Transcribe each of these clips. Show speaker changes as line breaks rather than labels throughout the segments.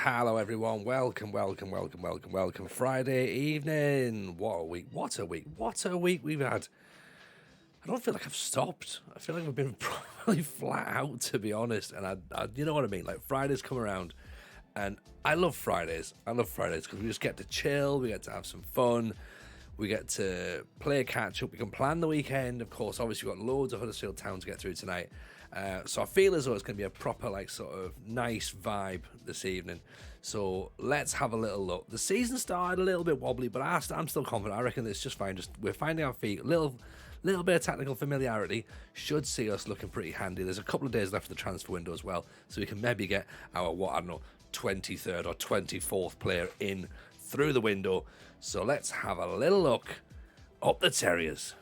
Hello, everyone. Welcome. Friday evening. What a week. What a week we've had. I don't feel like I've stopped. I feel like I've been probably flat out, to be honest. And you know what I mean? Like, Fridays come around, and I love Fridays. Because we just get to chill. We get to have some fun. We get to play a catch-up. We can plan the weekend. Of course, obviously, we've got loads of Huddersfield Town to get through tonight. So I feel as though it's going to be a proper, sort of nice vibe this evening. So let's have a little look. The season started a little bit wobbly, but I'm still confident. I reckon it's just fine. We're finding our feet. Little bit of technical familiarity should see us looking pretty handy. There's a couple of days left of the transfer window as well, so we can maybe get our 23rd or 24th player in through the window. So let's have a little look up the Terriers.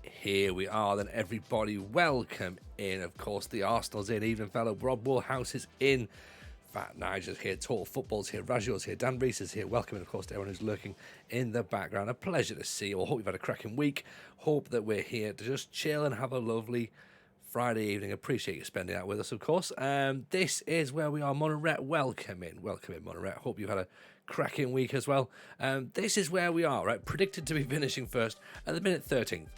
Here we are then, everybody. Welcome in. Of course, the Arsenal's in. Evening, fellow. Rob Woolhouse is in. Fat Nigel's here. Total Football's here. Rajio's here. Dan Reese is here. Welcome in, of course, to everyone who's lurking in the background. A pleasure to see you all. Hope you've had a cracking week. Hope that we're here to just chill and have a lovely Friday evening. Appreciate you spending that with us, of course. This is where we are. Monoret, welcome in, Monoret. Hope you've had a cracking week as well. This is where we are, right? Predicted to be finishing first at the minute 13th,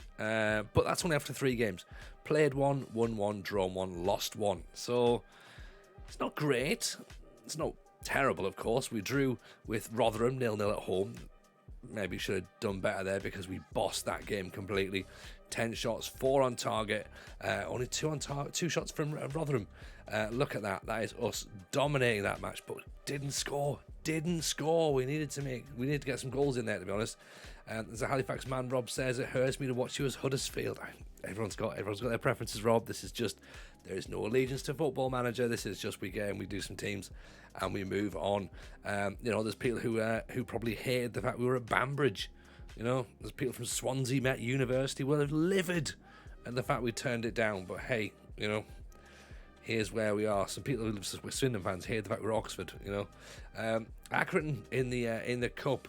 but that's only after 3 games. Played 1, won 1, drawn 1, lost 1. So it's not great. It's not terrible, of course. We drew with Rotherham 0-0 at home. Maybe should have done better there because we bossed that game completely. 10 shots, 4 on target, only 2 on target, 2 shots from Rotherham. Look at that. That is us dominating that match, but didn't score. We needed to get some goals in there, to be honest. As a Halifax man, Rob says, it hurts me to watch you as Huddersfield. Everyone's got their preferences, Rob. This is just, there is no allegiance to Football Manager. This is just we do some teams and we move on. There's people who probably hated the fact we were at Banbridge. There's people from Swansea Met University will have livid at the fact we turned it down. But hey, here's where we are. Some people who live with Swindon fans hate the fact we're Oxford. Accrington in the cup.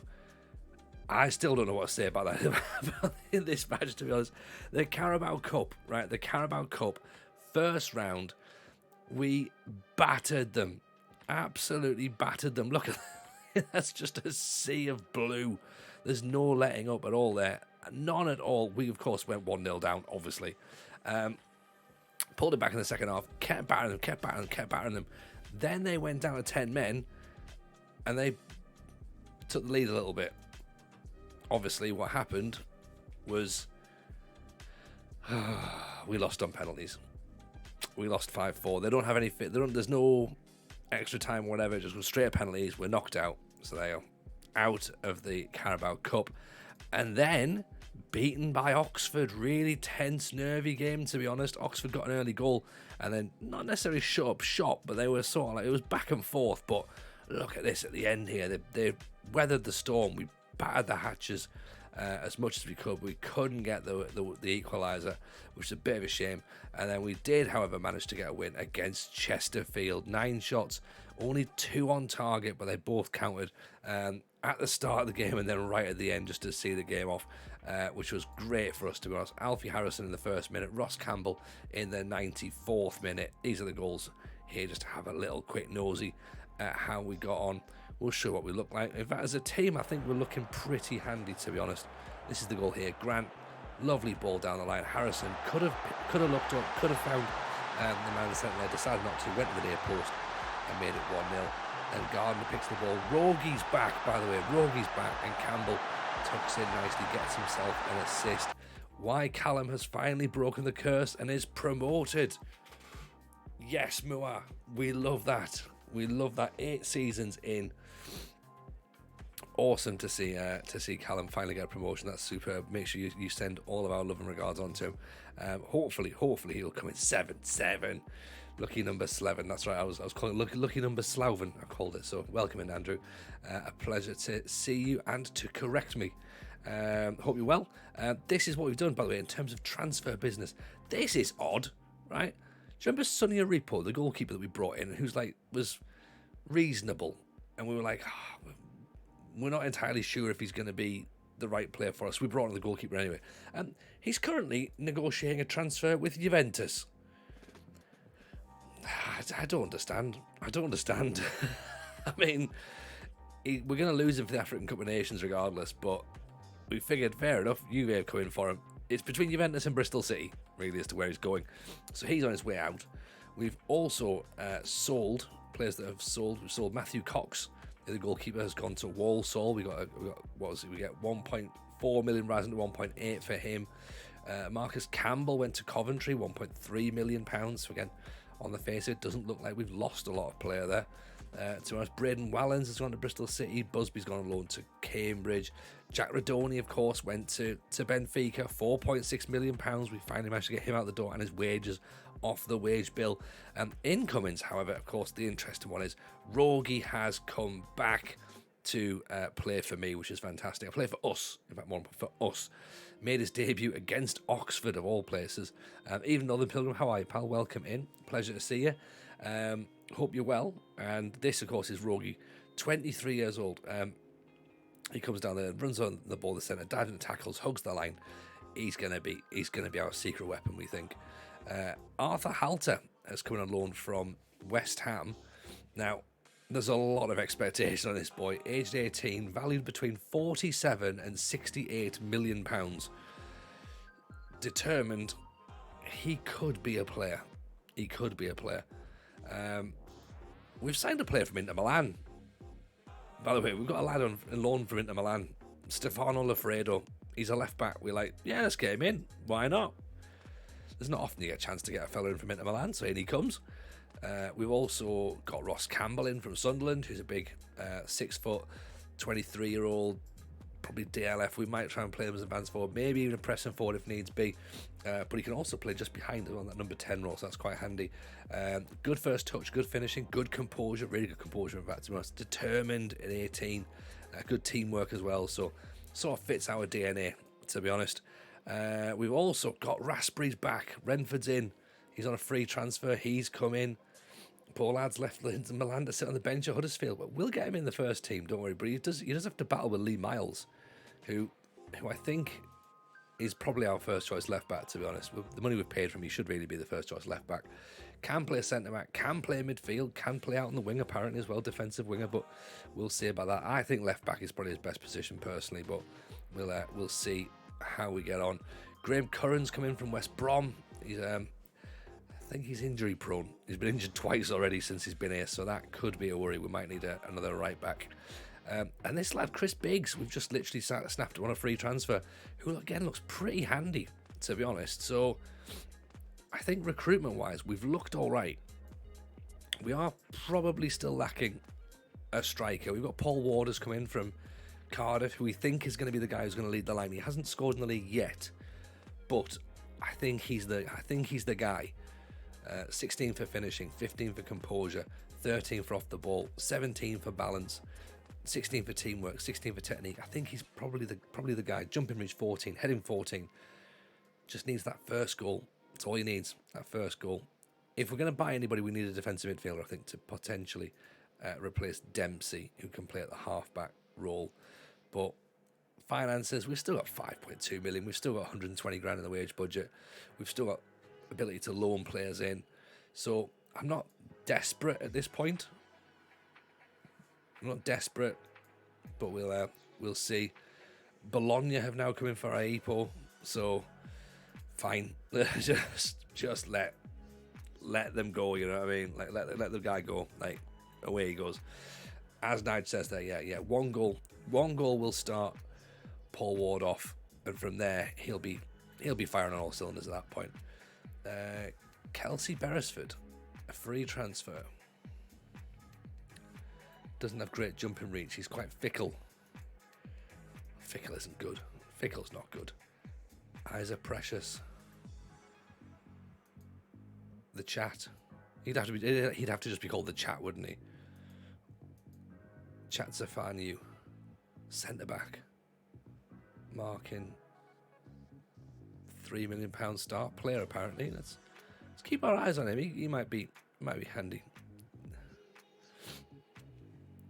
I still don't know what to say about that in this match, to be honest. The Carabao Cup, right? The Carabao Cup, first round, we battered them. Absolutely battered them. Look at that. That's just a sea of blue. There's no letting up at all there. None at all. We, of course, went 1-0 down, obviously. Pulled it back in the second half. Kept battering them. Then they went down to 10 men. And they took the lead a little bit. Obviously, what happened was we lost on penalties. We lost 5-4. They don't have any fit. There's no extra time or whatever. Just go straight at penalties. We're knocked out. So they are out of the Carabao Cup. And then beaten by Oxford. Really tense, nervy game, to be honest. Oxford got an early goal and then not necessarily shut up shop, but they were sort of like, it was back and forth. But look at this at the end here. They weathered the storm. We battered the hatches as much as we could. We couldn't get the equaliser, which is a bit of a shame. And then we did, however, manage to get a win against Chesterfield. 9 shots, only 2 on target, but they both counted at the start of the game and then right at the end just to see the game off, which was great for us, to be honest. Alfie Harrison in the first minute, Ross Campbell in the 94th minute. These are the goals here, just to have a little quick nosy at how we got on. We'll show what we look like. In fact, as a team, I think we're looking pretty handy, to be honest. This is the goal here. Grant, lovely ball down the line. Harrison could have looked up, could have found the man in the centre there, decided not to, went to the near post and made it 1-0. And Gardner picks the ball. Rogi's back, by the way. Rogi's back, and Campbell tucks in nicely, gets himself an assist. Why Callum has finally broken the curse and is promoted. Yes, Mua, we love that. We love that. 8 seasons in. Awesome to see Callum finally get a promotion. That's superb. Make sure you send all of our love and regards on to him. Hopefully he'll come in 7. Lucky number 11. That's right. I was calling it lucky number Slauven. I called it. So welcome in, Andrew. A pleasure to see you and to correct me. Hope you're well. This is what we've done, by the way, in terms of transfer business. This is odd, right? Do you remember Sonny Aripo, the goalkeeper that we brought in, who's was reasonable, and we were like, we're not entirely sure if he's going to be the right player for us. We brought in the goalkeeper anyway. He's currently negotiating a transfer with Juventus. I don't understand. I don't understand. I mean, we're going to lose him for the African Cup of Nations regardless, but we figured, fair enough, Juve have come in for him. It's between Juventus and Bristol City, really, as to where he's going. So he's on his way out. We've also sold players that have sold. We've sold Matthew Cox, the goalkeeper, has gone to Walsall. We got what was it? We get 1.4 million rising to 1.8 for him. Marcus Campbell went to Coventry, 1.3 million pounds. Again, on the face of it, doesn't look like we've lost a lot of player there. To us, Braden Wallens has gone to Bristol City. Busby's gone on loan to Cambridge. Jack Radoni, of course, went to Benfica, 4.6 million pounds. We finally managed to get him out the door and his wages off the wage bill. Incomings, however, of course, the interesting one is Rogi has come back to play for me, which is fantastic. Play for us, in fact, more for us. Made his debut against Oxford, of all places. Even Northern Pilgrim, how are you, pal? Welcome in. Pleasure to see you. Hope you're well. And this, of course, is Rogi, 23 years old. He comes down there, runs on the ball, the centre, dives into tackles, hugs the line. He's gonna be our secret weapon, we think. Arthur Halter has come on loan from West Ham. Now, there's a lot of expectation on this boy. Aged 18, valued between 47 and 68 million pounds. Determined, he could be a player. He could be a player. We've signed a player from Inter Milan. By the way, we've got a lad on loan from Inter Milan, Stefano Lafredo. He's a left back. We're like, yeah, let's get him in. Why not? There's not often you get a chance to get a fella in from Inter Milan, so in he comes. We've also got Ross Campbell in from Sunderland, who's a big 6 foot, 23-year-old, probably DLF. We might try and play him as a advance forward, maybe even a pressing forward if needs be. But he can also play just behind him on that number 10 role, so that's quite handy. Good first touch, good finishing, good composure, really good composure, in fact, to be honest. Determined at 18, good teamwork as well, so sort of fits our DNA, to be honest. We've also got Raspberry's back, Renford's in, he's on a free transfer, he's come in. Poor lad's left Milan to sit on the bench at Huddersfield, but we'll get him in the first team, don't worry. But he does have to battle with Lee Miles, who I think is probably our first choice left back, to be honest. With the money we've paid for him, he should really be the first choice left back. Can play centre back, can play midfield, can play out on the wing apparently as well, defensive winger, but we'll see about that. I think left back is probably his best position personally, but we'll see how we get on. Graham Curran's come in from West Brom. He's I think he's injury prone. He's been injured twice already since he's been here, so that could be a worry. We might need another right back. And this lad, Chris Biggs, we've just literally snapped him on a free transfer, who again looks pretty handy, to be honest. So I think recruitment-wise, we've looked all right. We are probably still lacking a striker. We've got Paul Warders come in from Cardiff, who we think is going to be the guy who's going to lead the line. He hasn't scored in the league yet, but I think he's the guy. 16 for finishing, 15 for composure, 13 for off the ball, 17 for balance, 16 for teamwork, 16 for technique. I think he's probably the guy. Jumping reach 14, heading 14. Just needs that first goal. That's all he needs, that first goal. If we're going to buy anybody, we need a defensive midfielder, I think, to potentially replace Dempsey, who can play at the half-back role. But finances, we've still got 5.2 million. We've still got 120 grand in the wage budget. We've still got ability to loan players in, so I'm not desperate at this point. I'm not desperate, but we'll see. Bologna have now come in for Aipo, so fine. just let them go. You know what I mean? Like let the guy go. Like away he goes. As Nige says there, yeah. One goal will start Paul Ward off, and from there he'll be firing on all cylinders at that point. Kelsey Beresford, a free transfer. Doesn't have great jumping reach. He's quite fickle. Fickle isn't good. Fickle's not good. Eyes are precious. The Chat. He'd have to just be called the Chat, wouldn't he? Chat Zafanu, centre back. Marking. £3 million start player apparently. Let's keep our eyes on him. He might be handy.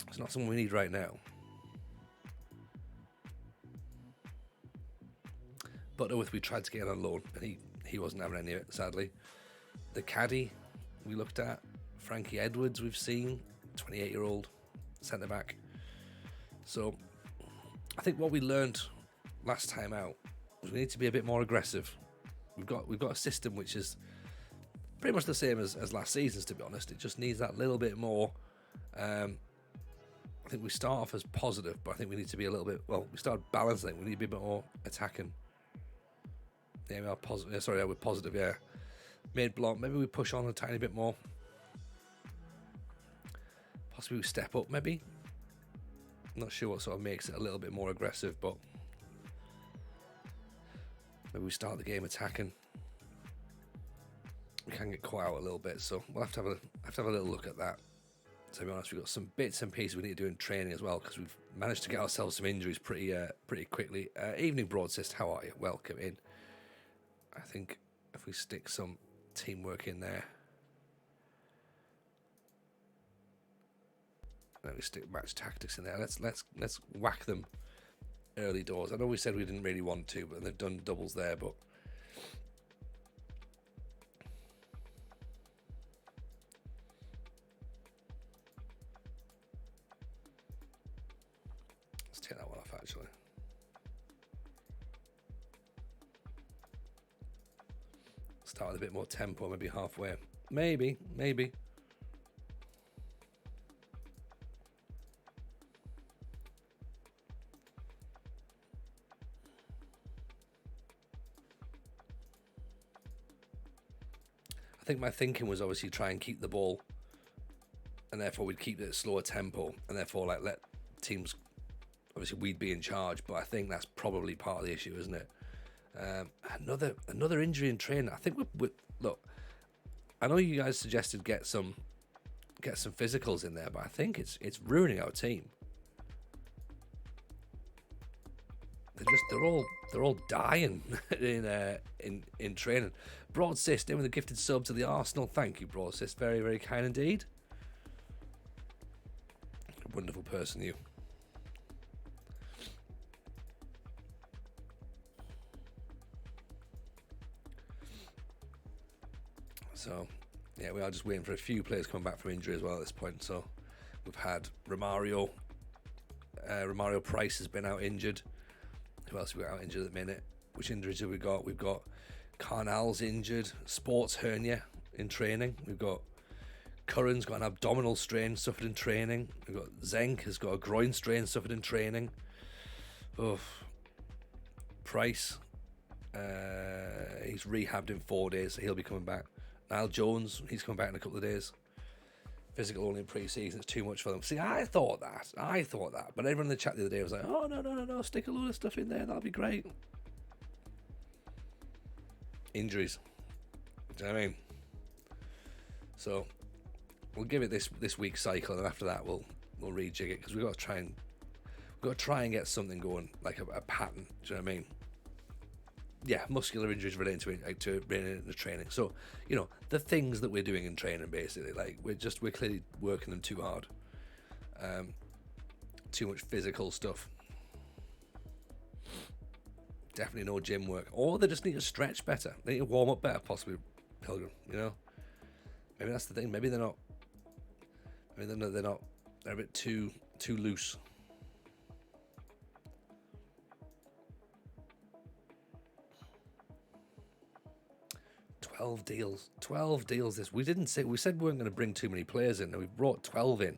It's not someone we need right now. Butterworth we tried to get on loan, and he wasn't having any of it, sadly. The caddy, we looked at. Frankie Edwards we've seen, 28-year-old centre-back. So I think what we learned last time out was we need to be a bit more aggressive. We've got a system which is pretty much the same as last season's, to be honest. It just needs that little bit more. I think we start off as positive, but I think we need to be a little bit, well, we start balancing. We need to be a bit more attacking. Yeah, we are positive. Yeah, sorry, we're positive, yeah. Made blunt. Maybe we push on a tiny bit more. Possibly we step up, maybe. I'm not sure what sort of makes it a little bit more aggressive, but maybe we start the game attacking. We can get caught out a little bit, so we'll have to have a little look at that. To be honest, we've got some bits and pieces we need to do in training as well, because we've managed to get ourselves some injuries pretty quickly. Evening Broadcast, how are you? Welcome in. I think if we stick some teamwork in there, let me stick match tactics in there. Let's whack them early doors. I know we said we didn't really want to, but they've done doubles there. But let's take that one off actually. Start with a bit more tempo, maybe halfway. Maybe. I think my thinking was obviously try and keep the ball, and therefore we'd keep it at slower tempo, and therefore like let teams, obviously we'd be in charge, but I think that's probably part of the issue, isn't it? Another injury in training. I think we look. I know you guys suggested get some physicals in there, but I think it's ruining our team. They're all dying in training. Broadsist in with a gifted sub to the Arsenal. Thank you, Broadsist. Very, very kind indeed. A wonderful person, you. So, yeah, we are just waiting for a few players coming back from injury as well at this point. So, we've had Romario Price has been out injured. Who else have we got out injured at the minute? Which injuries have we got? We've got Carnal's injured, sports hernia in training. We've got Curran's got an abdominal strain suffered in training. We've got Zenk has got a groin strain suffered in training. Price, he's rehabbed in 4 days, so he'll be coming back. Niall Jones, he's coming back in a couple of days. Physical only in pre-season, it's too much for them. See, I thought that, but everyone in the chat the other day was like, oh, no, stick a load of stuff in there, that'll be great. Injuries. Do you know what I mean? So, we'll give it this week's cycle, and after that we'll rejig it, because we've got to try and get something going, like a pattern. Do you know what I mean? Yeah, muscular injuries relating to the training. So, you know, the things that we're doing in training, basically, like we're clearly working them too hard. Too much physical stuff. Definitely no gym work. Or they just need to stretch better. They need to warm up better, possibly, Pilgrim, you know? Maybe that's the thing. Maybe they're not. Maybe they're not. They're a bit too loose. 12 deals this. We said we weren't going to bring too many players in, and we brought 12 in.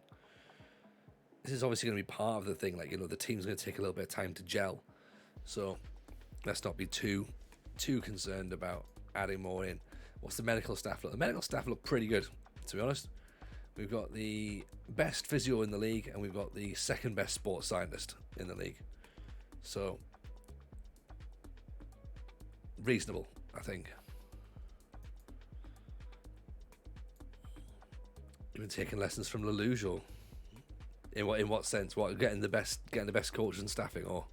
This is obviously going to be part of the thing, like, you know, the team's going to take a little bit of time to gel, so let's not be too concerned about adding more in. What's the medical staff look? The medical staff look pretty good, to be honest. We've got the best physio in the league, and we've got the second best sports scientist in the league, so reasonable, I think. You've been taking lessons from Lelouch, or in what sense? What, getting the best coaches and staffing, or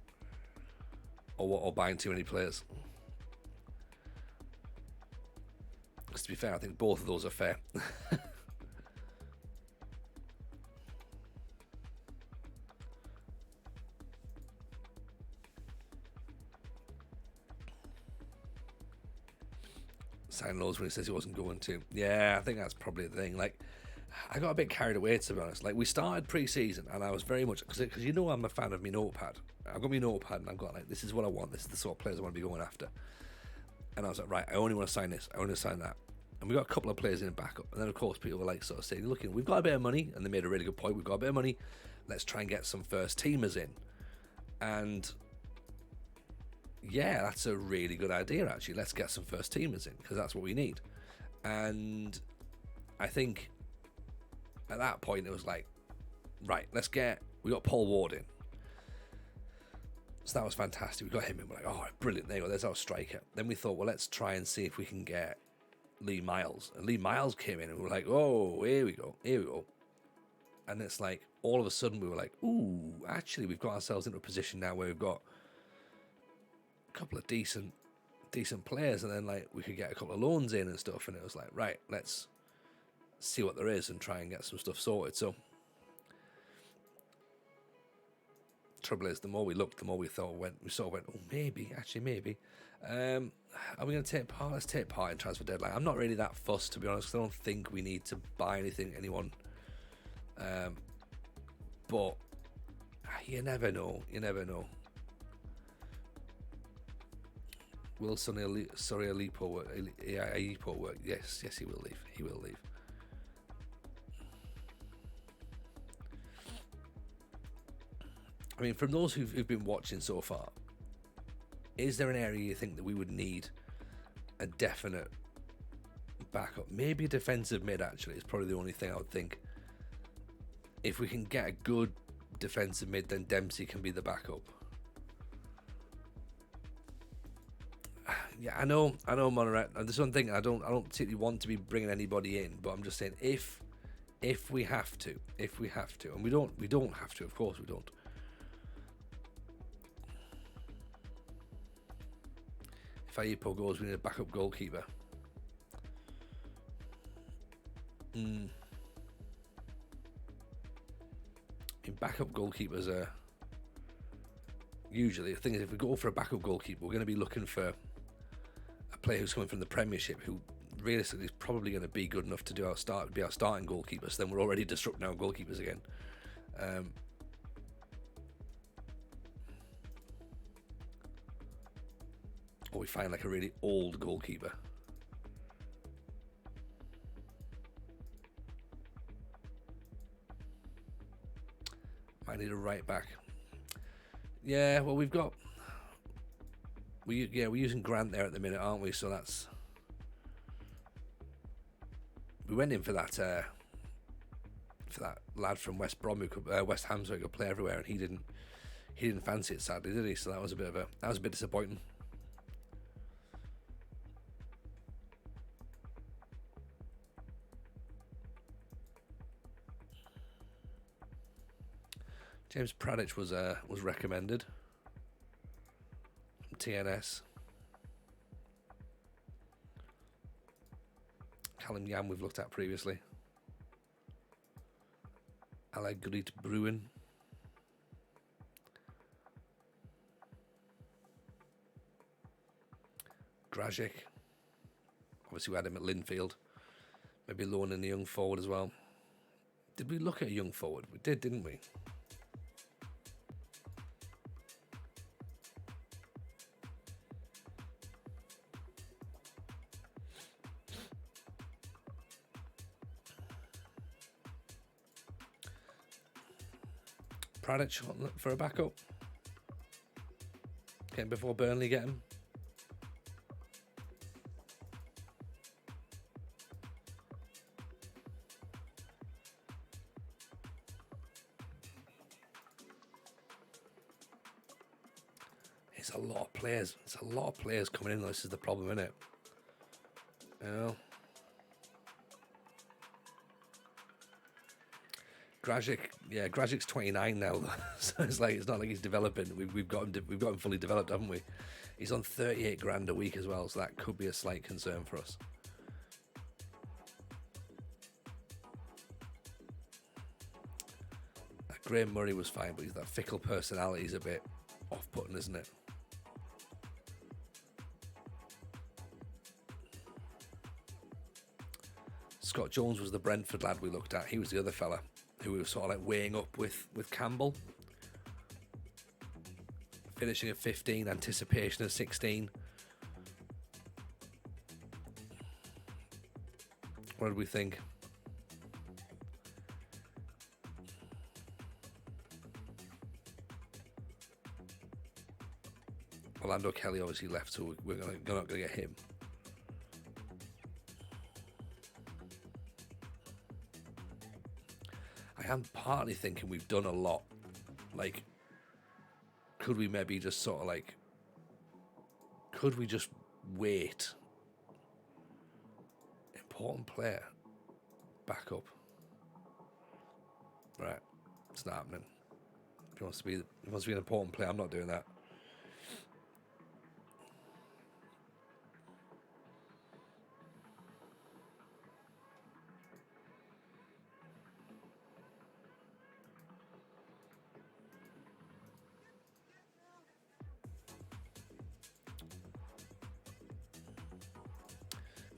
what, or buying too many players? Because to be fair, I think both of those are fair. sign loads when he says he wasn't going to. Yeah, I think that's probably the thing. Like, I got a bit carried away, to be honest. Like, we started pre-season, and I was very much, because you know I'm a fan of my notepad. I've got my notepad, and I've got, like, this is what I want. This is the sort of players I want to be going after. And I was like, right, I only want to sign this. I want to sign that. And we got a couple of players in backup. And then, of course, people were, like, sort of saying, look, we've got a bit of money. And they made a really good point. We've got a bit of money. Let's try and get some first-teamers in. And yeah, that's a really good idea, actually. Let's get some first-teamers in, because that's what we need. And I think at that point, it was like, right, we got Paul Ward in. So that was fantastic. We got him in. We're like, oh, brilliant. There you go. There's our striker. Then we thought, well, let's try and see if we can get Lee Miles. And Lee Miles came in, and we were like, oh, here we go. And it's like, all of a sudden, we were like, ooh, actually, we've got ourselves into a position now where we've got a couple of decent players, and then, like, we could get a couple of loans in and stuff. And it was like, right, let's see what there is and try and get some stuff sorted. So trouble is, the more we looked, the more we sort of went, oh, maybe. Are we going to take part? Let's take part in transfer deadline. I'm not really that fussed, to be honest, because I don't think we need to buy anyone. But you never know. Will Alipo work? Yes, he will leave. I mean, from those who've been watching so far, is there an area you think that we would need a definite backup? Maybe a defensive mid, actually, is probably the only thing I would think. If we can get a good defensive mid, then Dempsey can be the backup. Yeah, I know, Monoret. There's one thing I don't particularly want to be bringing anybody in, but I'm just saying if we have to, and we don't have to, of course we don't. If Aipo goes, we need a backup goalkeeper. In backup goalkeepers are usually, the thing is, if we go for a backup goalkeeper, we're going to be looking for a player who's coming from the Premiership, who realistically is probably going to be good enough to be our starting goalkeeper. So then we're already disrupting our goalkeepers again. Or we find like a really old goalkeeper. Might need a right back. Yeah, well, we're using Grant there at the minute, aren't we? So that's, we went in for that lad from West Brom who could, West Ham, so he could play everywhere, and he didn't fancy it, sadly, did he? So that was a bit disappointing. James Pradich was recommended from TNS. Callum Yam we've looked at previously. Allegrit Bruin. Grajic. Obviously we had him at Linfield. Maybe loaning the young forward as well. Did we look at a young forward? We did, didn't we? Pradich for a backup. Okay, before Burnley get him. It's a lot of players. It's a lot of players coming in. This is the problem, isn't it? You know. Grajic's 29 now, so it's not like he's developing. We've got him fully developed, haven't we? He's on 38 grand a week as well, so that could be a slight concern for us. Graham Murray was fine, but that fickle personality is a bit off-putting, isn't it? Scott Jones was the Brentford lad we looked at. He was the other fella who we were sort of like weighing up with Campbell. Finishing at 15, anticipation of 16. What did we think? Orlando Kelly obviously left, so we're not going to get him. I am partly thinking we've done a lot. Like, could we maybe just sort of like, could we just wait? Important player. Back up. Right. It's not happening. If he wants to be an important player, I'm not doing that.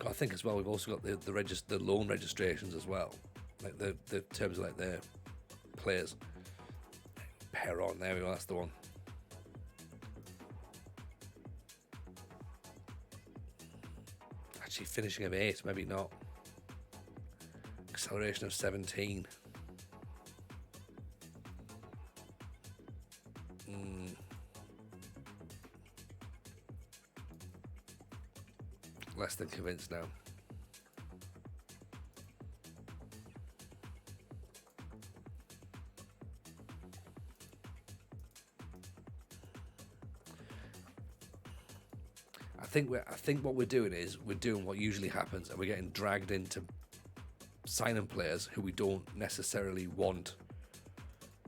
I think as well we've also got the loan registrations as well, like the terms of like their players. Perron, there we go, that's the one. Actually finishing of 8, maybe not. Acceleration of 17. Less than convinced now. I think what we're doing is we're doing what usually happens, and we're getting dragged into signing players who we don't necessarily want,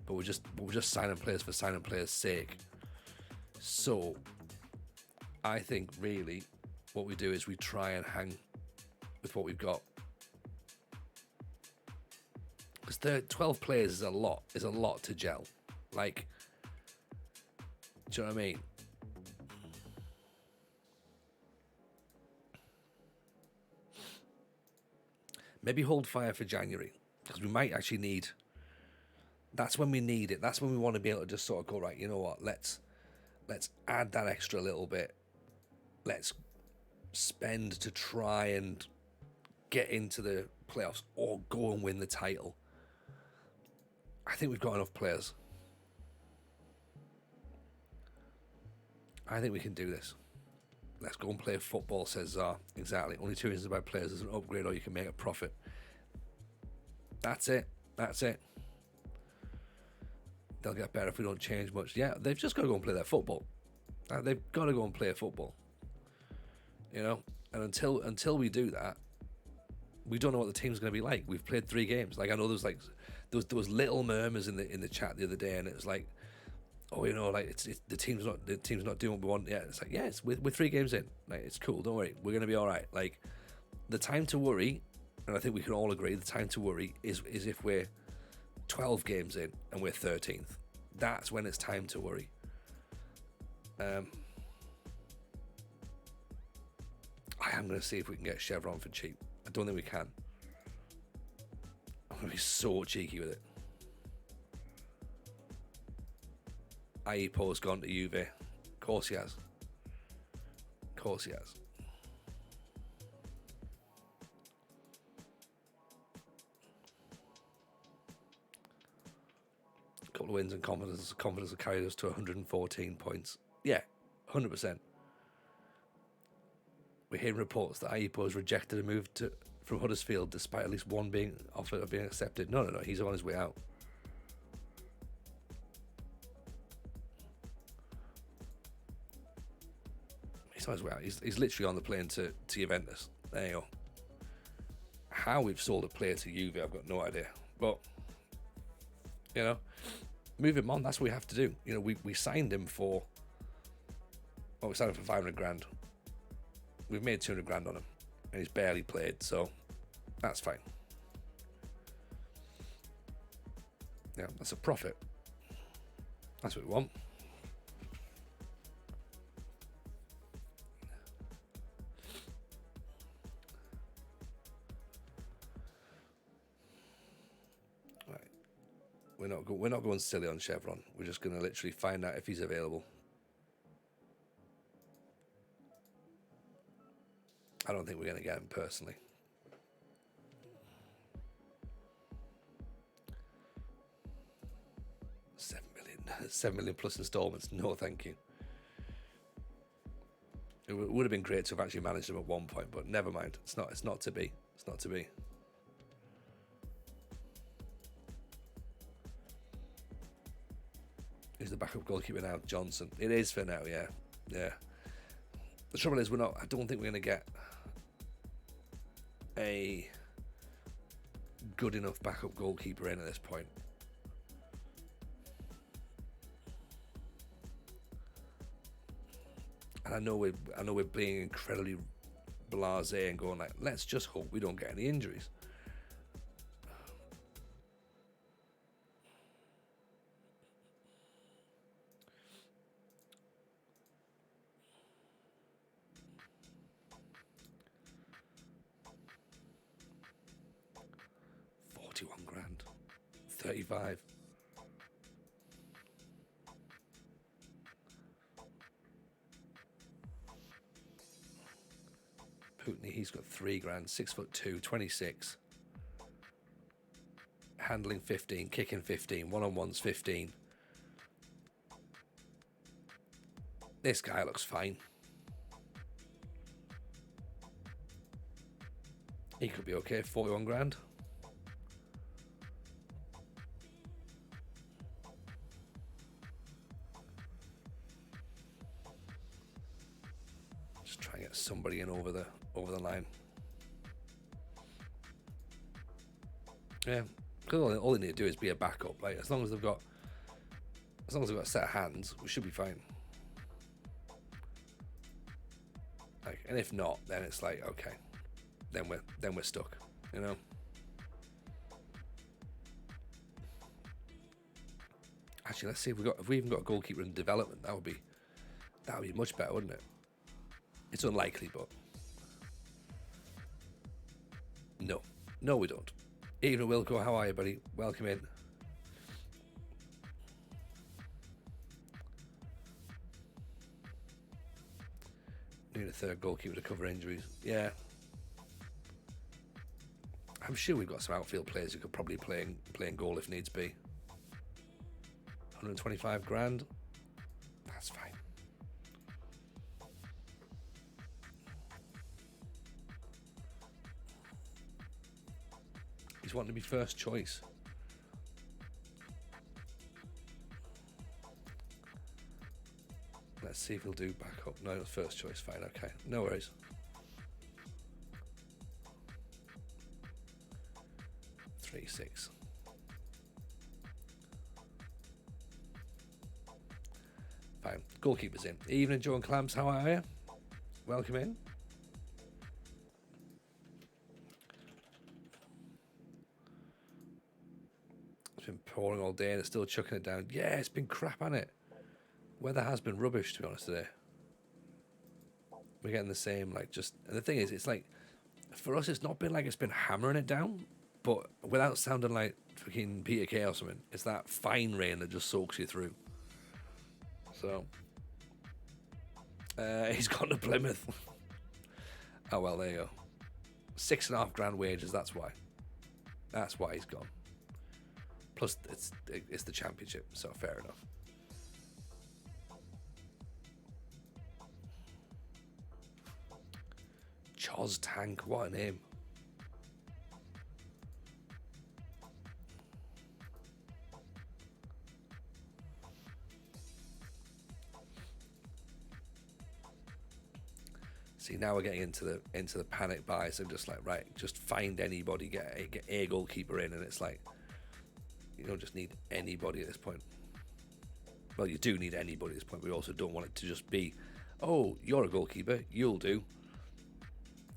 but we're just signing players for signing players' sake. So I think really what we do is we try and hang with what we've got, because 12 players is a lot to gel. Like, do you know what I mean? Maybe hold fire for January, because we might actually need. That's when we need it. That's when we want to be able to just sort of go, right, you know what? Let's add that extra little bit. Let's spend to try and get into the playoffs or go and win the title. I think we've got enough players. I think we can do this. Let's go and play football, says Czar. Exactly. Only 2 reasons about players: there's an upgrade or you can make a profit. That's it. They'll get better if we don't change much. Yeah, they've just got to go and play their football. They've got to go and play football. You know, and until we do that, we don't know what the team's going to be like. We've played 3 games. Like, I know there was little murmurs in the chat the other day, and it was like, oh, you know, like it's the team's not doing what we want yet. It's like, yes, we're 3 games in. Like, it's cool. Don't worry, we're going to be all right. Like, the time to worry, and I think we can all agree, the time to worry is if we're 12 games in and we're 13th. That's when it's time to worry. I am going to see if we can get Chevron for cheap. I don't think we can. I'm going to be so cheeky with it. Aipo's gone to Juve. Of course he has. A couple of wins and confidence will carry us to 114 points. Yeah, 100%. We're hearing reports that Aipo has rejected a move from Huddersfield despite at least one being offered or being accepted. No, he's on his way out. He's on his way out. He's literally on the plane to Juventus. There you go. How we've sold a player to Juve, I've got no idea. But, you know, move him on. That's what we have to do. You know, we signed him for. Well, we signed him for 500 grand. We've made 200 grand on him, and he's barely played, so that's fine. Yeah, that's a profit. That's what we want. We're not going silly on Chevron. We're just going to literally find out if he's available. I don't think we're going to get him personally. $7 million plus installments. No, thank you. It would have been great to have actually managed him at one point, but never mind. It's not to be. It's not to be. Who's the backup goalkeeper now? Johnson. It is for now, yeah. Yeah. The trouble is, I don't think we're going to get a good enough backup goalkeeper in at this point. And I know we're being incredibly blasé and going like, let's just hope we don't get any injuries. $41,000, 35. Putney, he's got $3,000, 6'2", 26. Handling 15, kicking 15, one-on-ones 15. This guy looks fine. He could be okay. $41,000. Just try and get somebody in over the line. Yeah, because all they need to do is be a backup. Like as long as they've got a set of hands, we should be fine. Like, and if not, then it's like okay, then we're stuck, you know. Actually, let's see if we even got a goalkeeper in development. That would be much better, wouldn't it? It's unlikely, but no, we don't. Even Wilco, how are you, buddy? Welcome in. Need a third goalkeeper to cover injuries. Yeah. I'm sure we've got some outfield players who could probably play in goal if needs be. $125,000. That's fine. He's wanting to be first choice. Let's see if he'll do backup. No, first choice. Fine. Okay. No worries. $3,600. Fine. Goalkeeper's in. Evening, Joe and Clams. How are you? Welcome in. It's been pouring all day and it's still chucking it down. Yeah, it's been crap, hasn't it? Weather has been rubbish, to be honest, today. We're getting the same, like, just... And the thing is, it's like... For us, it's not been like it's been hammering it down, but without sounding like fucking Peter Kay or something. It's that fine rain that just soaks you through. So... he's gone to Plymouth. Oh, well, there you go. $6,500 wages, that's why. That's why he's gone. Plus, it's the championship, so fair enough. Choz Tank, what a name. See, now we're getting into the panic buys and just like, right, just find anybody, get a goalkeeper in, and it's like you don't just need anybody at this point. Well, you do need anybody at this point, but we also don't want it to just be, oh, you're a goalkeeper, you'll do.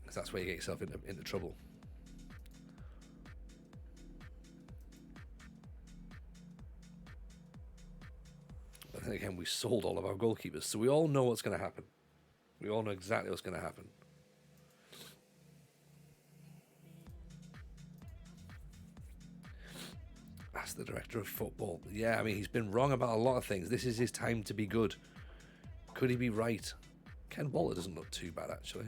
Because that's where you get yourself into trouble. But then again, we sold all of our goalkeepers, so we all know what's going to happen. We all know exactly what's going to happen. That's the director of football. Yeah, I mean, he's been wrong about a lot of things. This is his time to be good. Could he be right? Ken Walter doesn't look too bad, actually.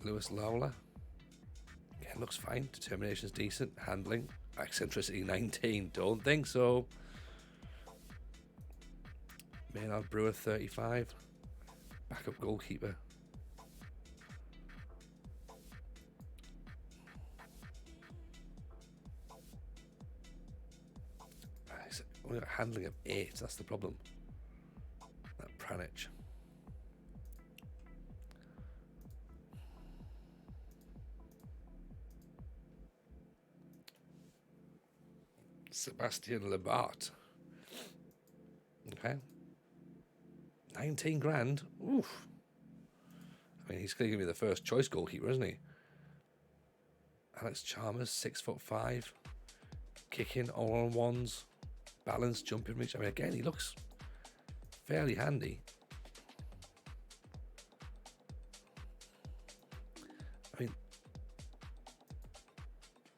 Lewis Lawler. Again, looks fine. Determination's decent. Handling. Eccentricity 19. Don't think so. Maynard Brewer 35. Backup goalkeeper. Only got handling of 8. That's the problem. That Pranich. Sebastian Lebart. Okay. 19 grand. Oof. I mean, he's going to be the first choice goalkeeper, isn't he? Alex Chalmers, 6'5". Kicking, all on ones. Balance, jumping reach. I mean, again, he looks fairly handy. I mean,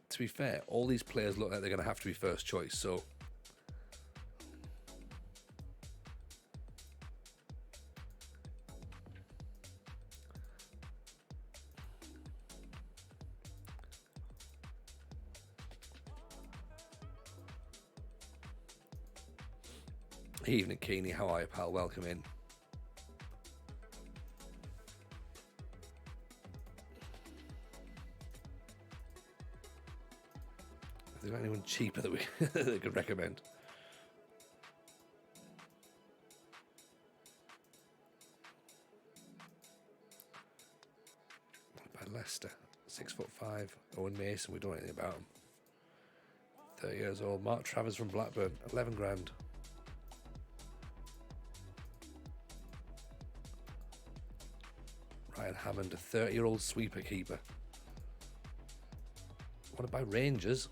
to be fair, all these players look like they're going to have to be first choice, so... Evening, Keeney. How are you, pal? Welcome in. Is there anyone cheaper that we that could recommend? What about Leicester? 6'5". Owen Mason. We don't know anything about him. 30 years old. Mark Travers from Blackburn. 11 grand. Ryan Hammond, a 30-year-old sweeper keeper. What about Rangers?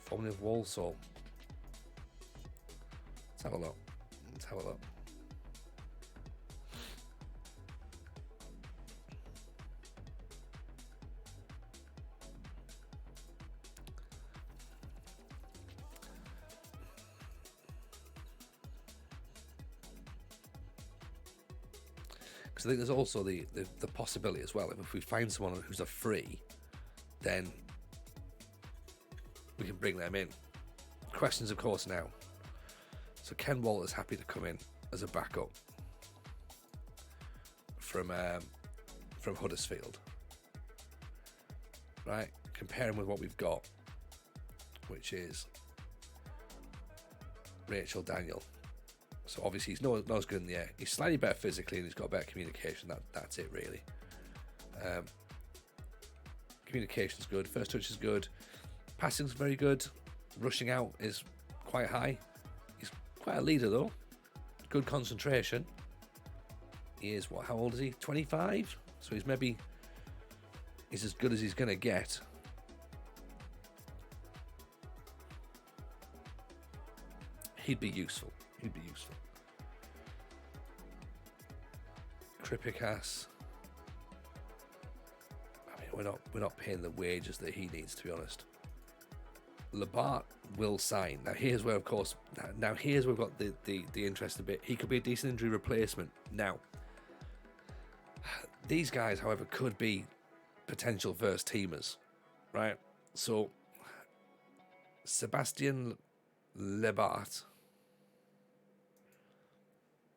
Formerly of Walsall. Let's have a look. Let's have a look. I think there's also the possibility as well, if we find someone who's a free, then we can bring them in. Questions, of course, now. So Ken Walter's happy to come in as a backup from Huddersfield. Right? Comparing with what we've got, which is Rachel Daniel. So obviously he's not as good in the air. He's slightly better physically and he's got better communication. That's it really. Communication's good. First touch is good. Passing's very good. Rushing out is quite high. He's quite a leader though. Good concentration. He is how old is he? 25? So he's as good as he's gonna get. He'd be useful. Kripicas. I mean, we're not paying the wages that he needs, to be honest. Labart will sign. Now here's where, of course, here's where we've got the interesting bit. He could be a decent injury replacement. Now, these guys, however, could be potential first teamers, right? So, Sebastian Lebart.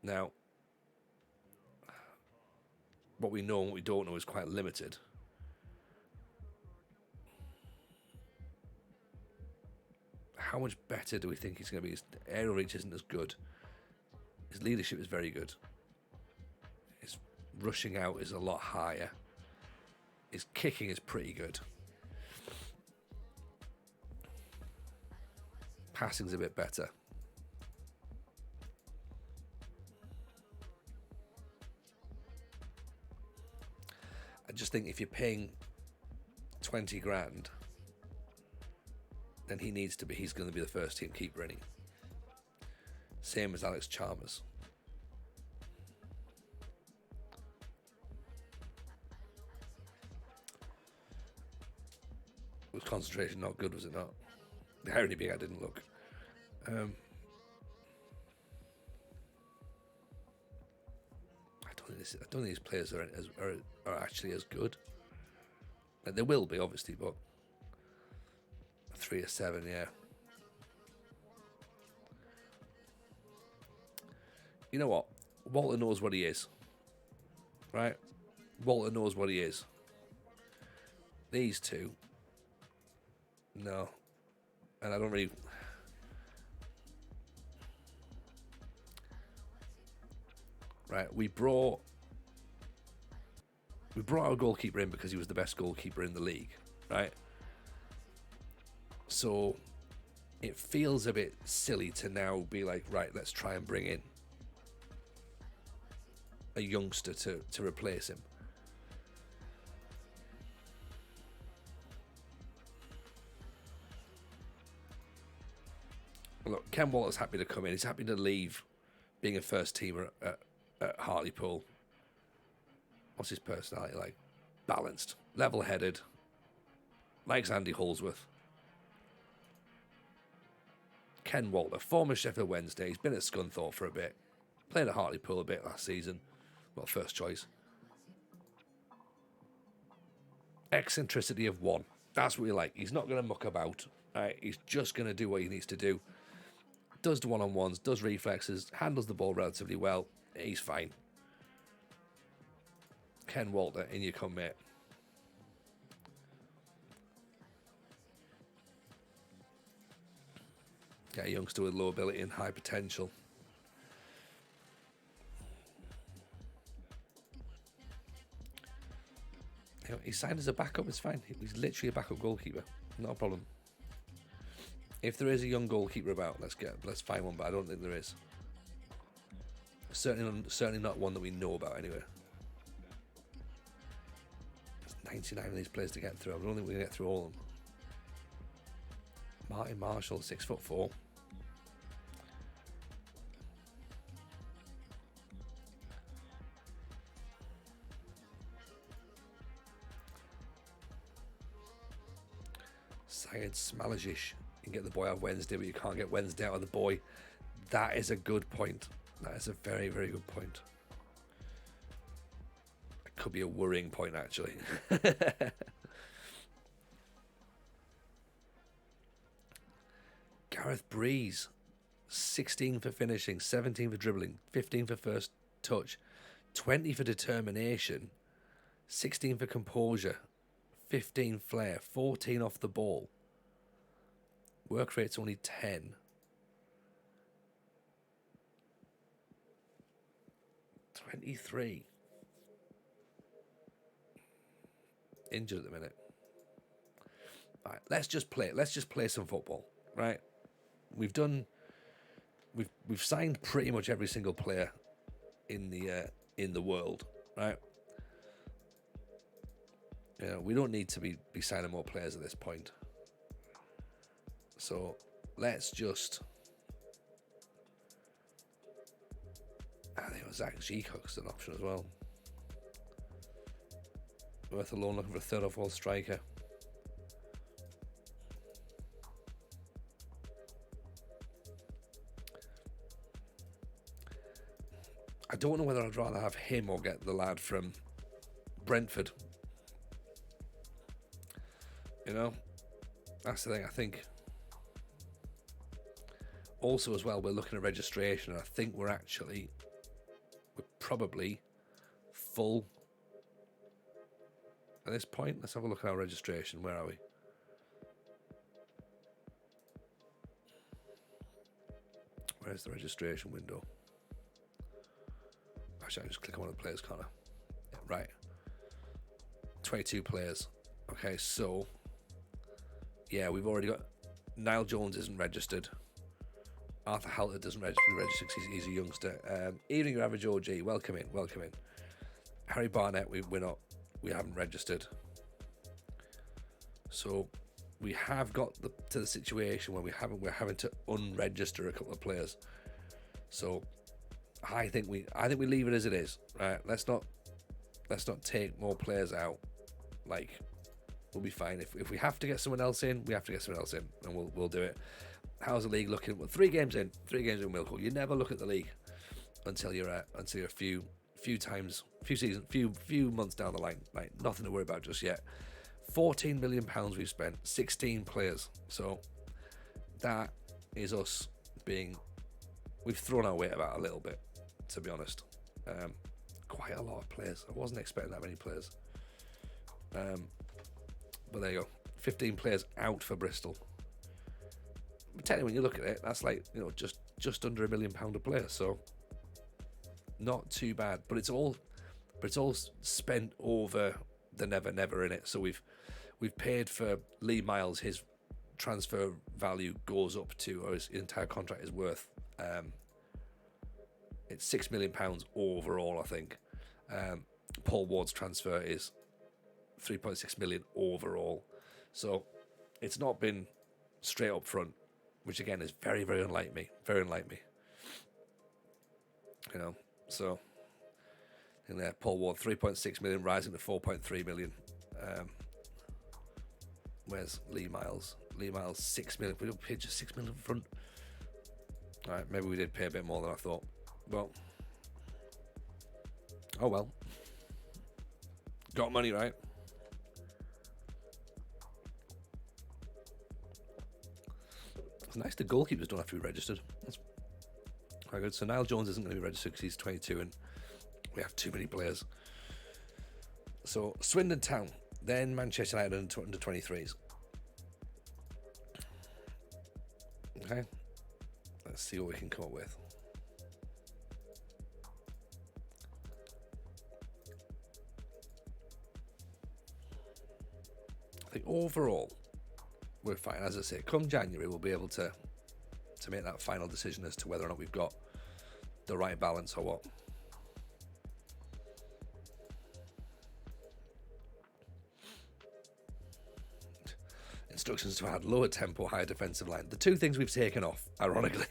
Now, what we know and what we don't know is quite limited. How much better do we think he's going to be? His aerial reach isn't as good. His leadership is very good. His rushing out is a lot higher. His kicking is pretty good. Passing's a bit better. I just think if you're paying 20 grand, then he's going to be the first team keeper, isn't he? Same as Alex Chalmers. concentration not good, was it not? The irony being I didn't look. I don't think these players are actually as good. Like, they will be, obviously, but 3 or 7, yeah. You know what? Walter knows what he is, right? Walter knows what he is. These two, no, and I don't really. Right, we brought our goalkeeper in because he was the best goalkeeper in the league, right? So it feels a bit silly to now be like, right, let's try and bring in a youngster to replace him. Look, Ken Walter's happy to come in. He's happy to leave being a first teamer at Hartlepool. What's his personality like? Balanced, level-headed, likes Andy Holsworth. Ken Walter, former Sheffield Wednesday. He's been at Scunthorpe for a bit. Played at Hartlepool a bit last season. Well, first choice. Eccentricity of 1. That's what we like. He's not going to muck about. Right? He's just going to do what he needs to do. Does the one-on-ones, does reflexes, handles the ball relatively well. He's fine. Ken Walter, in you come, mate. Yeah, a youngster with low ability and high potential. You know, he's signed as a backup, it's fine. He's literally a backup goalkeeper. Not a problem. If there is a young goalkeeper about, let's find one, but I don't think there is. Certainly not one that we know about anyway. There's 99 of these players to get through. I don't think we're going to get through all of them. Martin Marshall, 6'4". Syed Smalajic. You can get the boy out Wednesday, but you can't get Wednesday out of the boy. That is a good point. That is a very, very good point. It could be a worrying point, actually. Gareth Breeze, 16 for finishing, 17 for dribbling, 15 for first touch, 20 for determination, 16 for composure, 15 flair, 14 off the ball. Work rate's only 10. $23. Injured at the minute. Right, let's just play. Let's just play some football. Right, we've signed pretty much every single player in the world. Right. You know, we don't need to be signing more players at this point. So let's just. I think Zach Gcock's an option as well. Worth a loan, looking for a third or fourth striker. I don't know whether I'd rather have him or get the lad from Brentford. You know, that's the thing. I think also as well, we're looking at registration, and I think we're probably full at this point. Let's have a look at our registration. Where are we? Where's the registration window? Actually, I can just click on one of the players, can't I? Yeah, right. 22 players. Okay, so yeah, we've already got Niall Jones isn't registered. Arthur Halter doesn't register because he's a youngster. Evening, your average OG. Welcome in. Harry Barnett, we haven't registered. So we have got to the situation where we're having to unregister a couple of players. So I think we leave it as it is. Right? Let's not take more players out. Like, We'll be fine. If we have to get someone else in, we have to get someone else in, and we'll do it. How's the league looking? Well, 3 games in, Millwall. You never look at the league until you're a few months down the line. Like, nothing to worry about just yet. £14 million we've spent, 16 players. So that is us we've thrown our weight about a little bit, to be honest. Quite a lot of players. I wasn't expecting that many players. But there you go. 15 players out for Bristol. But technically, when you look at it, that's like, just under £1 million a player. So not too bad. But it's all spent over the never in it. So we've paid for Lee Miles. His transfer value goes up to, or his entire contract is worth, it's £6 million overall, I think. Paul Ward's transfer is 3.6 million overall. So it's not been straight up front, which again is very, very unlike me. Very unlike me. So in there, Paul Ward, 3.6 million, rising to 4.3 million. Where's Lee Miles? Lee Miles, 6 million. We don't pay just 6 million up front. All right, maybe we did pay a bit more than I thought. Well, oh well. Got money, right? It's nice the goalkeepers don't have to be registered. That's quite good. So Niall Jones isn't going to be registered because he's 22 and we have too many players. So Swindon Town, then Manchester United under 23s. Okay, let's see what we can come up with. I think overall we're fine. As I say, come January we'll be able to make that final decision as to whether or not we've got the right balance or what. Instructions to add lower tempo, higher defensive line. The two things we've taken off, ironically.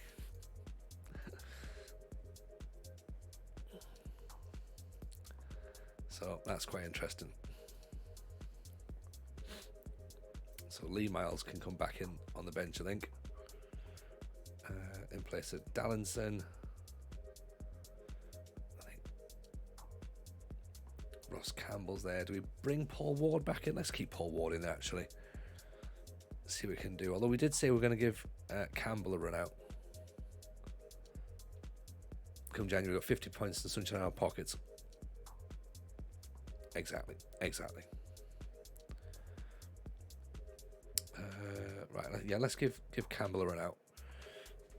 So that's quite interesting. So Lee Miles can come back in on the bench, I think. In place of Dallinson. I think Ross Campbell's there. Do we bring Paul Ward back in? Let's keep Paul Ward in there, actually. See what we can do. Although we did say we're going to give Campbell a run out. Come January, we've got 50 points and sunshine in our pockets. Exactly. Right, yeah, let's give Campbell a run out.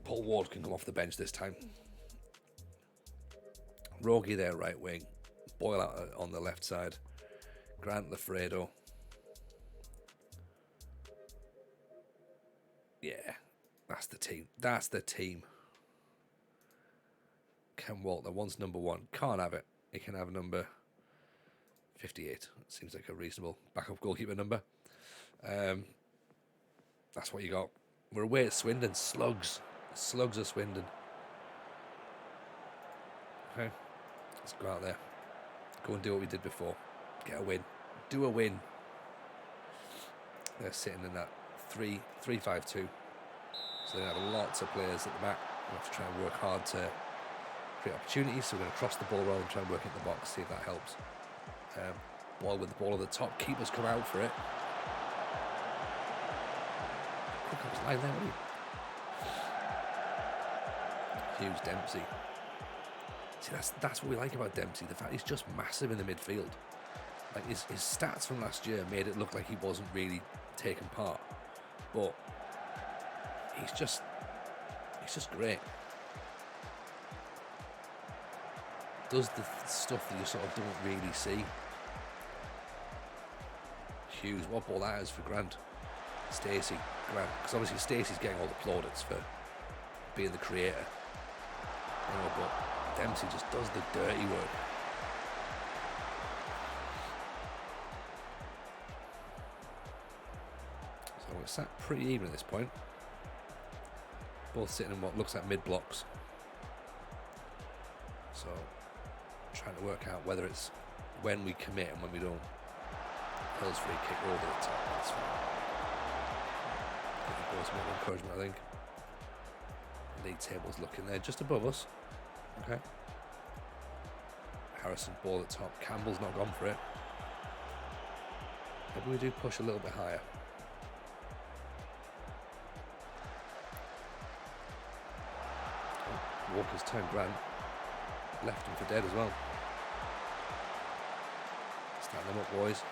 Paul Ward can come off the bench this time. Rogie there, right wing. Boyle out on the left side. Grant Lafredo. Yeah, that's the team. Ken Walter wants number 1. Can't have it. He can have number 58. Seems like a reasonable backup goalkeeper number. That's what you got. We're away at Swindon. Slugs of Swindon. Okay, let's go out there. Go and do what we did before. Get a win. Do a win. They're sitting in that 3-5-2. So they have lots of players at the back. We have to try and work hard to create opportunities. So we're going to cross the ball around and try and work in the box, see if that helps. Boyle with the ball at the top. Keepers come out for it. Quick up his line there, wasn't he? Hughes Dempsey. See, that's what we like about Dempsey. The fact he's just massive in the midfield. Like his stats from last year made it look like he wasn't really taking part, but he's just great. Does the stuff that you sort of don't really see. Hughes, what ball that is for Grant. Stacey, Grant, because obviously Stacey's getting all the plaudits for being the creator. But Dempsey just does the dirty work. So we're sat pretty even at this point. Both sitting in what looks like mid-blocks. So trying to work out whether it's when we commit and when we don't. Hill's free kick over the top. That's fine. Give the boys a bit of encouragement, I think. League table's looking there, just above us. Okay. Harrison ball at top. Campbell's not gone for it. Maybe we do push a little bit higher. Oh, Walker's turned Grant. Left him for dead as well. Stand them up, boys.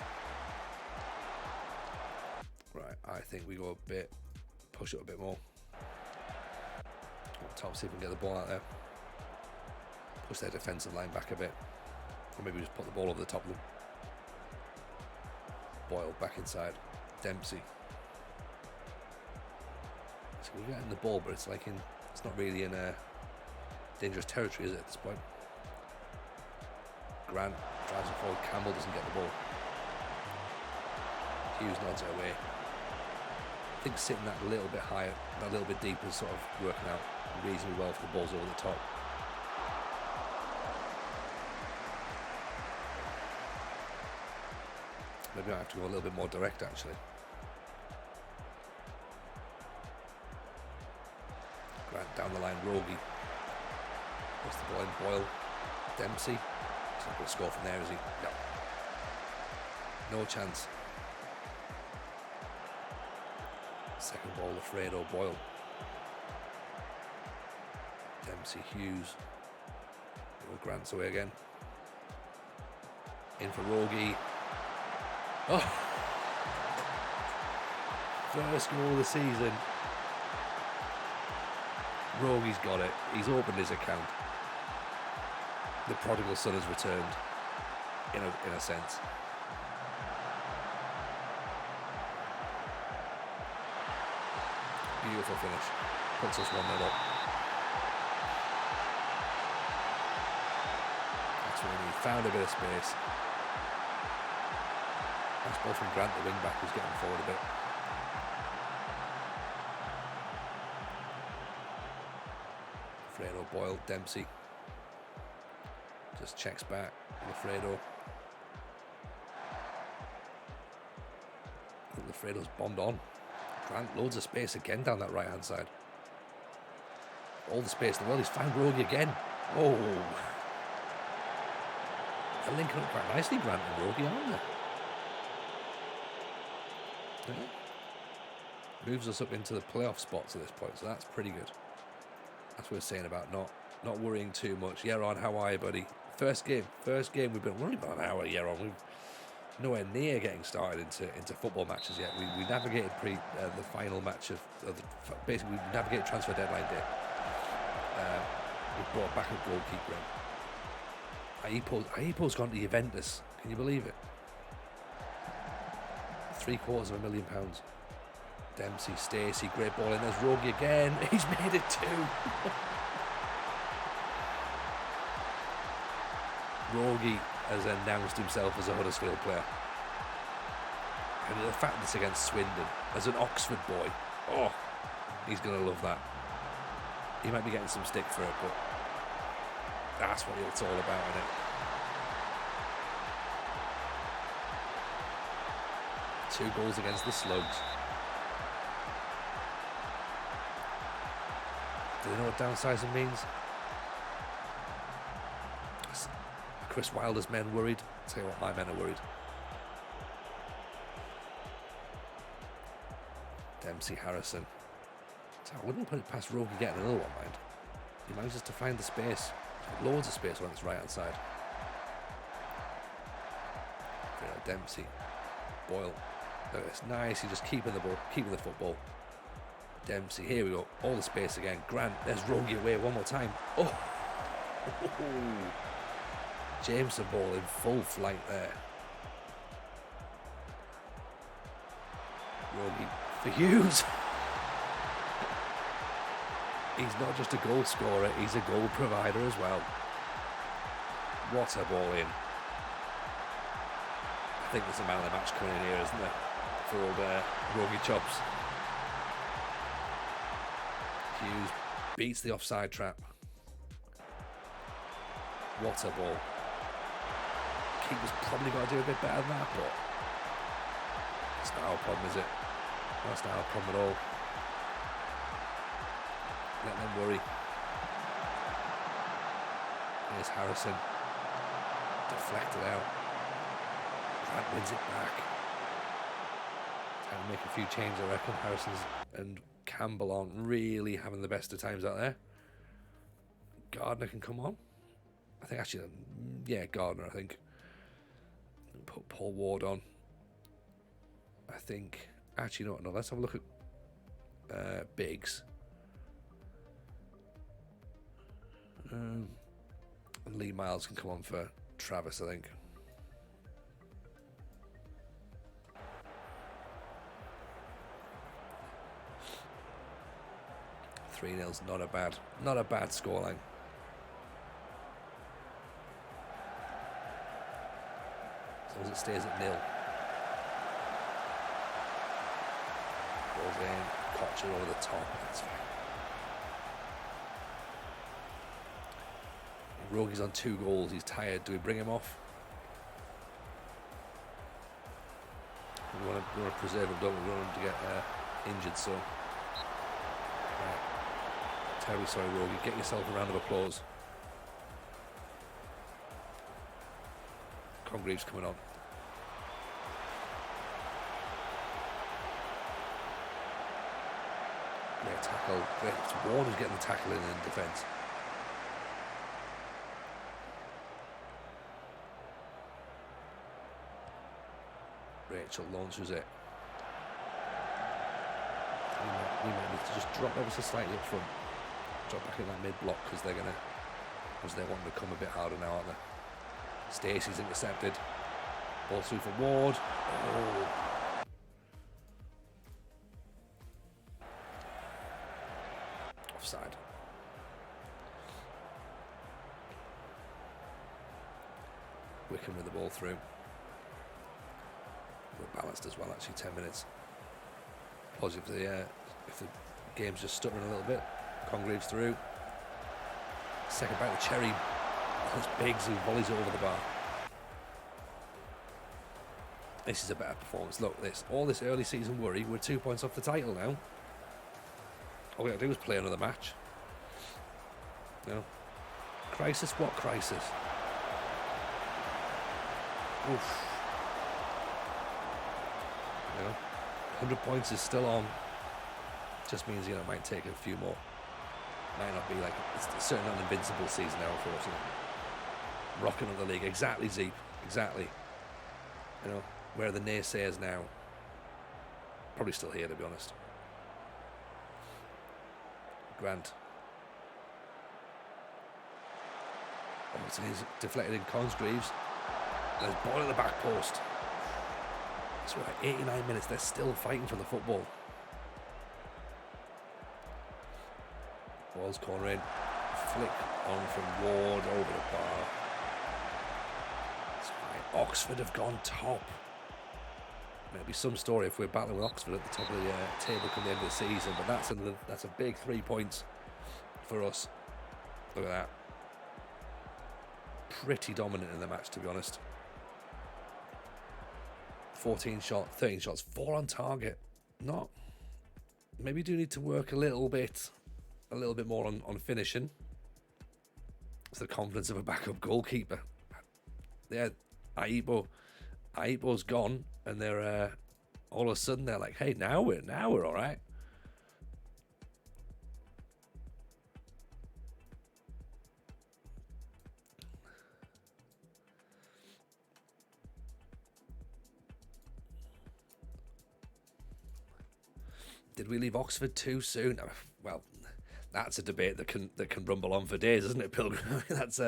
Right, I think we go a bit, push it a bit more. Up top, see if we can get the ball out there. Push their defensive line back a bit. Or maybe just put the ball over the top of them. Boyle back inside. Dempsey. So we're getting the ball, but it's like it's not really in a dangerous territory, is it, at this point? Grant drives it forward. Campbell doesn't get the ball. Hughes nods it away. I think sitting that a little bit higher, that little bit deeper, is sort of working out reasonably well for the balls over the top. Maybe I have to go a little bit more direct, actually. Grant down the line, Rogie. What's the ball in? Boyle. Dempsey. He's not going to score from there, is he? No. No chance. Second ball, Alfredo, Boyle. Dempsey, Hughes. Grant's away again. In for Rogie. Oh! First goal of the season. Rogie's got it. He's opened his account. The prodigal son has returned, in a sense. Beautiful finish. Puts us 1-0 up. That's when he found a bit of space. Nice ball from Grant, the wing back, who's getting forward a bit. Alfredo, Boyle, Dempsey. Just checks back. Alfredo. I think Alfredo's bombed on. Grant, loads of space again down that right hand side. All the space in the world. He's found Rogie again. Oh. They're linking up quite nicely, Grant and Rogie, aren't they? Yeah. Moves us up into the playoff spots at this point, so that's pretty good. That's what we're saying about not worrying too much. Yaron, how are you, buddy? First game. We're only about an hour, Yaron. We've nowhere near getting started into football matches yet. We navigated the final match of basically we navigated transfer deadline day. We brought back a goalkeeper in. Aipo's gone to Juventus. Can you believe it? £750,000. Dempsey, Stacey, great ball in. There's Rogie again. He's made it 2. Rogie has announced himself as a Huddersfield player. And the fact that it's against Swindon, as an Oxford boy, oh, he's going to love that. He might be getting some stick for it, but that's what it's all about, isn't it? 2 goals against the Slugs. Do they know what downsizing means? Chris Wilder's men worried. I'll tell you what, my men are worried. Dempsey, Harrison. So I wouldn't put it past Rogie getting another one, mind. He manages to find the space. Loads of space on his right hand side. Dempsey. Boyle. Look at this. Nice. He's just keeping the ball, keeping the football. Dempsey. Here we go. All the space again. Grant. There's Rogie away one more time. Oh. Jameson ball in full flight there. Rogie for Hughes. He's not just a goal scorer, he's a goal provider as well. What a ball in. I think there's a man of the match coming in here, isn't there? For old Rogie Chops. Hughes beats the offside trap. What a ball. Keeper's probably got to do a bit better than that, but our problem, is it? That's not our problem at all. Let them worry. Here's Harrison. Deflected out. Grant wins it back. Time to make a few changes, I reckon. Harrison's and Campbell aren't really having the best of times out there. Gardner can come on. I think actually, yeah, Gardner, I think. Put Paul Ward on. I think, actually, no, let's have a look at Biggs. And Lee Miles can come on for Travis, I think. Nil's not a bad scoreline. As long as it stays at 0. Goes in, Kocher over the top. That's fine. Rogi's on 2 goals. He's tired. Do we bring him off? We want to preserve him, don't we? We want him to get injured, so. Terribly sorry, Rogie. Get yourself a round of applause. Congreve's coming on. Great tackle. Great. It's Ward who's getting the tackle in defence. Rachel launches it. We might need to just drop ever so slightly up front. Drop back in that mid-block because they're wanting to come a bit harder now, aren't they? Stacey's intercepted. Ball through for Ward. Oh. Offside. Wickham with the ball through. We're balanced as well, actually, 10 minutes. Positive if the game's just stuttering a little bit. Congreve's through. Second back to Cherry. That's Biggs who volleys it over the bar. This is a better performance. Look, all this early season worry. We're 2 points off the title now. All we got to do is play another match. No. Crisis? What crisis? Oof. 100 points is still on. Just means, it might take a few more. Might not be it's certainly not an invincible season now, unfortunately. Rocking up the league. Exactly, Zeep. Exactly. Where are the naysayers now? Probably still here, to be honest. Grant. Oh, it's deflected in Consgreaves. There's ball at the back post. So at 89 minutes, they're still fighting for the football. Ball's corner in. Flick on from Ward over the bar. It's fine. Oxford have gone top. There'll be some story if we're battling with Oxford at the top of the table come the end of the season, but that's a big 3 points for us. Look at that. Pretty dominant in the match, to be honest. 13 shots, 4 on target. Not. Maybe do need to work a little bit more on finishing. It's the confidence of a backup goalkeeper. Yeah, Aibo's gone, and they're all of a sudden they're like, hey, now we're all right. Did we leave Oxford too soon? Well, that's a debate that can rumble on for days, isn't it, Pilgrim? It's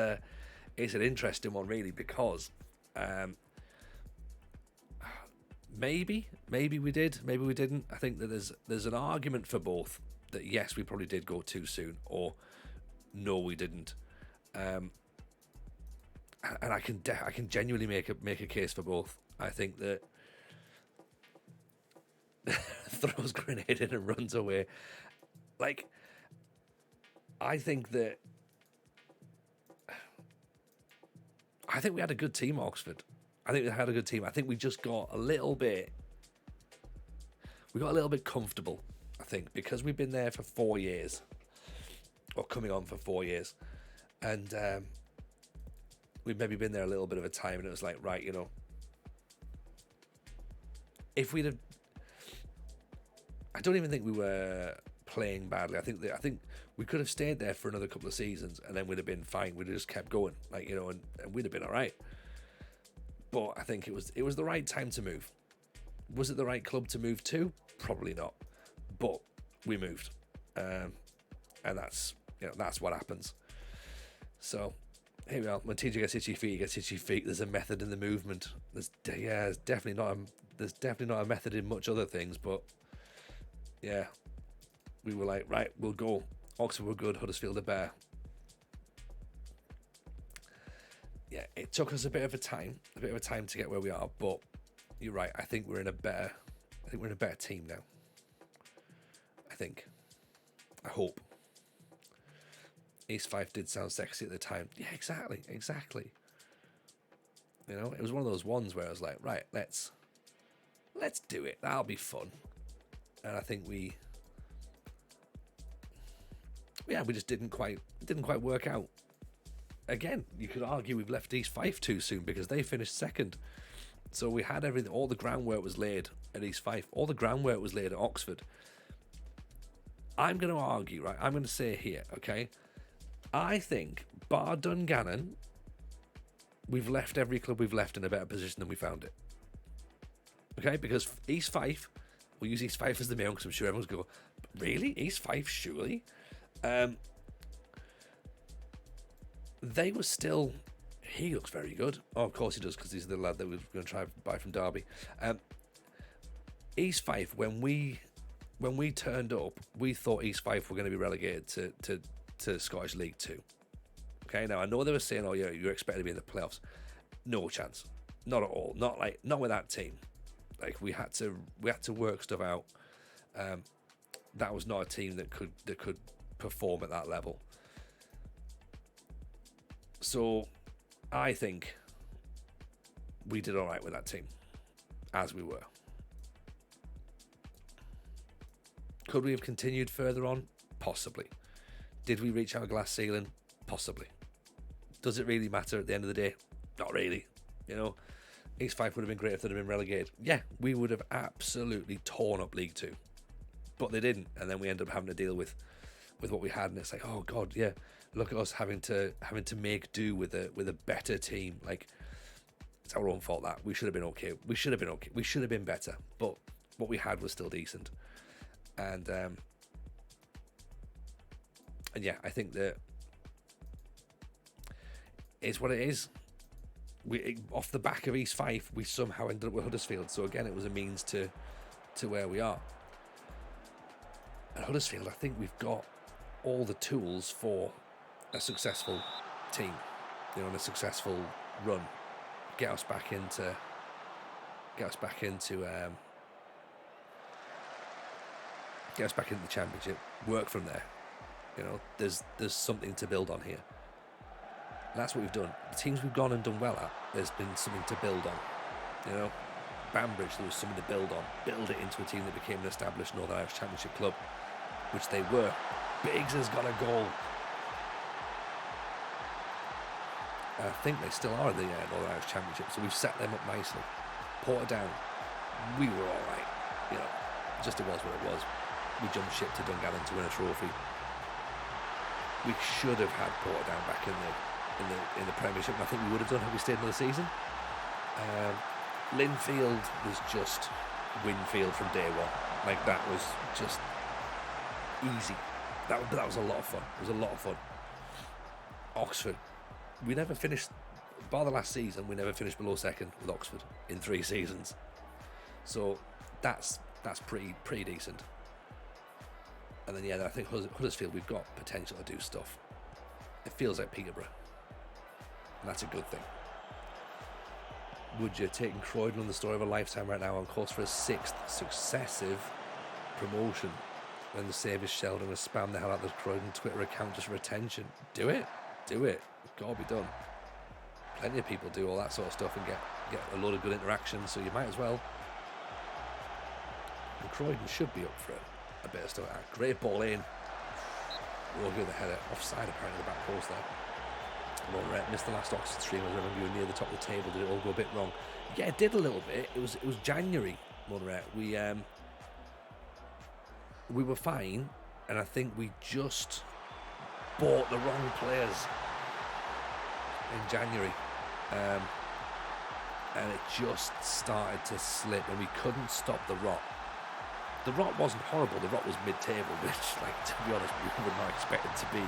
an interesting one, really, because maybe we did, maybe we didn't. I think that there's an argument for both. That yes, we probably did go too soon, or no, we didn't. And I can genuinely make a case for both. I think that. Throws grenade in and runs away. I think we had a good team, Oxford. I think we had a good team. I think we just got a little bit we got a little bit comfortable, I think, because we've been there for 4 years, or coming on for 4 years, and we've maybe been there a little bit of a time, and it was like, right, you know, if we'd have, I don't even think we were playing badly. I think we could have stayed there for another couple of seasons, and then we'd have been fine. We'd have just kept going, like, you know, and we'd have been all right. But I think it was the right time to move. Was it the right club to move to? Probably not. But we moved, and that's, you know, that's what happens. So here we are. When TJ gets itchy feet, he gets itchy feet. There's a method in the movement. There's definitely not a method in much other things. But yeah, we were like, right, we'll go. Oxford were good. Huddersfield are better. Yeah, it took us a bit of a time to get where we are. But you're right. I think we're in a better team now. I hope. East Fife did sound sexy at the time. Yeah, exactly. You know, it was one of those ones where I was like, right, let's do it. That'll be fun. And I think we just didn't quite work out. Again, you could argue we've left East Fife too soon because they finished second. So we had everything. All the groundwork was laid at East Fife. All the groundwork was laid at Oxford. I'm going to argue, right? I'm going to say here, okay? I think, bar Dungannon, we've left every club we've left in a better position than we found it. Okay? Because East Fife, we'll use East Fife as the main because I'm sure everyone's going, really? East Fife, surely? They were still... He looks very good. Oh, of course he does, because he's the lad that we're going to try to buy from Derby. East Fife, when we turned up, we thought East Fife were going to be relegated to Scottish League 2. Okay, now I know they were saying, oh yeah, you're expected to be in the playoffs. No chance. Not at all. Not with that team. Like we had to work stuff out. That was not a team that could perform at that level. So I think we did all right with that team, as we were. Could we have continued further on? Possibly. Did we reach our glass ceiling? Possibly. Does it really matter at the end of the day? Not really. You know, East Fife would have been great if they'd have been relegated. Yeah, we would have absolutely torn up League 2. But they didn't, and then we ended up having to deal with what we had, and it's like, oh god, yeah, look at us having to make do with a better team. Like, it's our own fault that we should have been okay. We should have been better, but what we had was still decent. And yeah, I think that it's what it is. Off the back of East Fife, we somehow ended up with Huddersfield. So again, it was a means to where we are. At Huddersfield, I think we've got all the tools for a successful team, you know, and a successful run. Get us back into the championship. Work from there. You know, there's something to build on here. And that's what we've done. The teams we've gone and done well at, there's been something to build on. You know, Banbridge, there was something to build on. Build it into a team that became an established Northern Irish Championship club, which they were. Biggs has got a goal. I think they still are the Northern Irish Championship, so we've set them up nicely. Portadown, we were all right. You know, just it was what it was. We jumped ship to Dungannon to win a trophy. We should have had Portadown back in the Premiership, and I think we would have done had we stayed another season. Linfield was just Winfield from day one. Like, that was just easy. That was a lot of fun. It was a lot of fun. Oxford, we never finished, bar the last season, we never finished below second with Oxford in 3 seasons. So that's pretty decent. And then yeah, I think Huddersfield, we've got potential to do stuff. It feels like Peterborough, and that's a good thing. Would you take Croydon on the story of a lifetime right now, on course for a 6th successive promotion? When the Saviours Sheldon has spammed the hell out of the Croydon Twitter account just for attention. Do it. It's got to be done. Plenty of people do all that sort of stuff and get a load of good interaction, so you might as well. And Croydon should be up for a bit of stuff. Great ball in. We'll give the header offside apparently the back post there. Well, missed the last Oxford stream. I remember you were near the top of the table. Did it all go a bit wrong? Yeah, it did a little bit. It was January, Monterey. We were fine, and I think we just bought the wrong players in January, and it just started to slip, and we couldn't stop the rot. The rot wasn't horrible. The rot was mid-table, which, like, to be honest, we would not expect it to be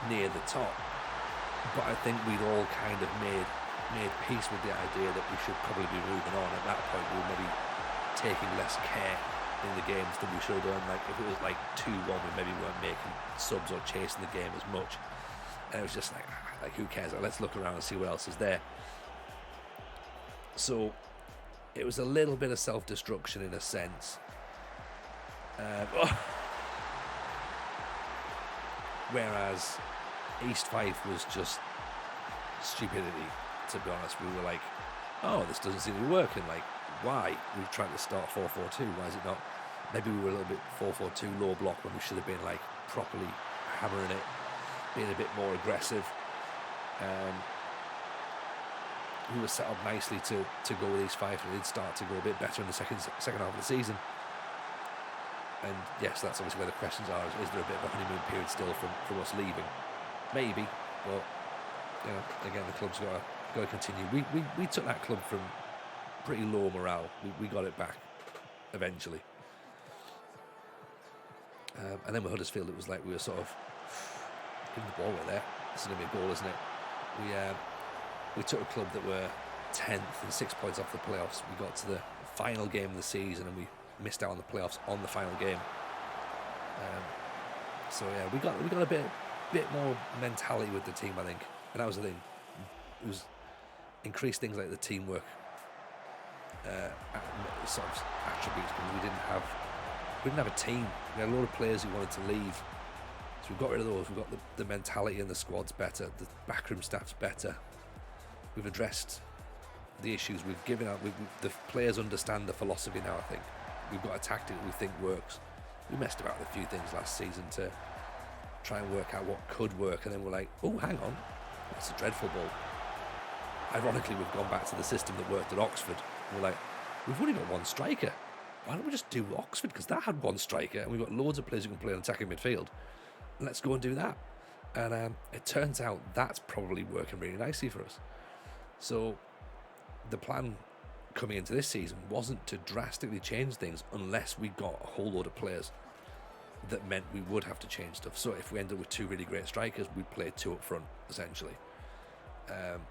near the top. But I think we'd all kind of made peace with the idea that we should probably be moving on. At that point, we were maybe taking less care in the games than we should have done. Like, if it was like 2-1, we maybe weren't making subs or chasing the game as much. And it was just like who cares? Like, let's look around and see what else is there. So it was a little bit of self-destruction in a sense. Whereas East Fife was just stupidity, to be honest. We were like, oh, this doesn't seem to be working. Like, why? We've tried to start 4-4-2. Why is it not? Maybe we were a little bit 4-4-2 low block when we should have been like properly hammering it, being a bit more aggressive. We were set up nicely to go with East Fife, and it did start to go a bit better in the second half of the season. And yes, that's obviously where the questions are. Is there a bit of a honeymoon period still from us leaving? Maybe, but you know, again, the club's got to continue. We took that club from pretty low morale. We got it back eventually. And then with Huddersfield, it was like we were sort of giving the ball away there. This is going to be a goal, isn't it? We took a club that were 10th and 6 points off the playoffs. We got to the final game of the season and we missed out on the playoffs on the final game. So yeah, we got a bit more mentality with the team, I think, and that was the thing. It was increased things like the teamwork sort of attributes, because we didn't have a team. We had a lot of players who wanted to leave, so we got rid of those. We've got the mentality in the squad's better, the backroom staff's better. We've addressed the issues. We've given out. The players understand the philosophy now, I think. We've got a tactic that we think works. We messed about with a few things last season to try and work out what could work, and then we're like, oh, hang on, that's a dreadful ball. Ironically, we've gone back to the system that worked at Oxford. We're like, we've only got one striker. Why don't we just do Oxford? Because that had one striker, and we've got loads of players who can play on attacking midfield. Let's go and do that. And it turns out that's probably working really nicely for us. So the plan coming into this season wasn't to drastically change things unless we got a whole load of players that meant we would have to change stuff. So if we ended up with two really great strikers, we'd play two up front, essentially. But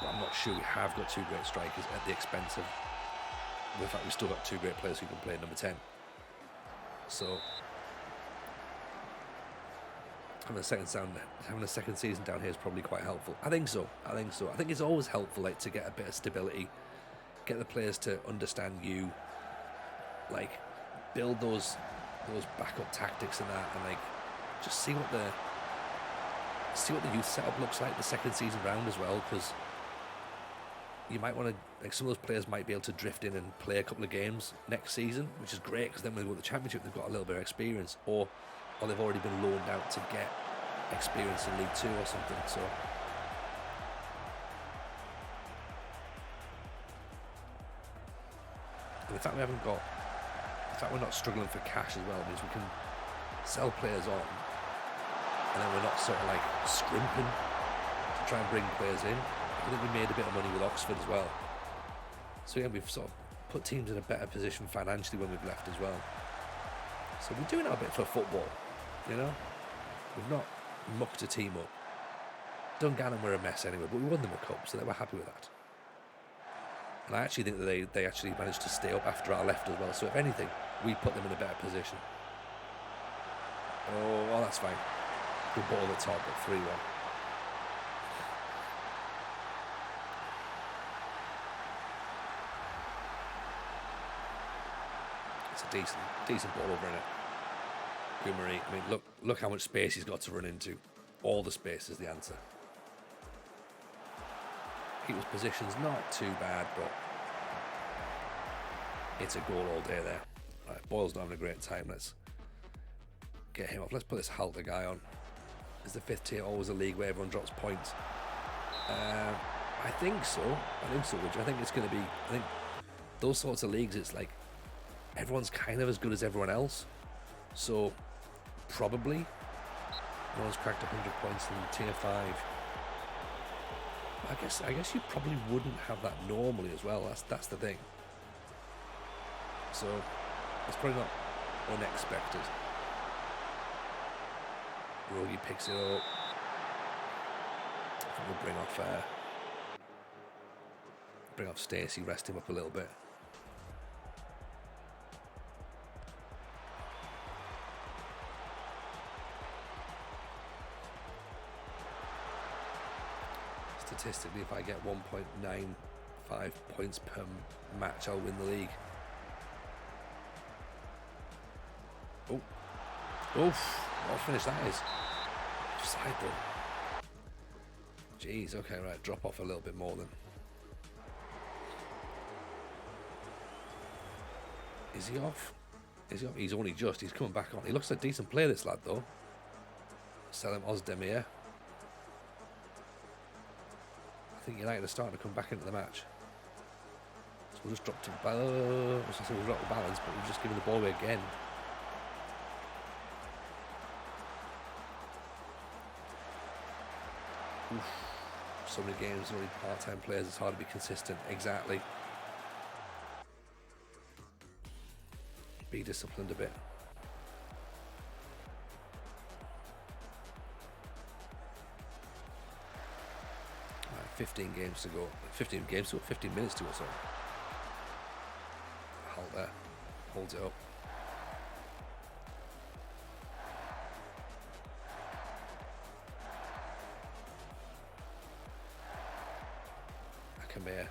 I'm not sure we have got two great strikers at the expense of the fact we've still got two great players who can play number 10. So having a second season down here is probably quite helpful. I think so. I think it's always helpful, like, to get a bit of stability, get the players to understand you, like, build those backup tactics and that, and like just see what the youth setup looks like the second season round as well, because you might want to, like, some of those players might be able to drift in and play a couple of games next season, which is great, because then when they go to the championship they've got a little bit of experience, or they've already been loaned out to get experience in League 2 or something. So and the fact we're not struggling for cash as well means we can sell players on, and then we're not sort of like scrimping to try and bring players in. I think we made a bit of money with Oxford as well. So yeah, we've sort of put teams in a better position financially when we've left as well. So we're doing our bit for football, you know. We've not mucked a team up. Dungannon were a mess anyway, but we won them a cup, so they were happy with that. And I actually think that they actually managed to stay up after our left as well. So if anything, we put them in a better position. Oh, that's fine. Good ball at the top at 3-1. It's a decent ball over in it. Goumari, I mean, look how much space he's got to run into. All the space is the answer. Keep his position's not too bad, but It's a goal all day there. Right, Boyle's not having a great time. Let's get him off. Let's put this Halter guy on. Is the 5th tier always a league where everyone drops points? I think so. Which I think it's going to be. I think those sorts of leagues, it's like everyone's kind of as good as everyone else. So probably no one's cracked 100 points in tier 5. I guess you probably wouldn't have that normally as well. That's the thing. So it's probably not unexpected. Rogie picks it up. I think we'll bring off Stacey, rest him up a little bit. Statistically, if I get 1.95 points per match, I'll win the league. Oh, what a finish that is. Side though. Jeez, okay, right, drop off a little bit more then. Is he off? He's only just, he's coming back on. He looks like a decent player, this lad though. Selim Ozdemir. I think United are starting to come back into the match. So we'll just drop to we'll drop the balance, but we've just given the ball away again. Oof. So many games, only part-time players, it's hard to be consistent. Exactly. Be disciplined a bit. Right, 15 games to go. 15 games to go, 15 minutes to go, sorry. Hold there. Holds it up. Akamea.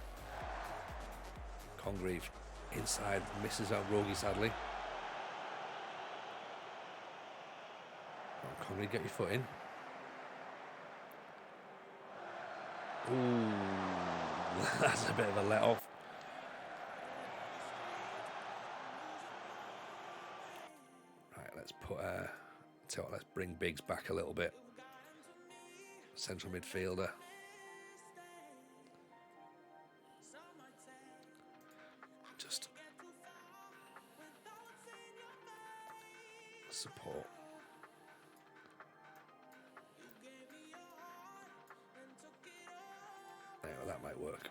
Congreve inside, misses out Rogie sadly. Oh, Congreve, get your foot in. Ooh, that's a bit of a let off. Right, let's put let's bring Biggs back a little bit. Central midfielder. Just support. There, that might work.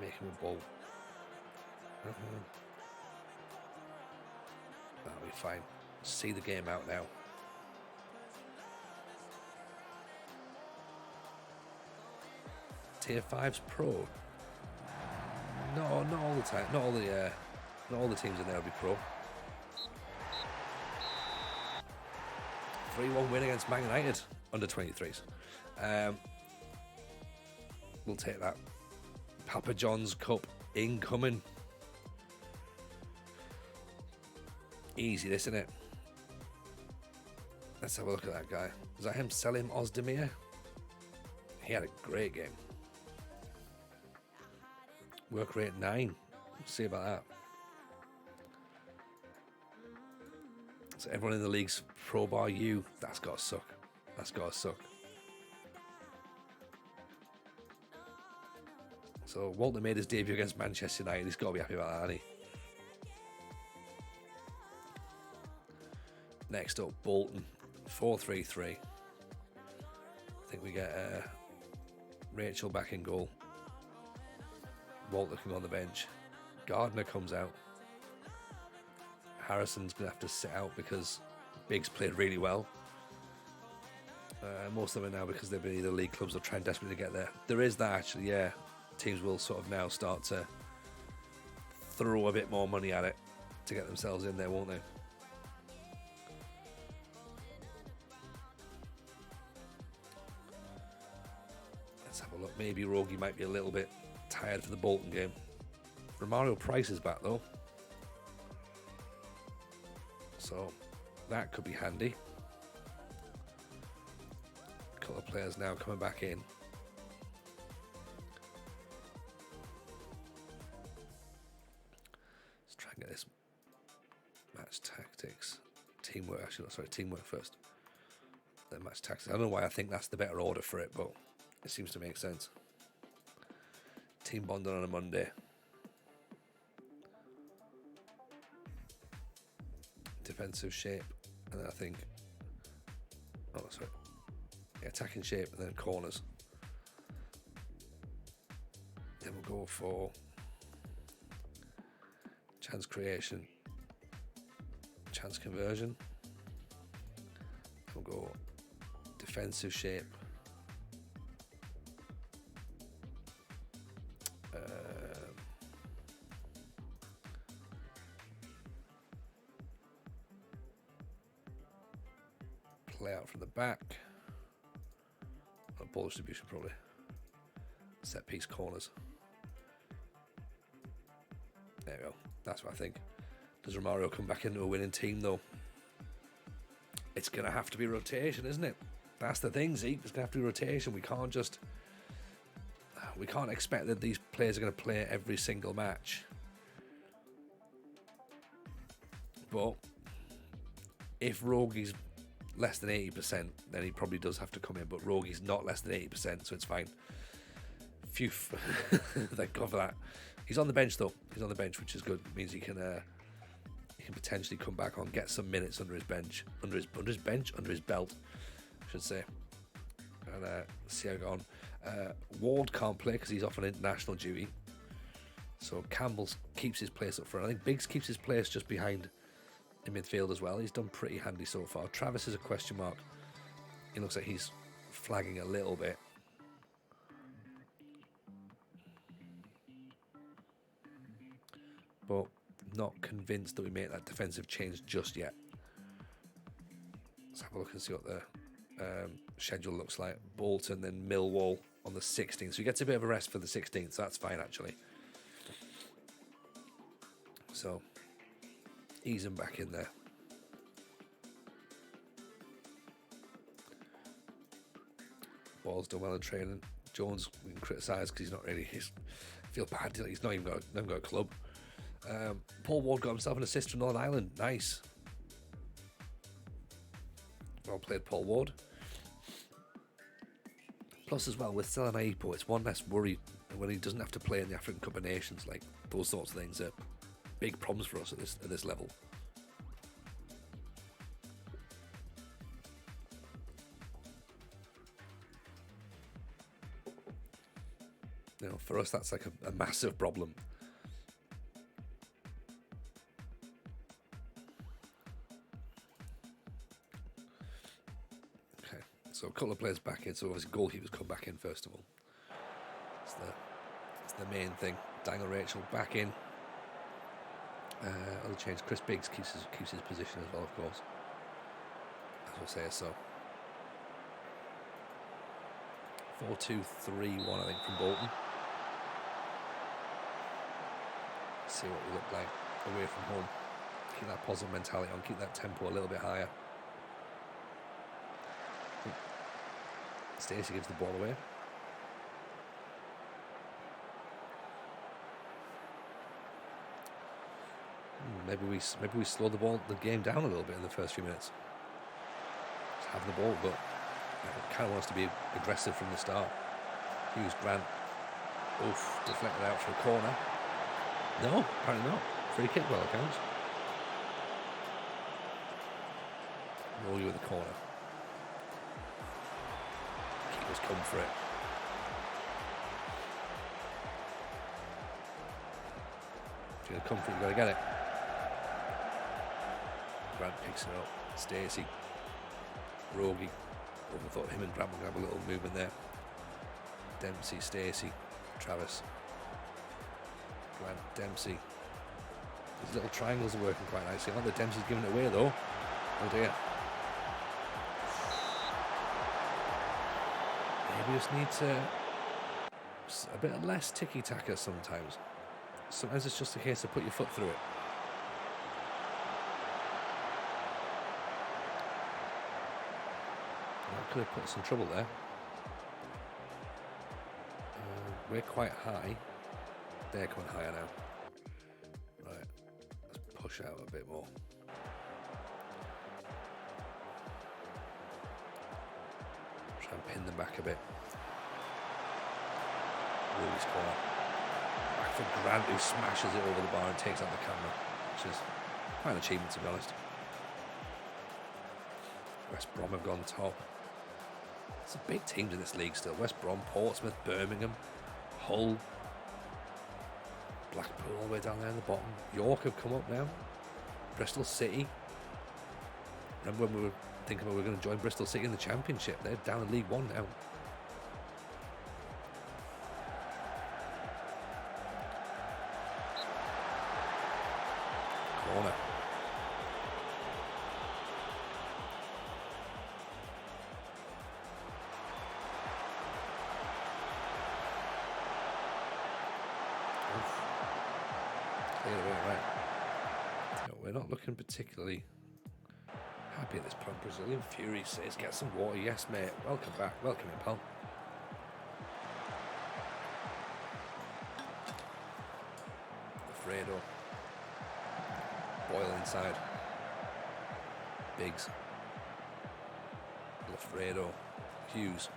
Make him a ball. That'll be fine. See the game out now. Tier 5's pro. No, not all the time. Not all the teams in there will be pro. 3-1 win against Man United under 23s. We'll take that. Papa John's Cup incoming. Easy, this, isn't it? Let's have a look at that guy. Is that him? Selim Ozdemir? He had a great game. Work rate 9. We'll see about that. So everyone in the league's pro bar you. That's got to suck. That's got to suck. So Walter made his debut against Manchester United. He's got to be happy about that, hasn't he? Next up, Bolton. 4-3-3. I think we get Rachel back in goal. Walter can go on the bench. Gardner comes out. Harrison's going to have to sit out because Biggs played really well. Most of them are now because they've been either league clubs or trying desperately to get there. There is that actually, yeah. Teams will sort of now start to throw a bit more money at it to get themselves in there, won't they? Let's have a look. Maybe Rogie might be a little bit tired for the Bolton game. Romario Price is back though, so that could be handy. A couple of players now coming back in. can get this. Match tactics. Teamwork, actually. No, sorry, teamwork first. Then match tactics. I don't know why I think that's the better order for it, but it seems to make sense. Team bonding on a Monday. Defensive shape. And then I think... Oh, sorry. Yeah, attacking shape and then corners. Then we'll go for chance creation, chance conversion. We'll go defensive shape. Play out from the back. Ball distribution probably. Set piece corners. There we go. That's what I think. Does Romario come back into a winning team though? It's going to have to be rotation, isn't it? That's the thing, Zeke. It's going to have to be rotation. We can't expect that these players are going to play every single match. But if Rogi's less than 80%, then he probably does have to come in. But Rogi's not less than 80%, so it's fine. Phew. Thank God for that. He's on the bench though. He's on the bench, which is good. It means he can potentially come back on, get some minutes under his belt, I should say, and see how it goes on. Ward can't play because he's off on international duty, so Campbell keeps his place up front. I think Biggs keeps his place just behind in midfield as well. He's done pretty handy so far. Travis is a question mark. He looks like he's flagging a little bit. But not convinced that we make that defensive change just yet. Let's have a look and see what the schedule looks like. Bolton, then Millwall on the 16th. So he gets a bit of a rest for the 16th, so that's fine actually. So ease him back in there. Ball's done well in training. Jones we can criticise because he's not really. I feel bad. He's not even got a club. Paul Ward got himself an assist from Northern Ireland. Nice. Well played, Paul Ward. Plus, as well, with Selena Ipo, it's one less worry when he doesn't have to play in the African Cup of Nations. Like those sorts of things are big problems for us at this level. You know, for us, that's like a massive problem. Okay, so a couple of players back in. So obviously goalkeepers come back in first of all. It's the main thing. Daniel Rachel back in. Other change. Chris Biggs keeps his position as well, of course. As we'll say so. 4-2-3-1, I think, from Bolton. See what we look like away from home. Keep that positive mentality on, keep that tempo a little bit higher. Stacey gives the ball away. Maybe we slow the game down a little bit in the first few minutes. Just have the ball, but I kind of want us to be aggressive from the start. Hughes Grant. Oof, deflected out for a corner. No, apparently not. Free kick, well, it counts. Roll you with the corner. Keepers come for it. If you're going to come for it, you've got to get it. Grant picks it up. Stacey. Rogie. I thought him and Grant would have a little movement there. Dempsey, Stacey, Travis. Grant, Dempsey. These little triangles are working quite nicely. Oh, the Dempsey's giving it away though. Oh dear. Maybe we just need a bit less ticky-taka sometimes. Sometimes it's just a case of put your foot through it. I could have put some trouble there. We're quite high. They're coming higher now. Right. push out a bit more. Try and pin them back a bit. Rui's corner. Back for Grant, who smashes it over the bar and takes out the camera, which is quite an achievement, to be honest. West Brom have gone top. Some big teams in this league still. West Brom, Portsmouth, Birmingham, Hull, Blackpool all the way down there in the bottom. York have come up now. Bristol City. Remember when we were thinking we were going to join Bristol City in the Championship? They're down in League One now. Corner. We're not looking particularly happy at this point. Brazilian Fury says, get some water. Yes, mate. Welcome back. Welcome in, pal. Fredo. Boyle inside. Biggs. Lafredo. Hughes.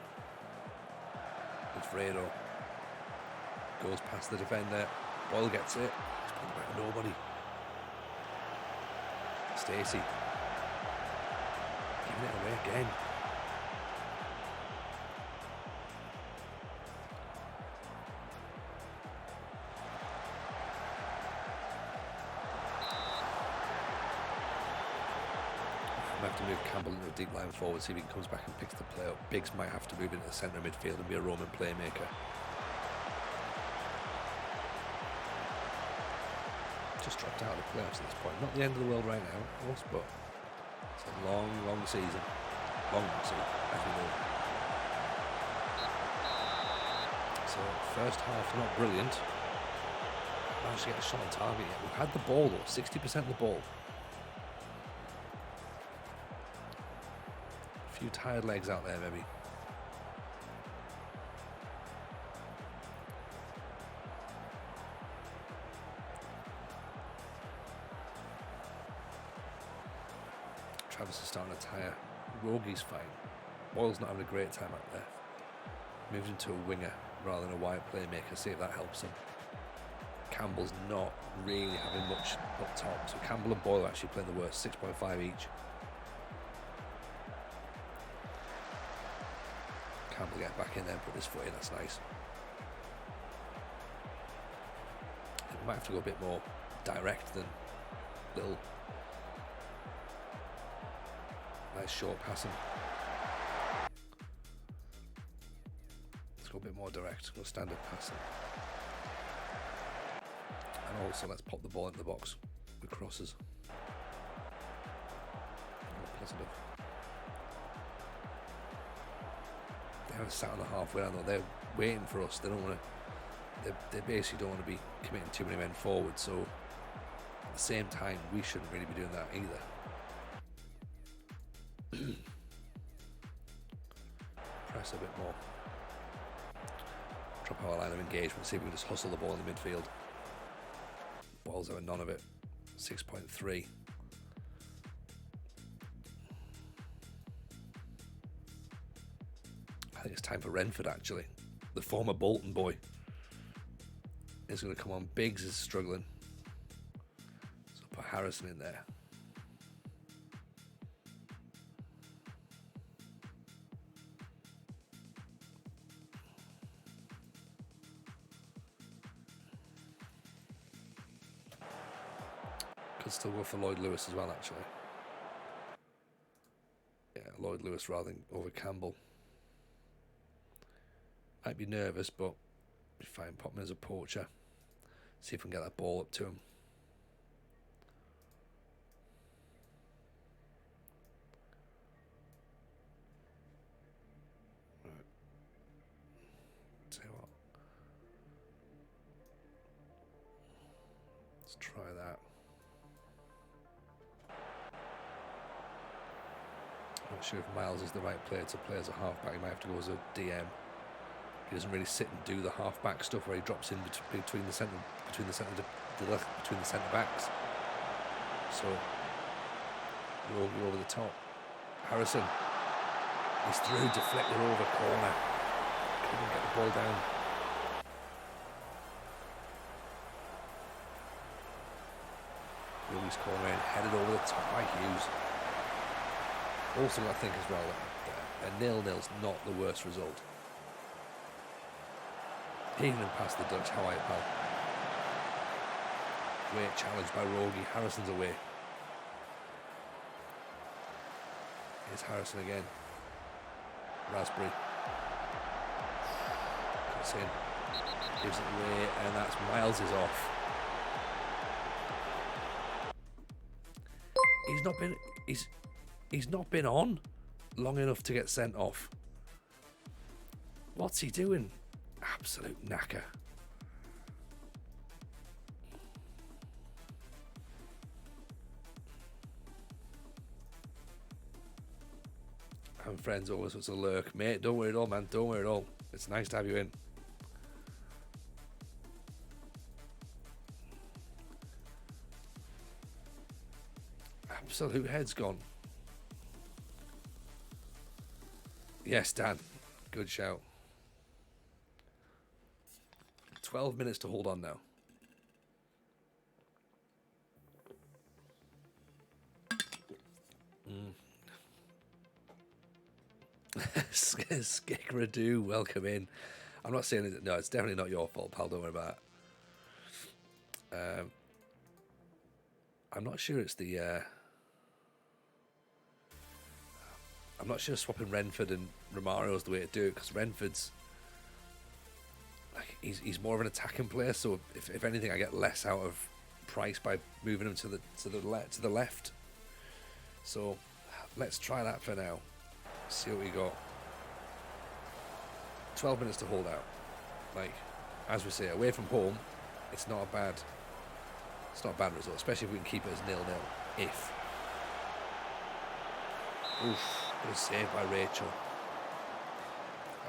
Lafredo. Goes past the defender. Boyle gets it. He's putting back nobody. Stacey. Giving it away again. I have to move Campbell into a deep line forward, see if he comes back and picks the play up. Biggs might have to move into the centre of midfield and be a Roman playmaker. Just dropped out of the playoffs at this point. Not the end of the world right now, of course, but it's a long, long season. Long season, as we know. So, first half, not brilliant. Managed to get a shot on target yet. We've had the ball, though, 60% of the ball. A few tired legs out there, maybe. Travis is starting to tire. Rogi's fine. Boyle's not having a great time out there. Moved into a winger rather than a wide playmaker. See if that helps him. Campbell's not really having much up top. So Campbell and Boyle are actually playing the worst. 6.5 each. Campbell get back in there and put his foot in. That's nice. We might have to go a bit more direct than little... Nice short passing. Let's go a bit more direct. Go standard passing. And also let's pop the ball into the box with crosses. Positive. They're sat on the halfway line. They're waiting for us. They don't want to. They basically don't want to be committing too many men forward. So at the same time, we shouldn't really be doing that either. Press a bit more. Drop our line of engagement. See if we can just hustle the ball in the midfield. Boyle's having none of it. 6.3. I think it's time for Renford, actually. The former Bolton boy is going to come on. Biggs is struggling. So put Harrison in there. Could still go for Lloyd Lewis as well, actually. Yeah, Lloyd Lewis rather than over Campbell. Might be nervous, but be fine. Pop him as a poacher. See if we can get that ball up to him. Right. Tell you what. Let's try that. I'm not sure if Miles is the right player to play as a halfback. He might have to go as a DM. He doesn't really sit and do the half-back stuff where he drops in between the centre backs. So, Rogie over the top. Harrison. He's through, deflected over corner. Couldn't get the ball down. Rogie's corner in, headed over the top by Hughes. Also, I think as well that a 0-0's not the worst result. Evening past the Dutch. How are you, pal? Great challenge by Rogie. Harrison's away. Here's Harrison again. Raspberry. Cuts in. Gives it away, and that's Miles is off. He's not been on long enough to get sent off. What's he doing? Absolute knacker. And friends always wants to lurk. Mate, don't worry at all, man. Don't worry at all. It's nice to have you in. Absolute head's gone. Yes, Dan. Good shout. 12 minutes to hold on now. Skickerado, welcome in. I'm not saying it. No, it's definitely not your fault, pal. Don't worry about it. I'm not sure it's the. I'm not sure swapping Renford and Romario is the way to do it, because Renford's like he's more of an attacking player. So if anything, I get less out of Price by moving him to the left. So let's try that for now. See what we got. 12 minutes to hold out. Like, as we say, away from home, it's not a bad result, especially if we can keep it as 0-0. If. Oof, good save by Rachel.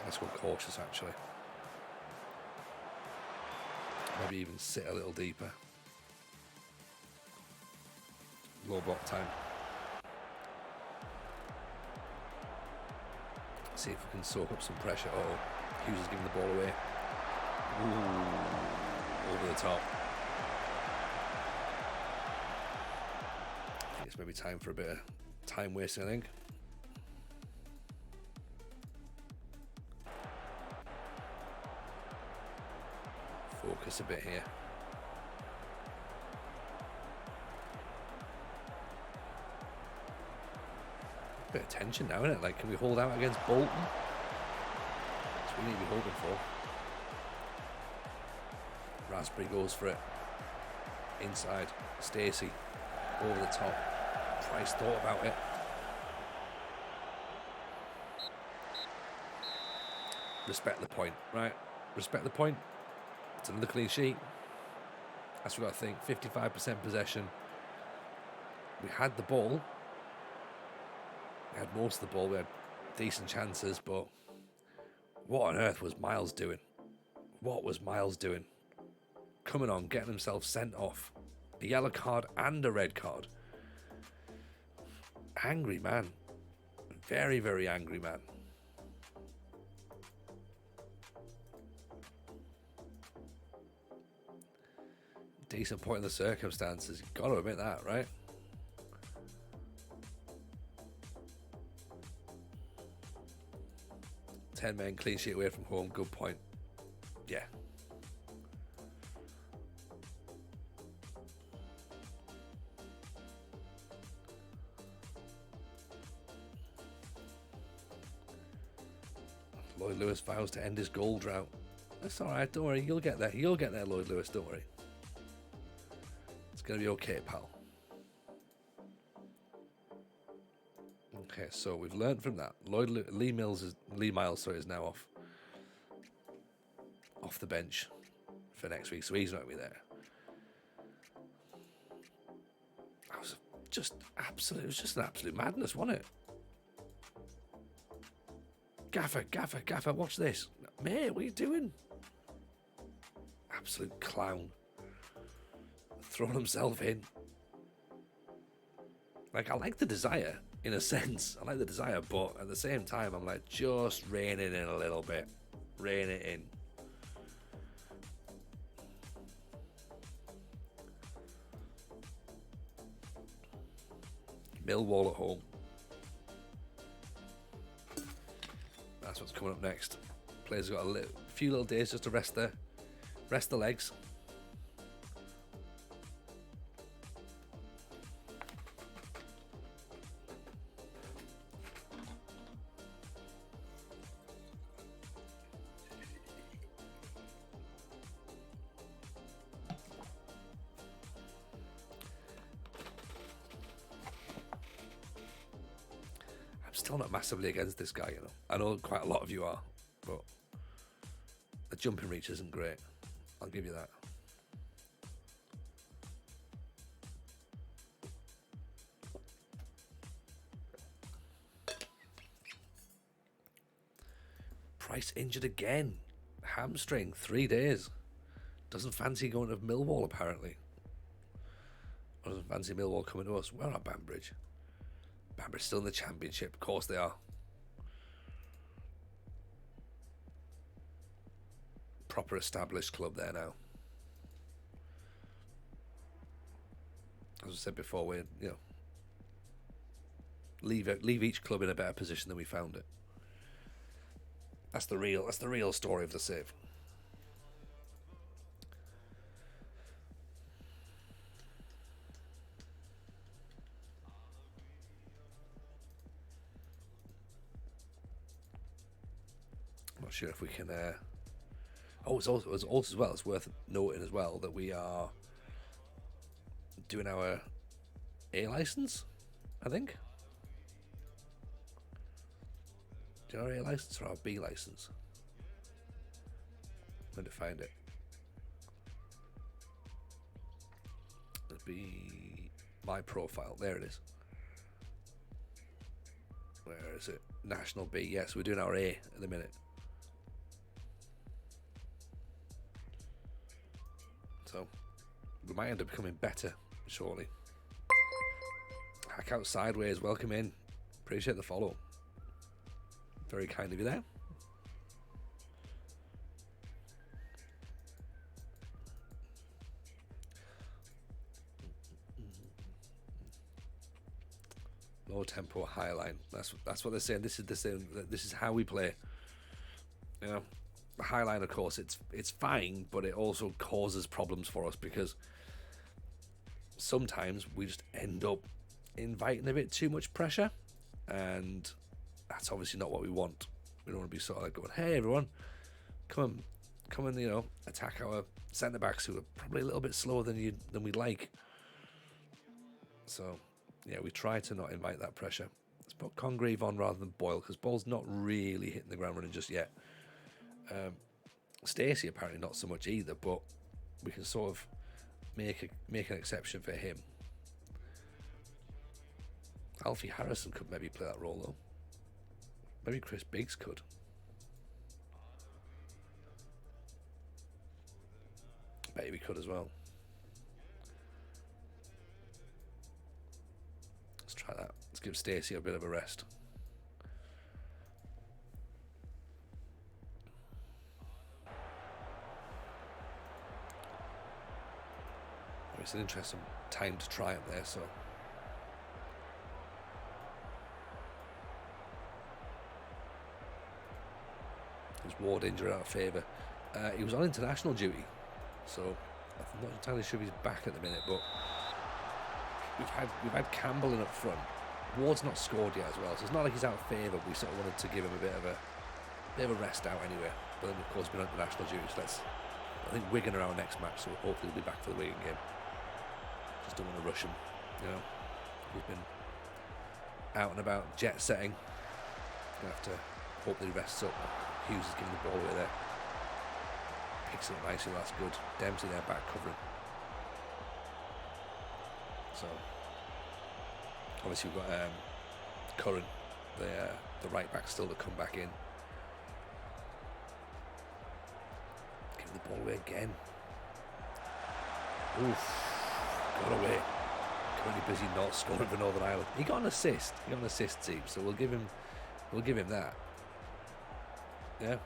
Let's go cautious, actually. Maybe even sit a little deeper. Low block time. See if we can soak up some pressure. Oh, Hughes is giving the ball away. Ooh, over the top. I think it's maybe time for a bit of time wasting, I think. Focus a bit here. Bit of tension now, isn't it? Like, can we hold out against Bolton? That's what we need to be hoping for. Raspberry goes for it. Inside. Stacey. Over the top. Price thought about it. Respect the point, right? Respect the point. It's another clean sheet. That's what I think. 55% possession. We had the ball. We had most of the ball. We had decent chances, but what on earth was Miles doing? What was Miles doing? Coming on, getting himself sent off. A yellow card and a red card. Angry man. Very, very angry man. Decent point in the circumstances. You've got to admit that, right? Men clean sheet away from home. Good point. Yeah. Lloyd Lewis vows to end his goal drought. That's all right. Don't worry. You'll get there. You'll get there, Lloyd Lewis. Don't worry. It's going to be okay, pal. Okay, so we've learned from that. Lee Miles is now off the bench for next week, so he's not going to be there. It was just an absolute madness, wasn't it? Gaffer, watch this. Mate, what are you doing? Absolute clown. Throwing himself in. Like, I like the desire, in a sense. I like the desire, but at the same time, I'm like, just rein it in a little bit. Rein it in. Millwall at home. That's what's coming up next. Players have got a few little days just to rest the legs. Still not massively against this guy, you know. I know quite a lot of you are, but the jumping reach isn't great. I'll give you that. Price injured again. Hamstring, 3 days. Doesn't fancy going to Millwall, apparently. Doesn't fancy Millwall coming to us. We're not Banbridge. Banbridge still in the Championship. Of course they are. Proper established club there now. As I said before, we leave each club in a better position than we found it. That's the real story of the save. I'm not sure if we can. It's also as well. It's worth noting as well that we are doing our A license. I think. Do you know our A license or our B license? I'm going to find it. It'll be my profile. There it is. Where is it? National B. Yes, we're doing our A at the minute. So we might end up becoming better shortly. Hack out sideways. Welcome in. Appreciate the follow. Very kind of you there. Low tempo, high line. That's what they're saying. This is how we play. You know, the high line, of course, it's fine, but it also causes problems for us because sometimes we just end up inviting a bit too much pressure, and that's obviously not what we want. We don't want to be sort of like going, "Hey, everyone, come and attack our centre backs who are probably a little bit slower than we'd like." So, yeah, we try to not invite that pressure. Let's put Congreve on rather than Boyle because Boyle's not really hitting the ground running just yet. Stacey apparently not so much either, but we can sort of make an exception for him. Alfie Harrison could maybe play that role though. Maybe Chris Biggs could. Bet he could as well. Let's try that. Let's give Stacey a bit of a rest. It's an interesting time to try him there, so. Was Ward injured out of favour? He was on international duty, so I'm not entirely sure if he's back at the minute. But we've had Campbell in up front. Ward's not scored yet as well, so it's not like he's out of favour. We sort of wanted to give him a bit of a rest out anyway. But then of course we're on international duty, so I think Wigan are our next match, so hopefully he'll be back for the Wigan game. Just don't want to rush him, He's been out and about jet setting. Gonna have to hopefully rests up. Hughes is giving the ball away there. Picks it up nicely, that's good. Dempsey there back covering. So obviously we've got Curran, the right back still to come back in. Giving the ball away again. Oof. Got away. currently busy not scoring for Northern Ireland. He got an assist. He got an assist, team. So we'll give him that. Yeah.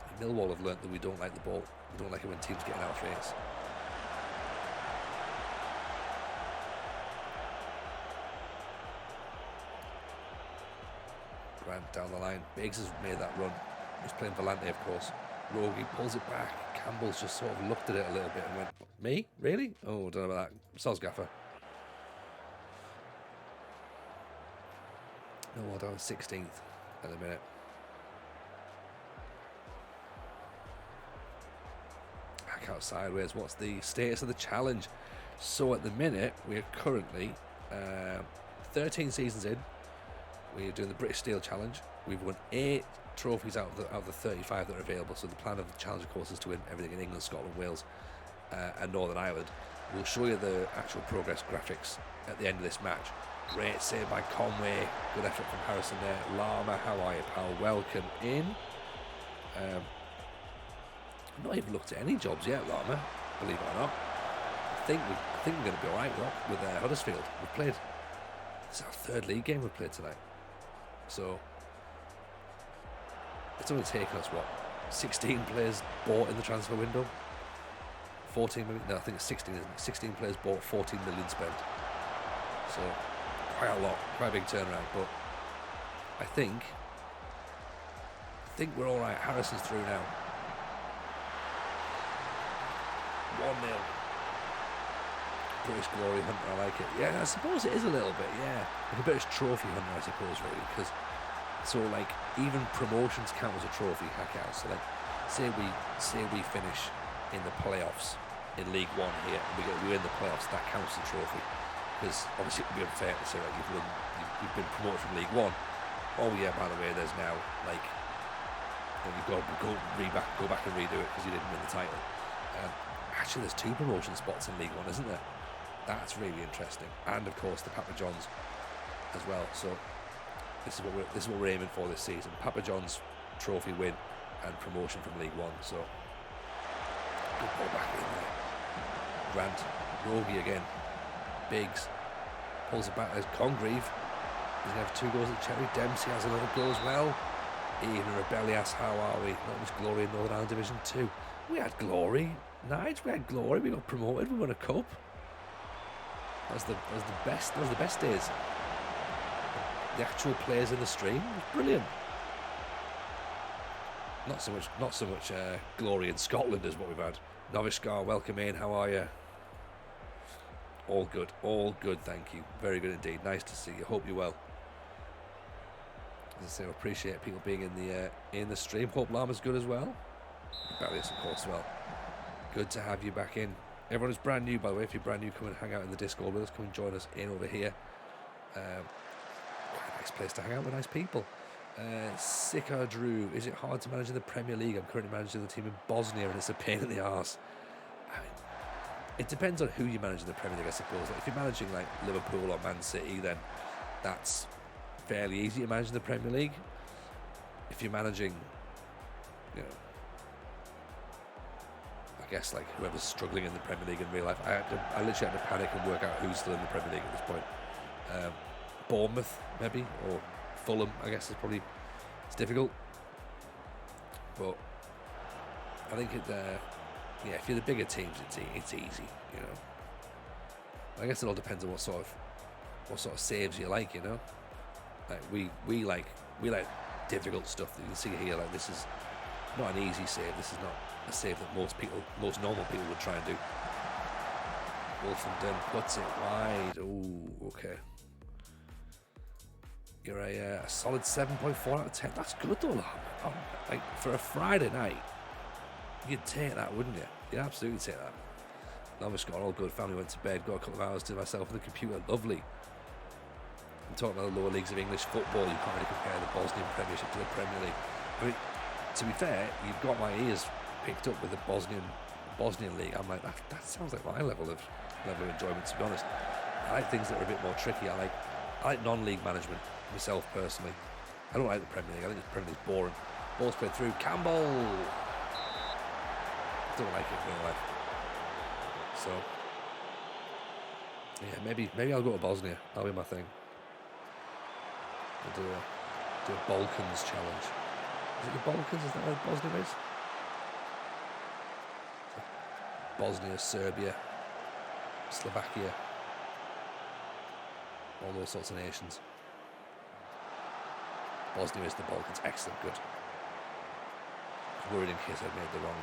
And Millwall have learnt that we don't like the ball. We don't like it when teams get in our face. Grant down the line. Biggs has made that run. He's playing Volante, of course. Rogie pulls it back. Campbell's just sort of looked at it a little bit and went, me? Really? Oh, I don't know about that. Soz Gaffer. No, down 16th at the minute. Back out sideways. What's the status of the challenge? So at the minute, we are currently 13 seasons in. We're doing the British Steel Challenge. We've won 8 trophies out of the 35 that are available. So the plan of the challenge, of course, is to win everything in England, Scotland, Wales, and Northern Ireland. We'll show you the actual progress graphics at the end of this match. Great save by Conway. Good effort from Harrison there. Lama, how are you, pal? Welcome in. I've not even looked at any jobs yet, Lama, believe it or not. I think we're going to be all right with Huddersfield. We've played. It's our 3rd league game we've played tonight. So it's only taken us, 16 players bought in the transfer window? 14 million? No, I think it's 16, isn't it? 16 players bought, 14 million spent. So quite a lot, quite a big turnaround. But I think we're all right. Harrison's through now. 1-0. British Glory Hunter, I like it. Yeah, I suppose it is a little bit, yeah. Like a British Trophy Hunter, I suppose, really, because so like even promotions count as a trophy, hack out. So like say we finish in the playoffs in League One here, and we win the playoffs, that counts as a trophy. Because obviously it would be unfair to say like you've been promoted from League One. Oh yeah, by the way, there's now like you've got to go back and redo it because you didn't win the title. Actually, there's 2 promotion spots in League One, isn't there? That's really interesting. And of course the Papa John's as well. So this is what we're aiming for this season. Papa John's trophy win and promotion from League One. So good ball back in there. Grant, Rogie again. Biggs pulls it back. There's Congreve. He's going to have 2 goals at Cherry. Dempsey has another goal as well. Even Rebellious, how are we? Not much glory in Northern Ireland Division 2. We had glory. Nige, we had glory. We got promoted. We won a cup. That was the best days. The actual players in the stream was brilliant. Not so much glory in Scotland as what we've had. Novishkar, welcome in. How are you? All good, thank you. Very good indeed. Nice to see you. Hope you're well. As I say, I appreciate people being in the stream. Hope Lama's good as well. Rebellious, of course, as well. Good to have you back in. Everyone is brand new, by the way. If you're brand new, come and hang out in the Discord with us. Come and join us in over here. Quite a nice place to hang out with nice people. Sika Drew, is it hard to manage in the Premier League? I'm currently managing the team in Bosnia and it's a pain in the arse. I mean, it depends on who you manage in the Premier League, I suppose. Like, if you're managing like Liverpool or Man City, then that's fairly easy to manage in the Premier League. If you're managing, you know, I guess like whoever's struggling in the Premier League in real life, I literally had to panic and work out who's still in the Premier League at this point. Bournemouth maybe, or Fulham, I guess is probably, it's difficult, but I think if you're the bigger teams, it's easy, you know. I guess it all depends on what sort of saves you like, you know. Like we like difficult stuff that you can see here. Like, this is not an easy save. This is not a save that most normal people would try and do. Wolfenden puts it wide. Oh, okay. You're a solid 7.4 out of 10. That's good though. Like, for a Friday night, you'd take that, wouldn't you? You'd absolutely take that. Namaskar, all good. Family went to bed. Got a couple of hours to myself on the computer. Lovely. I'm talking about the lower leagues of English football. You can't really compare the Bosnian Premiership to the Premier League. I mean, to be fair, you've got my ears picked up with the Bosnian League. I'm like, that sounds like my level of enjoyment, to be honest. I like things that are a bit more tricky. I like non-league management myself personally. I don't like the Premier League. I think the Premier League's boring. Ball's played through. Campbell. Don't like it in real life. So yeah, maybe I'll go to Bosnia. That'll be my thing. I'll do a Balkans challenge. Is it the Balkans? Is that where Bosnia is? Bosnia, Serbia, Slovakia, all those sorts of nations. Bosnia is the Balkans. Excellent, good. I was worried in case I'd made the wrong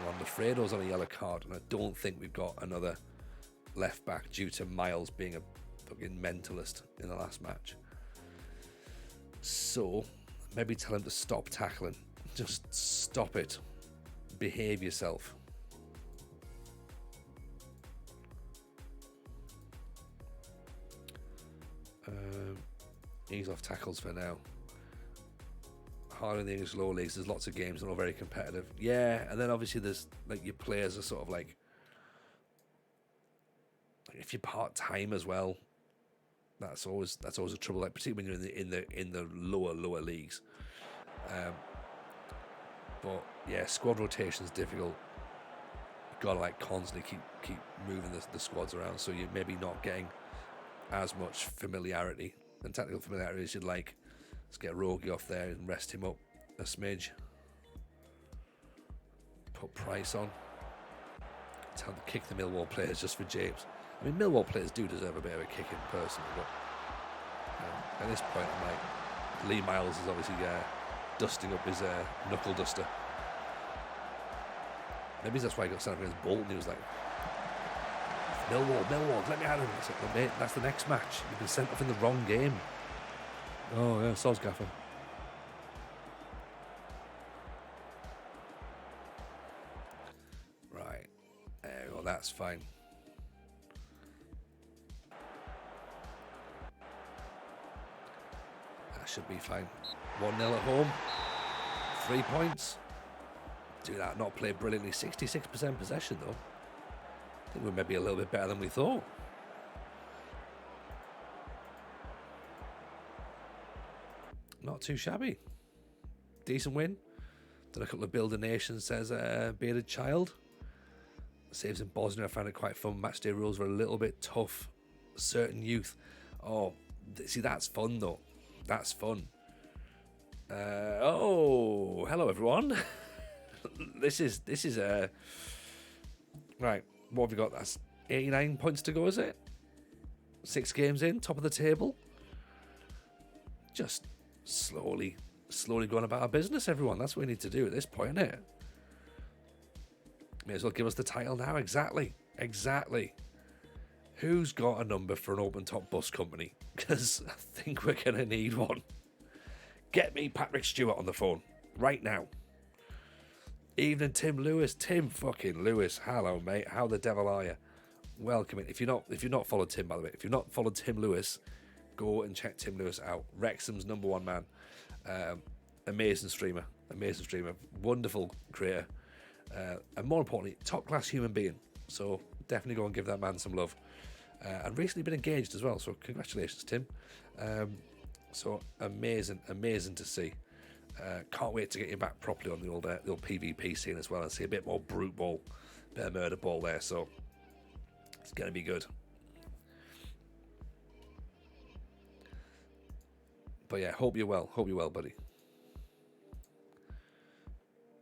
one. Lafredo's on a yellow card, and I don't think we've got another left back due to Miles being a fucking mentalist in the last match. So maybe tell him to stop tackling. Just stop it. Behave yourself. Ease off tackles for now. Hard in the English lower leagues, there's lots of games and all very competitive. Yeah, and then obviously there's like your players are sort of like if you're part-time as well, that's always a trouble, like particularly when you're in the lower leagues. But yeah, squad rotation is difficult. You've got to like constantly keep moving the squads around, so you're maybe not getting as much familiarity and tactical familiarity as you'd like. Let's get Rogi off there and rest him up a smidge. Put Price on. Tell them to kick the Millwall players just for James. I mean, Millwall players do deserve a bit of a kicking personally, but at this point I'm like, Lee Miles is obviously dusting up his knuckle duster. Maybe that's why he got sent up against Bolton. He was like, Millwall, let me at him. It's like, well, mate, that's the next match. You've been sent off in the wrong game. Oh, yeah, soz gaffer. Right. There we go, that's fine. That should be fine. 1-0 at home. 3 points. Do that, not play brilliantly. 66% possession, though. I think we're maybe a little bit better than we thought. Not too shabby. Decent win. Done a couple of Builder Nations, says Bearded Child. Saves in Bosnia, I found it quite fun. Matchday rules were a little bit tough. Certain youth. Oh, see, that's fun, though. That's fun. Oh, hello, everyone. This is right, what have we got? That's 89 points to go, is it? 6 games in, top of the table. Just slowly going about our business, everyone. That's what we need to do at this point, isn't it? May as well give us the title now. Exactly. Who's got a number for an open top bus company? Because I think we're going to need one. Get me Patrick Stewart on the phone right now. Evening, Tim Lewis. Tim fucking Lewis. Hello, mate. How the devil are you? Welcome in. If you're not followed Tim, by the way, if you've not followed Tim Lewis, go and check Tim Lewis out. Wrexham's #1 man. Amazing streamer. Wonderful creator. And more importantly, top class human being. So definitely go and give that man some love. And recently been engaged as well. So congratulations, Tim. So amazing to see. Can't wait to get you back properly on the old PvP scene as well and see a bit more brute ball, bit of murder ball there. So it's going to be good. But yeah, hope you're well, buddy.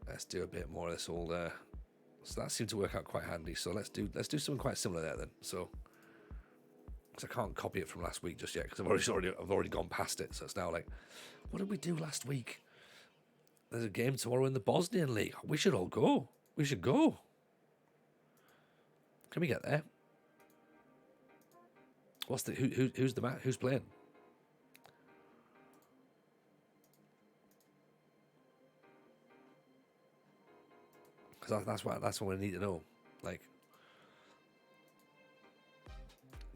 Let's do a bit more of this old. So that seemed to work out quite handy. So let's do something quite similar there then. So because I can't copy it from last week just yet because I've already gone past it. So it's now like, what did we do last week? There's a game tomorrow in the Bosnian League. We should all go. We should go. Can we get there? Who's the match? Who's playing? Because that's what we need to know. Like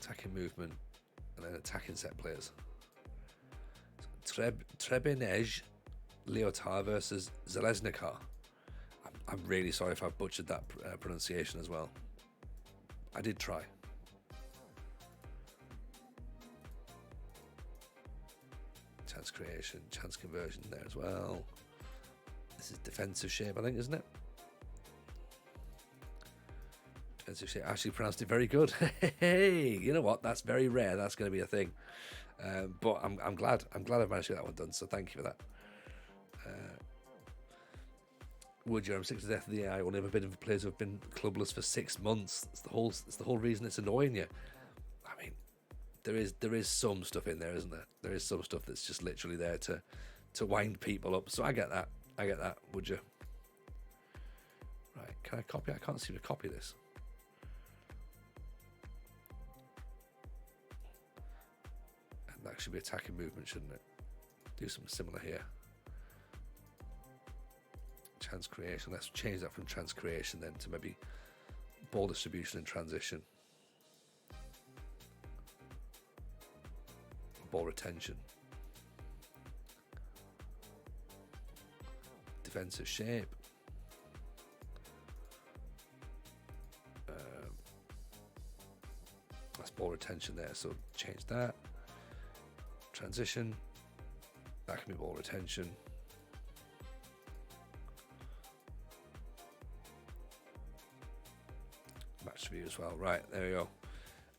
attacking movement and then attacking set players. Trebenej Lyotard versus Zeleznikar. I'm really sorry if I've butchered that pronunciation as well. I did try. Chance creation, chance conversion there as well. This is defensive shape, I think, isn't it? As you say, actually pronounced it very good. Hey, you know what? That's very rare. That's going to be a thing. But I'm glad. I'm glad I've managed to get that one done. So thank you for that. Would you? I'm sick to death of the AI. Only ever been of players who have been clubless for 6 months. It's the whole reason it's annoying you. I mean, there is some stuff in there, isn't there? There is some stuff that's just literally there to wind people up. So I get that. Would you? Right? Can I copy? I can't seem to copy this. And that should be attacking movement, shouldn't it? Do something similar here. Chance creation. Let's change that from chance creation then to maybe ball distribution and transition. Ball retention. Defensive shape. That's ball retention there, so change that. Transition. That can be ball retention. Match view as well. Right, there we go.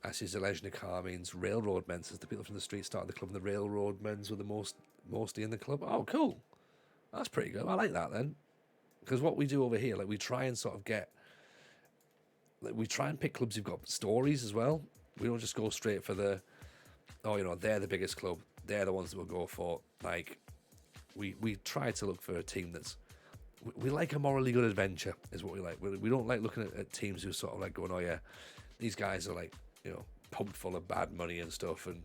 As is the car means railroad men, says the people from the street started the club and the railroad men's were the mostly in the club. Oh, cool. That's pretty good. I like that then. Because what we do over here, like we try and sort of get, like we try and pick clubs who've got stories as well. We don't just go straight for the, oh, you know, they're the biggest club. They're the ones that we'll go for. Like, we try to look for a team that's, we like a morally good adventure is what we like. We don't like looking at teams who are sort of like going, oh yeah, these guys are like, you know, pumped full of bad money and stuff, and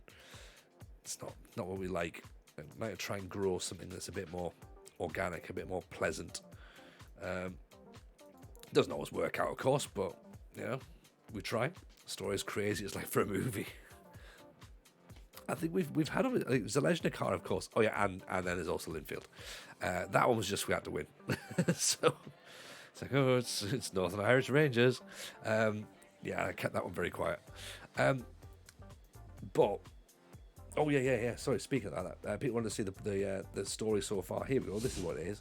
it's not what we like. We might try and grow something that's a bit more organic, a bit more pleasant. Doesn't always work out, of course, but you know, we try. The story is crazy. It's like for a movie. I think we've had it was a Legend of Car, of course. Oh yeah, and then there's also Linfield. That one was just we had to win. So it's like, oh, it's Northern Irish Rangers. Yeah, I kept that one very quiet. But oh yeah. Sorry, speaking of that, people want to see the story so far. Here we go. This is what it is.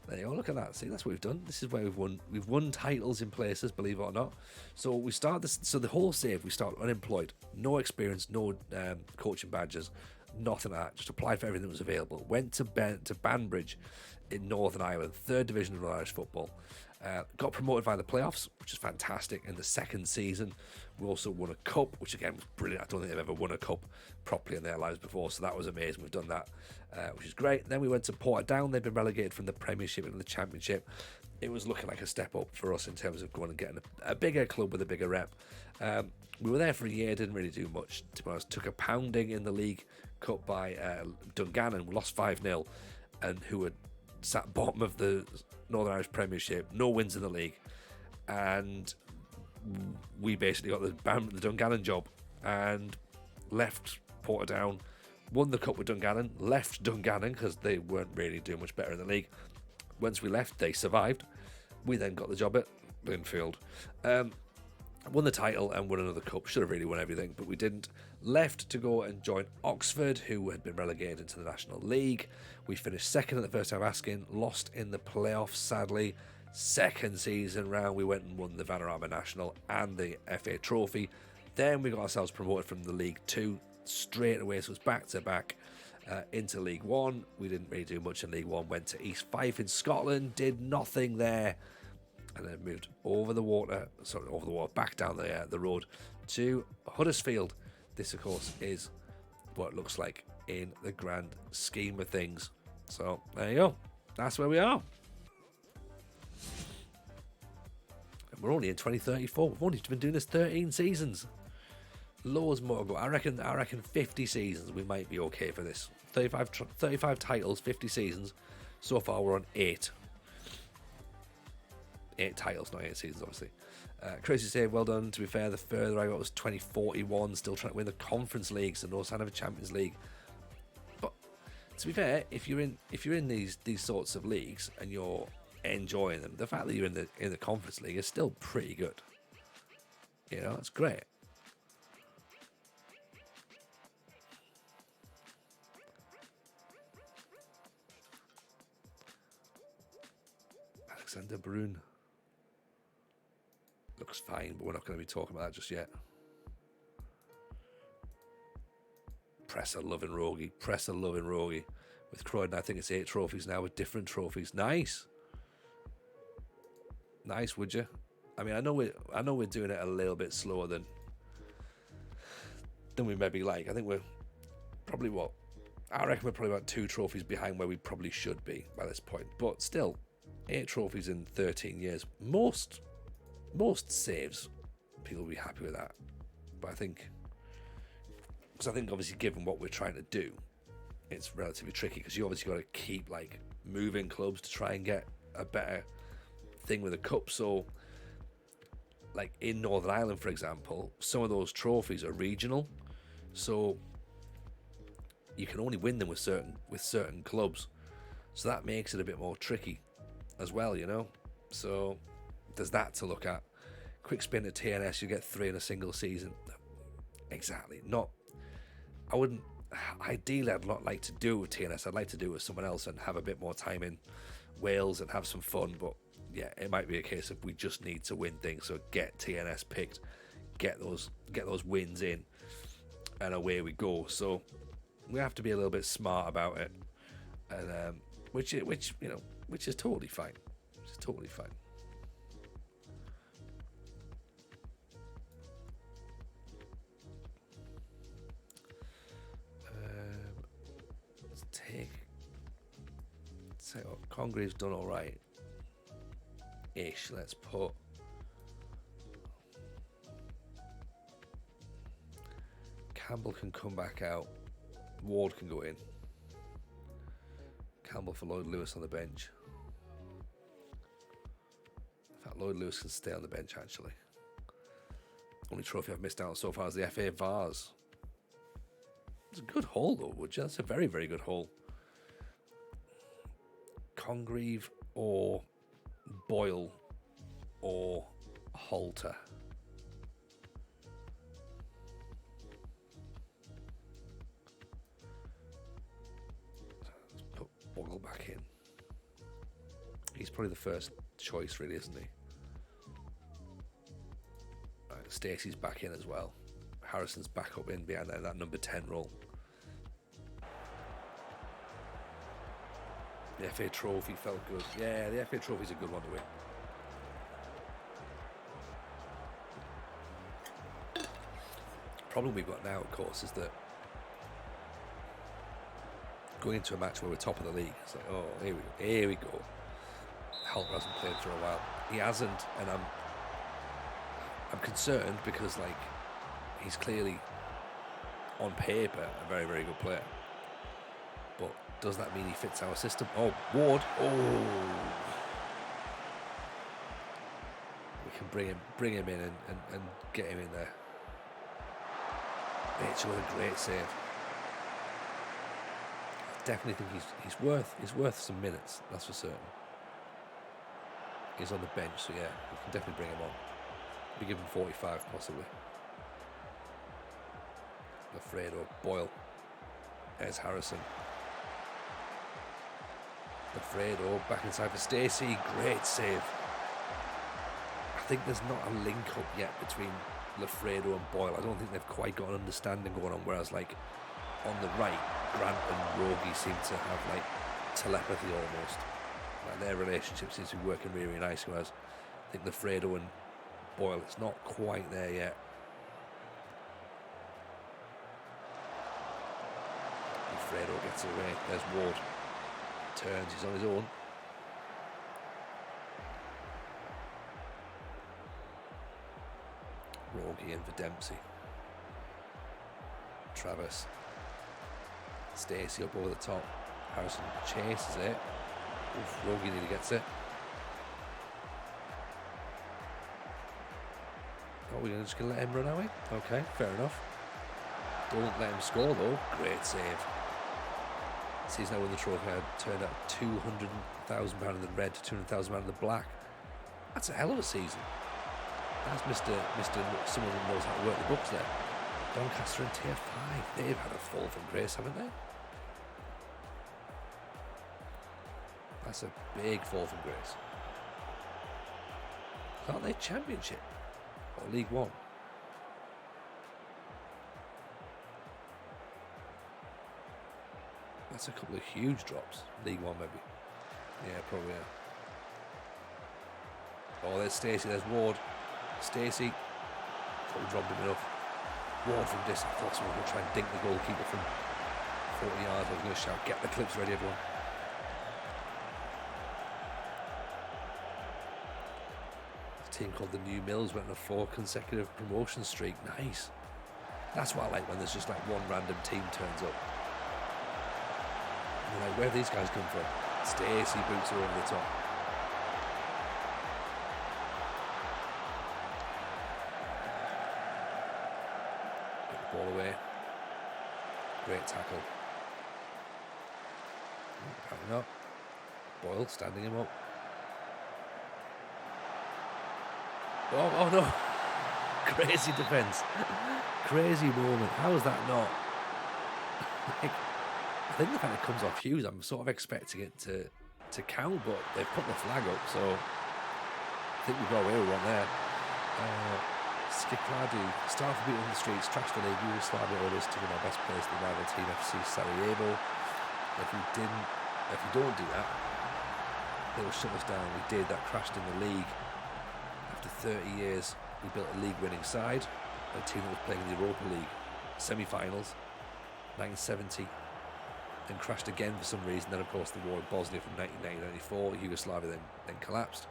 There you go. Look at that. See, that's what we've done. This is where we've won. We've won titles in places, believe it or not. So we start this. So the whole save, we start unemployed, no experience, no coaching badges, nothing like that. Just applied for everything that was available. Went to Banbridge in Northern Ireland, 3rd division of Irish football. Got promoted via the playoffs, which is fantastic. In the 2nd season, we also won a cup, which again was brilliant. I don't think they've ever won a cup properly in their lives before, so that was amazing. We've done that, which is great. Then we went to Portadown. They've been relegated from the Premiership into the Championship. It was looking like a step up for us in terms of going and getting a bigger club with a bigger rep. We were there for a year, didn't really do much, to be honest. Took a pounding in the League Cup by Dungannon. We lost 5-0, and who had sat bottom of the Northern Irish Premiership, no wins in the league, and we basically got the Dungannon job and left Portadown, won the cup with Dungannon, left Dungannon because they weren't really doing much better in the league. Once we left, they survived. We then got the job at Linfield. Won the title and won another cup. Should have really won everything, but we didn't. Left to go and join Oxford, who had been relegated into the National League. We finished 2nd at the first time asking, lost in the playoffs, sadly. 2nd season round, we went and won the Vanarama National and the FA Trophy. Then we got ourselves promoted from the League 2 straight away, so it was back to back into League 1. We didn't really do much in League 1. Went to East Fife in Scotland, did nothing there. And then moved back down the road to Huddersfield. This, of course, is what it looks like in the grand scheme of things. So, there you go. That's where we are. And we're only in 2034. We've only been doing this 13 seasons. Loads more to go. I reckon 50 seasons we might be okay for this. 35 titles, 50 seasons. So far, we're on 8. 8 titles, not 8 seasons, obviously. Crazy save, well done. To be fair, the further I got was 2041, still trying to win the Conference League, so no sign of a Champions League. But to be fair, if you're in these sorts of leagues and you're enjoying them, the fact that you're in the Conference League is still pretty good. You know, that's great. Alexander Brun. looks fine, but we're not going to be talking about that just yet. Presser loving Rogie. With Croydon, I think it's 8 trophies now with different trophies. Nice, would you? I mean, I know we're doing it a little bit slower than we maybe like. I think we're probably I reckon we're probably about 2 trophies behind where we probably should be by this point. But still, 8 trophies in 13 years. Most saves, people will be happy with that. But I think obviously given what we're trying to do, it's relatively tricky because you obviously got to keep like moving clubs to try and get a better thing with a cup. So like in Northern Ireland, for example, some of those trophies are regional, so you can only win them with certain clubs. So that makes it a bit more tricky as well, you know. So there's that to look at. Quick spin at TNS, you get 3 in a single season. Exactly. Ideally, I'd not like to do it with TNS. I'd like to do it with someone else and have a bit more time in Wales and have some fun. But yeah, it might be a case of we just need to win things. So get TNS picked, get those wins in, and away we go. So we have to be a little bit smart about it, and which is totally fine. It's totally fine. Say what Congreve's done all right ish. Let's put Campbell can come back out, Ward can go in, Campbell for Lloyd Lewis on the bench. In fact, Lloyd Lewis can stay on the bench actually. Only trophy I've missed out so far is the FA Vase. It's a good haul though, would you? That's a very, very good haul. Congreve or Boyle or Halter. Let's put Boyle back in. He's probably the first choice, really, isn't he? Right, Stacey's back in as well. Harrison's back up in behind that number 10 role. The FA Trophy felt good. Yeah, the FA Trophy's a good one to win. Problem we've got now, of course, is that going into a match where we're top of the league, it's like, oh, here we go. Halter hasn't played for a while. He hasn't, and I'm concerned because, like, he's clearly, on paper, a very, very good player. But does that mean he fits our system? Oh, Ward. Oh. We can bring him in and get him in there. Mitchell with a great save. I definitely think he's worth some minutes, that's for certain. He's on the bench, so yeah, we can definitely bring him on. We give him 45 possibly. Lafredo, Boyle. There's Harrison. Lafredo back inside for Stacey. Great save. I think there's not a link up yet between Lafredo and Boyle. I don't think they've quite got an understanding going on. Whereas, like, on the right, Grant and Rogie seem to have, like, telepathy almost. Like, their relationship seems to be working really, really nice. Whereas I think Lafredo and Boyle, it's not quite there yet. Lafredo gets it away. There's Ward. Turns, he's on his own. Rogie in for Dempsey. Travis. Stacey up over the top. Harrison chases it. Oof, Rogie nearly gets it. Oh, we're just going to let him run away? Okay, fair enough. Don't let him score though. Great save. Season I won the trophy, I turned out £200,000 in the red to £200,000 in the black. That's a hell of a season. That's Mr. Someone who knows how to work the books there. Doncaster in tier 5. They've had a fall from grace, haven't they? That's a big fall from grace. Aren't they championship? Or League One. That's a couple of huge drops. League One, maybe. Yeah, probably. Yeah. Oh, there's Stacey. There's Ward. Stacey. Thought we dropped him enough. Ward from distance. I thought someone would try and dink the goalkeeper from 40 yards. I was going to shout, get the clips ready, everyone. A team called the New Mills went on a 4 consecutive promotion streak. Nice. That's what I like when there's just like one random team turns up. You're like, where have these guys come from? Stacey boots her over the top. Get the ball away. Great tackle. Apparently not. Boyle standing him up. Oh no. Crazy defence. Crazy moment. How is that not? I think the fact it comes off Hughes, I'm sort of expecting it to count, but they've put the flag up, so I think we've got away with one there. Skikladu, start for beating on the streets, trash the league, Yugoslavia orders to win our best players to the rival team FC Sarajevo. If we don't do that, they will shut us down. We did. That crashed in the league. After 30 years, we built a league-winning side, a team that was playing in the Europa League semi-finals, 1970. Then crashed again for some reason. Then, of course, the war in Bosnia from 1994. Yugoslavia then collapsed.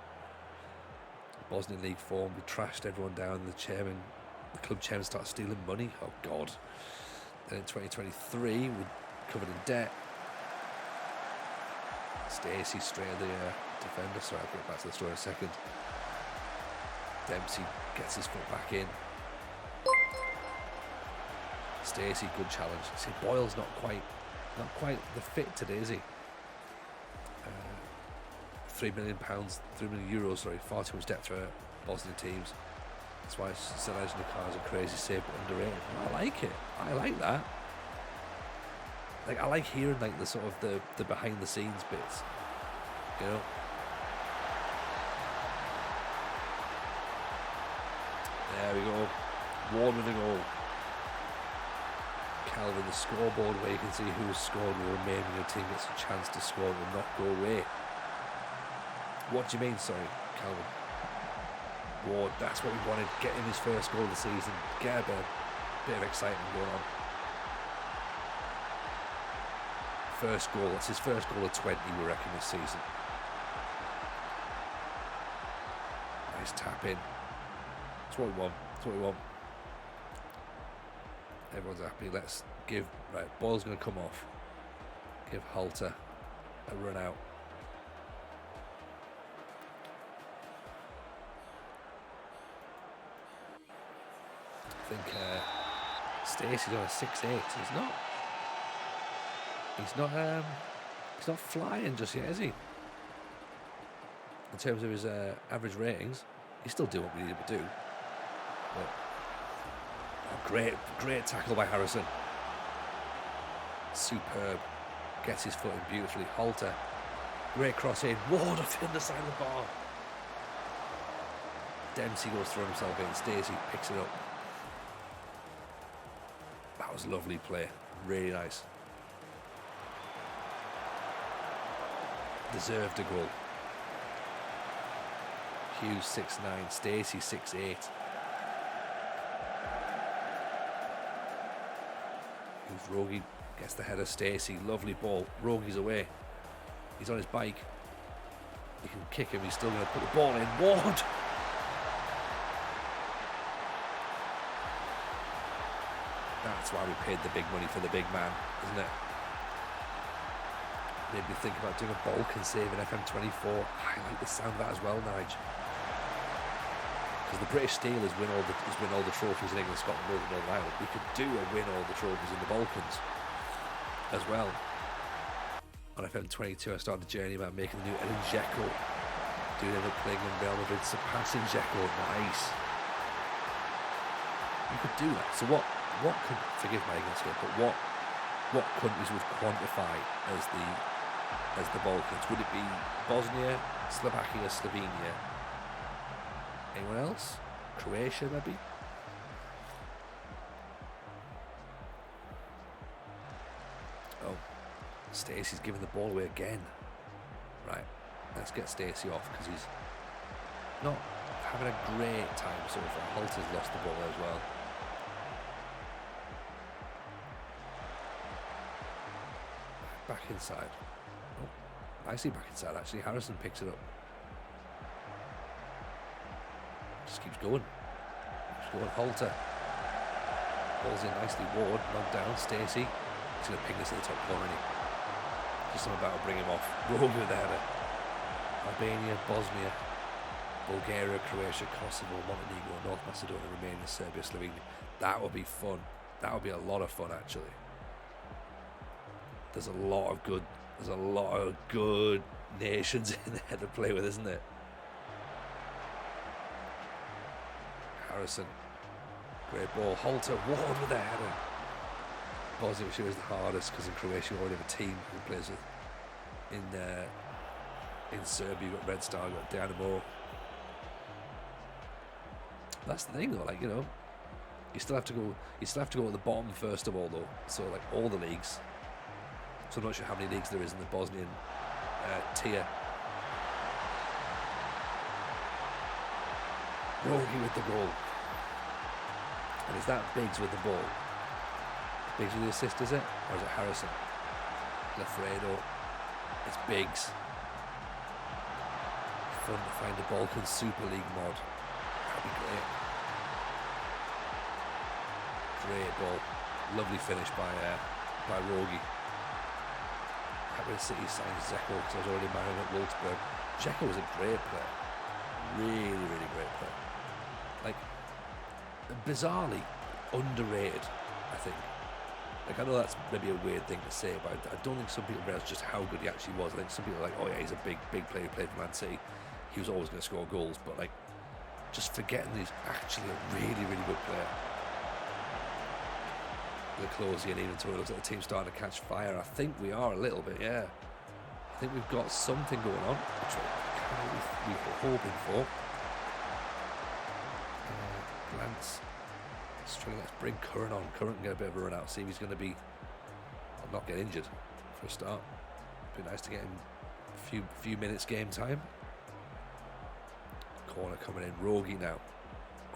Bosnian league form. We trashed everyone down. The club chairman started stealing money. Oh God! Then in 2023, we covered in debt. Stacey straight at the defender. Sorry, I'll get back to the story in a second. Dempsey gets his foot back in. Stacey, good challenge. See, Boyle's not quite the fit today, is he? £3 million, €3 million, sorry, far too much depth for Bosnian teams. That's why Selej Nikar's a crazy save, but underrated. I like it. I like that. Like, I like hearing like the sort of the behind the scenes bits, you know. There we go. Ward with a goal. Calvin, the scoreboard where you can see who's scored will remain when your team gets a chance to score and will not go away. What do you mean, sorry, Calvin? Ward, that's what we wanted. Get him his first goal of the season. Get a bit of excitement going on. First goal, that's his first goal of 20, we reckon, this season. Nice tap in. That's what we want. That's what we want. Everyone's happy. Let's give... Right, ball's going to come off. Give Halter a run out. I think Stacey's on a 6'8". He's not flying just yet, is he? In terms of his average ratings, he's still doing what we need him to do. But, great tackle by Harrison. Superb. Gets his foot in beautifully. Halter. Great cross in. Ward off the underside of the bar. Dempsey goes through himself in. Stacey picks it up. That was a lovely play. Really nice. Deserved a goal. Hughes 6'9", Stacey 6'8". Rogie gets the header. Stacey, lovely ball. Rogie's away. He's on his bike. You can kick him. He's still going to put the ball in. Ward. That's why we paid the big money for the big man, isn't it? Made me think about doing a Balkan save in FM24. I like the sound of that as well, Nige. Because the British Steelers win all the trophies in England, Scotland, Northern Ireland. We could do a win all the trophies in the Balkans as well. On FM22, I started a journey about making the new Edin Dzeko. Doing end up playing in Real Madrid, surpassing Dzeko. Nice. You could do that. So what could, forgive my ignorance here, but what countries would quantify as the Balkans? Would it be Bosnia, Slovakia, Slovenia? Anyone else? Croatia, maybe. Oh, Stacey's giving the ball away again. Right, let's get Stacey off because he's not having a great time so far. Holter's lost the ball as well. Back inside. Oh, nicely back inside actually. Harrison picks it up. Just keeps going. Keeps going. Holter. Ball's in nicely. Ward, knocked down. Stacey. He's going to ping this to the top corner, isn't he? Just something about to bring him off. Rogue with the header. Albania, Bosnia, Bulgaria, Croatia, Kosovo, Montenegro, North Macedonia, Romania, Serbia, Slovenia. That would be fun. That would be a lot of fun, actually. There's a lot of good nations in there to play with, isn't it? Harrison, great ball. Holter, Ward with the header. Bosnia, which is the hardest because in Croatia we already have a team who plays with. In Serbia, you've got Red Star, you've got Dynamo. That's the thing, though. Like, you know, you still have to go. You still have to go at the bottom first of all, though. So, like, all the leagues. So I'm not sure how many leagues there is in the Bosnian tier. Rogi with the goal, and is that Biggs with the ball? Biggs with the assist, is it, or is it Harrison? Lafredo. It's Biggs. Fun to find a Balkan Super League mod. That'd be great. Great ball. Lovely finish by Rogi. Happy City signed Zeko because I was already married at Wolfsburg. Zeko was a great player. Really, really great player. Like, bizarrely underrated, I think. Like, I know that's maybe a weird thing to say, but I don't think some people realize just how good he actually was. I think some people are like, oh yeah, he's a big player who played for Man City. He was always going to score goals, but like, just forgetting that he's actually a really, really good player. The closing in, even though it looks like the team's starting to catch fire. I think we are a little bit, yeah. I think we've got something going on, which we were hoping for. Glance. Let's bring Curran on. Curran can get a bit of a run out, see if he's going to be, well, not get injured for a start. Be nice to get him a few minutes game time. Corner coming in. Rogi now.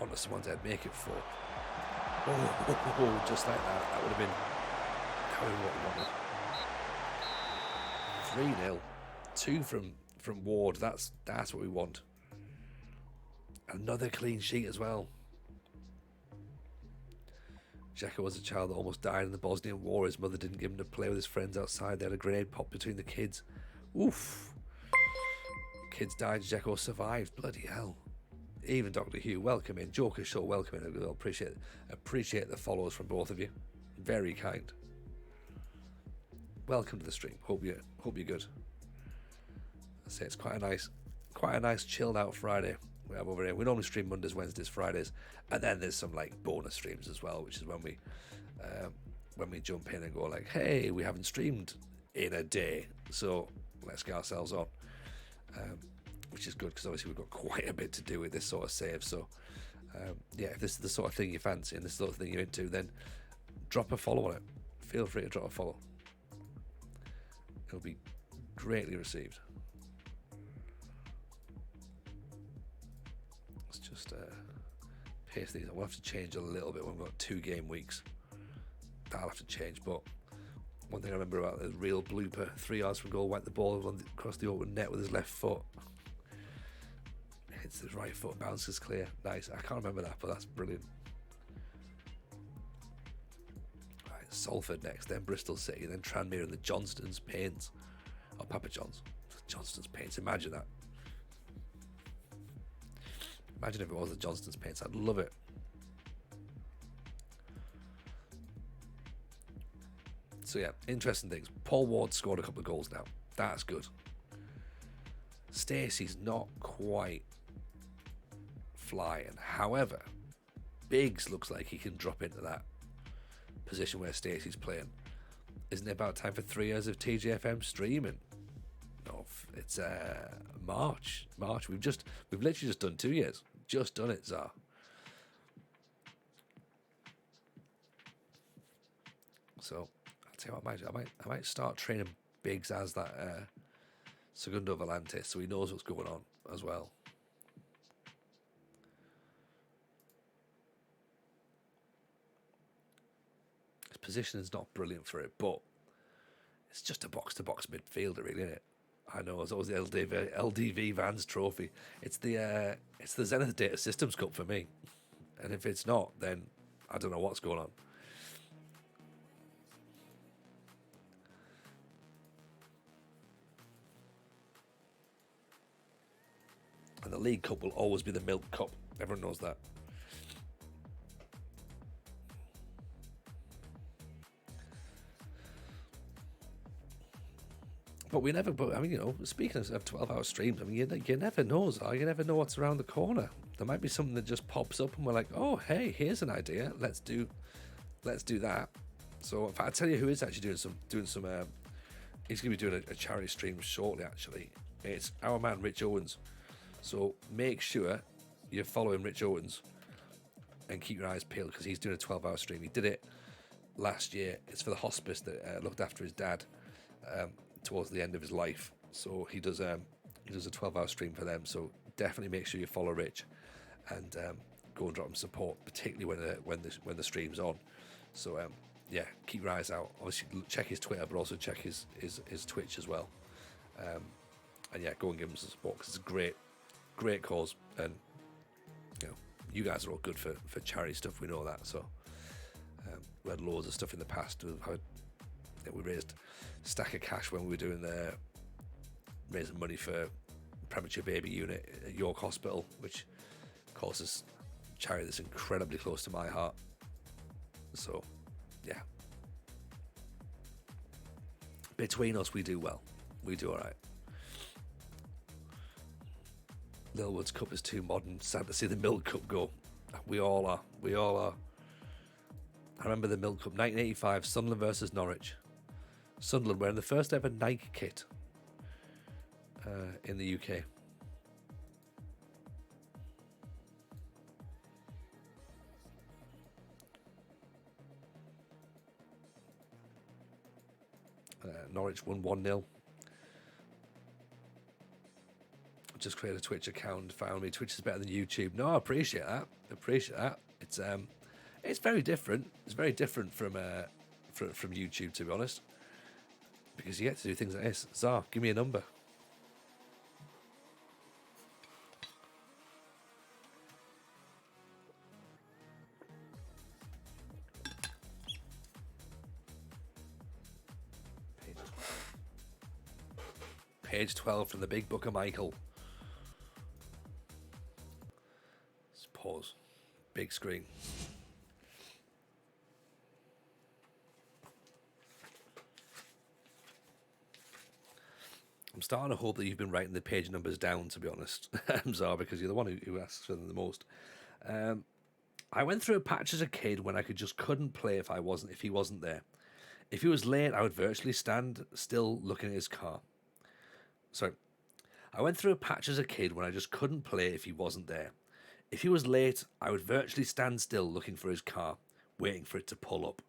Onto someone's head. Make it 4. Oh, just like that. That would have been what we wanted. 3-0. 2 from Ward. That's what we want. Another clean sheet as well. Jacko was a child that almost died in the Bosnian War. His mother didn't give him to play with his friends outside. They had a grenade pop between the kids. Oof. Kids died. Jacko survived. Bloody hell. Even Dr. Hugh, welcome in. Joker Show, welcome in. I'll appreciate the follows from both of you. Very kind. Welcome to the stream. Hope you're good. I say it's quite a nice chilled out Friday we have over here. We normally stream Mondays, Wednesdays, Fridays, and then there's some like bonus streams as well, which is when we jump in and go like, hey, we haven't streamed in a day, so let's get ourselves on. Which is good because obviously we've got quite a bit to do with this sort of save. So yeah, if this is the sort of thing you fancy and this is the sort of thing you're into, then drop a follow on it. Feel free to drop a follow. It'll be greatly received. Let's just paste these. We'll have to change a little bit when we've got 2 game weeks. That'll have to change, but one thing I remember about the real blooper, 3 yards from goal, went the ball across the open net with his left foot. Hits his right foot, bounces clear. Nice. I can't remember that, but that's brilliant. Right, Salford next, then Bristol City, then Tranmere and the Johnstone's Pains. Oh, Papa John's. Johnstone's Paints. Imagine that. Imagine if it was the Johnstone's Paints. I'd love it. So yeah, interesting things. Paul Ward scored a couple of goals now. That's good. Stacey's not quite flying. However, Biggs looks like he can drop into that position where Stacey's playing. Isn't it about time for 3 years of TGFM streaming? No, it's March. We've literally just done 2 years. Just done it, Zar. So I'll tell you what I might start training Biggs as that Segundo Volante, so he knows what's going on as well. His position is not brilliant for it, but it's just a box-to-box midfielder, really, isn't it? I know, it's always the LDV Vans Trophy. It's the Zenith Data Systems Cup for me. And if it's not, then I don't know what's going on. And the League Cup will always be the Milk Cup. Everyone knows that. But I mean, you know, speaking of 12-hour streams, I mean, you never know, you never know what's around the corner. There might be something that just pops up and we're like, oh, hey, here's an idea. Let's do that. So if I tell you who is actually doing some he's going to be doing a charity stream shortly, actually. It's our man, Rich Owens. So make sure you're following Rich Owens and keep your eyes peeled because he's doing a 12-hour stream. He did it last year. It's for the hospice that looked after his dad towards the end of his life. So he does a 12-hour stream for them. So definitely make sure you follow Rich and go and drop him support, particularly when the stream's on. So yeah, keep your eyes out. Obviously, check his Twitter, but also check his Twitch as well. And yeah, go and give him some support because it's a great cause, and you know, you guys are all good for charity stuff. We know that. So we had loads of stuff in the past. We raised a stack of cash when we were doing raising money for premature baby unit at York Hospital, which causes charity that's incredibly close to my heart. So yeah, between us we do well. We do all right. Lilwood's Cup is too modern. Sad to see the Milk Cup go. We all are. I remember the Milk Cup 1985, Sunderland versus Norwich. Sunderland wearing the first ever Nike kit in the UK. Norwich won 1-0. Just created a Twitch account, found me. Twitch is better than YouTube. No, I appreciate that. It's very different. It's very different from YouTube, to be honest, because you get to do things like this. Zar, give me a number. Page 12 from the Big Book of Michael. Let's pause. Big screen. I'm starting to hope that you've been writing the page numbers down, to be honest, Zar, because you're the one who asks for them the most. I went through a patch as a kid when I just couldn't play if he wasn't there. If he was late, I would virtually stand still looking at his car. Sorry. I went through a patch as a kid when I just couldn't play if he wasn't there. If he was late, I would virtually stand still looking for his car, waiting for it to pull up.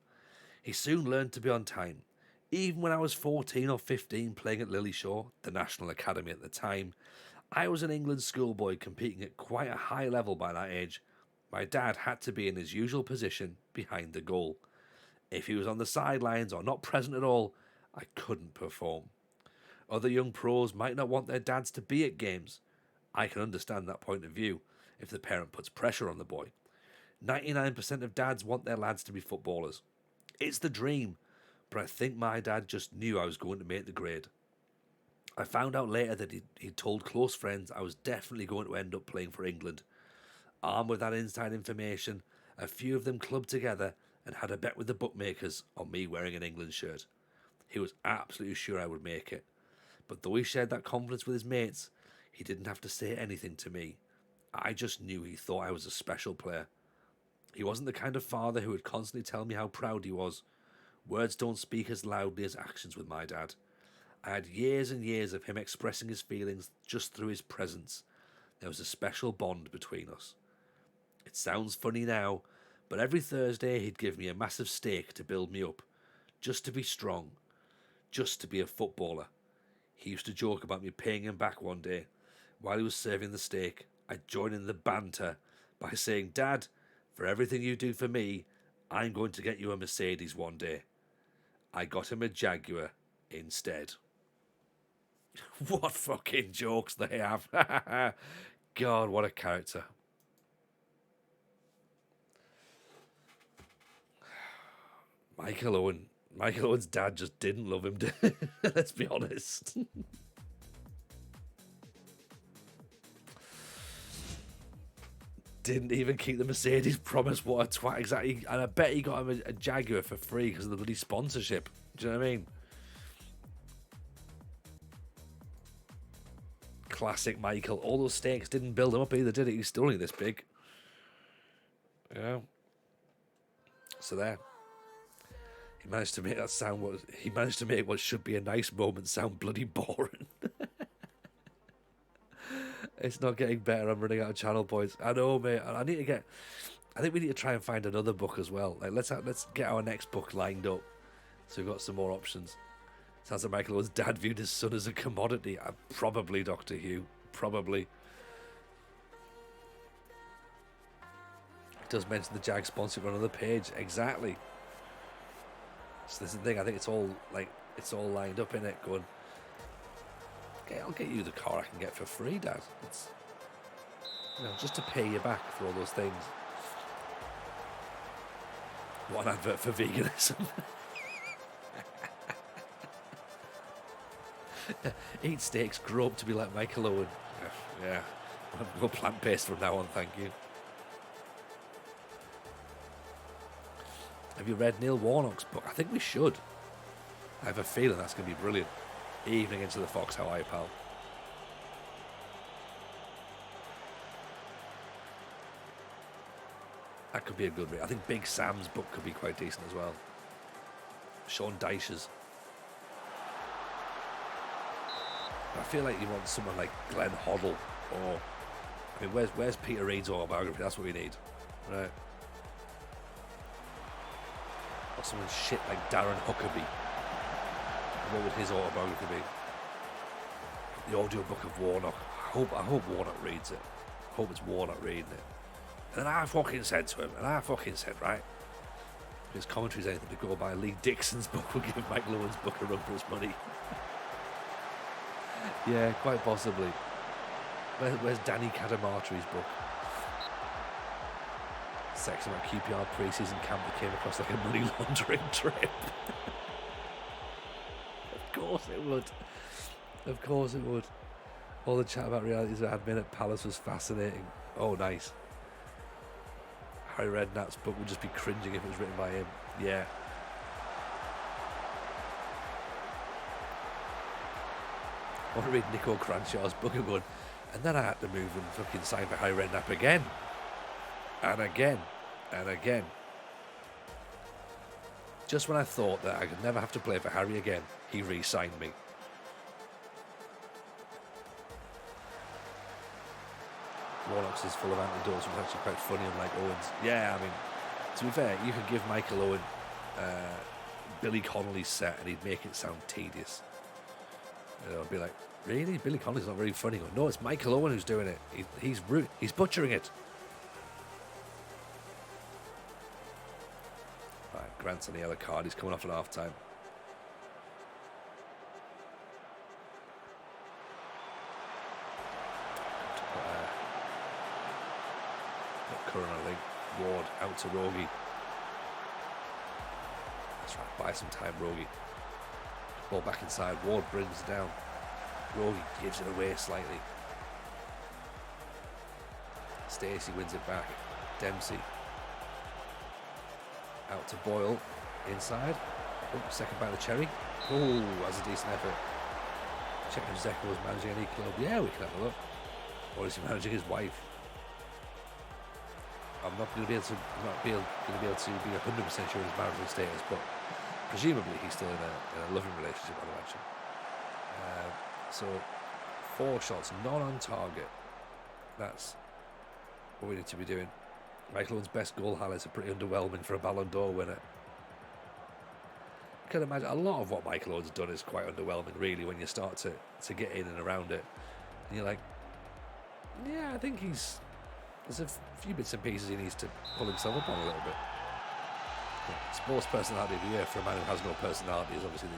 He soon learned to be on time. Even when I was 14 or 15 playing at Lillyshaw, the National Academy at the time, I was an England schoolboy competing at quite a high level by that age. My dad had to be in his usual position behind the goal. If he was on the sidelines or not present at all, I couldn't perform. Other young pros might not want their dads to be at games. I can understand that point of view if the parent puts pressure on the boy. 99% of dads want their lads to be footballers. It's the dream, but I think my dad just knew I was going to make the grade. I found out later that he'd told close friends I was definitely going to end up playing for England. Armed with that inside information, a few of them clubbed together and had a bet with the bookmakers on me wearing an England shirt. He was absolutely sure I would make it. But though he shared that confidence with his mates, he didn't have to say anything to me. I just knew he thought I was a special player. He wasn't the kind of father who would constantly tell me how proud he was. Words don't speak as loudly as actions with my dad. I had years and years of him expressing his feelings just through his presence. There was a special bond between us. It sounds funny now, but every Thursday he'd give me a massive steak to build me up. just to be strong, just to be a footballer. He used to joke about me paying him back one day. While he was serving the steak, I joined in the banter by saying, Dad, for everything you do for me, I'm going to get you a Mercedes one day. I got him a Jaguar instead. What fucking jokes they have. God, what a character. Michael Owen's dad just didn't love him. Let's be honest. Didn't even keep the Mercedes promise. What a twat, exactly. And I bet he got him a Jaguar for free because of the bloody sponsorship. Do you know what I mean? Classic Michael. All those steaks didn't build him up either, did it? He's still only this big. Yeah. So there. He managed to make that sound. He managed to make what should be a nice moment sound bloody boring. It's not getting better. I'm running out of channel points. I know, mate. I think we need to try and find another book as well. Like let's get our next book lined up, so we've got some more options. Sounds like Michael Owen's dad viewed his son as a commodity. Probably, Dr. Hugh. Probably. It does mention the Jag sponsorship on another page. Exactly. So this is the thing. I think it's all lined up in it. Going, okay, I'll get you the car I can get for free, Dad. It's, just to pay you back for all those things. What an advert for veganism. Eat steaks, grow up to be like Michael Owen. Yeah. I'll go plant-based from now on, thank you. Have you read Neil Warnock's book? I think we should. I have a feeling that's going to be brilliant. Evening into the Fox, how are you, pal? That could be a good read. I think Big Sam's book could be quite decent as well. Sean Dyche's. I feel like you want someone like Glenn Hoddle, or where's Peter Reid's autobiography? That's what we need, right? Or someone shit like Darren Huckabee. What would his autobiography be? The audiobook of Warnock. I hope Warnock reads it. I hope it's Warnock reading it. And then I fucking said to him, right? If his commentary's anything to go by, Lee Dixon's book will give Michael Owen's book a run for his money. Yeah, quite possibly. Where's Danny Cadamarteri's book? Section about QPR pre-season camp that came across like a money laundering trip. Of course it would. All the chat about realities admin at Palace was fascinating. Oh, nice. Harry Redknapp's book would just be cringing if it was written by him. Yeah. I want to read Nico Cranshaw's book and going, and then I had to move and fucking sign for Harry Redknapp again. And again. And again. Just when I thought that I could never have to play for Harry again, he re-signed me. Warnock's is full of anecdotes, which was actually quite funny, unlike Owen's. Yeah, I mean, to be fair, you could give Michael Owen Billy Connolly's set and he'd make it sound tedious. I'd be like, really? Billy Connolly's not very funny. Go, no, it's Michael Owen who's doing it. He's butchering it. Right, Grant's on the yellow card. He's coming off at half time. Curran, I think. Ward out to Rogie. That's right, buy some time, Rogie. Ball back inside. Ward brings it down. Rogie gives it away slightly. Stacey wins it back. Dempsey out to Boyle. Inside. Oh, second by the Cherry. Oh, that's a decent effort. Checking if Zeko was managing any club. Yeah, we can have a look. Or is he managing his wife? I'm not going to be able to be 100% sure of his marital status, but presumably he's still in a loving relationship, I'd imagine. So 4 shots, not on target. That's what we need to be doing. Michael Owen's best goal highlights are pretty underwhelming for a Ballon d'Or winner. I can imagine a lot of what Michael Owen's done is quite underwhelming, really, when you start to get in and around it. And you're like, yeah, I think there's a few bits and pieces he needs to pull himself up on a little bit. Yeah, sports personality of the year for a man who has no personality is obviously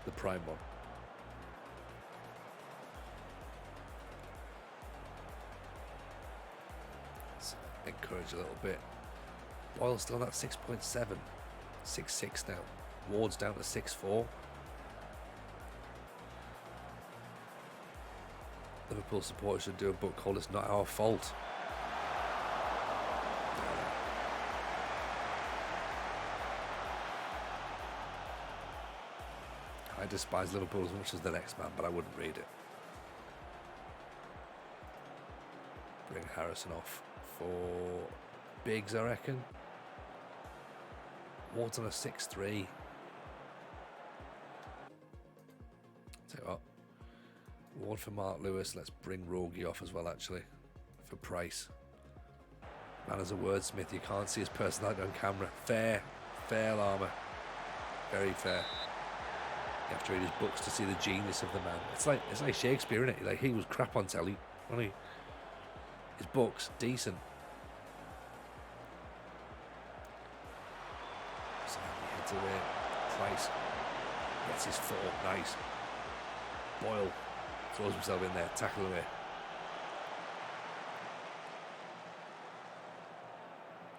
the prime one. Let's encourage a little bit. Boyle still at 6.7, 6.6 now. Ward's down to 6.4. Liverpool supporters should do a book called "It's Not Our Fault." I despise Liverpool as much as the next man, but I wouldn't read it. Bring Harrison off for Biggs, I reckon. Ward's on a 6.3. Tell you what, Ward for Mark Lewis. Let's bring Rogie off as well, actually, for Price. Man is a wordsmith. You can't see his personality on camera. Fair Llama. Very fair. You have to read his books to see the genius of the man. It's like Shakespeare, isn't it? Like, he was crap on telly, wasn't he? His books, decent. So he heads away. Price gets his foot up, nice. Boyle throws himself in there, tackle away.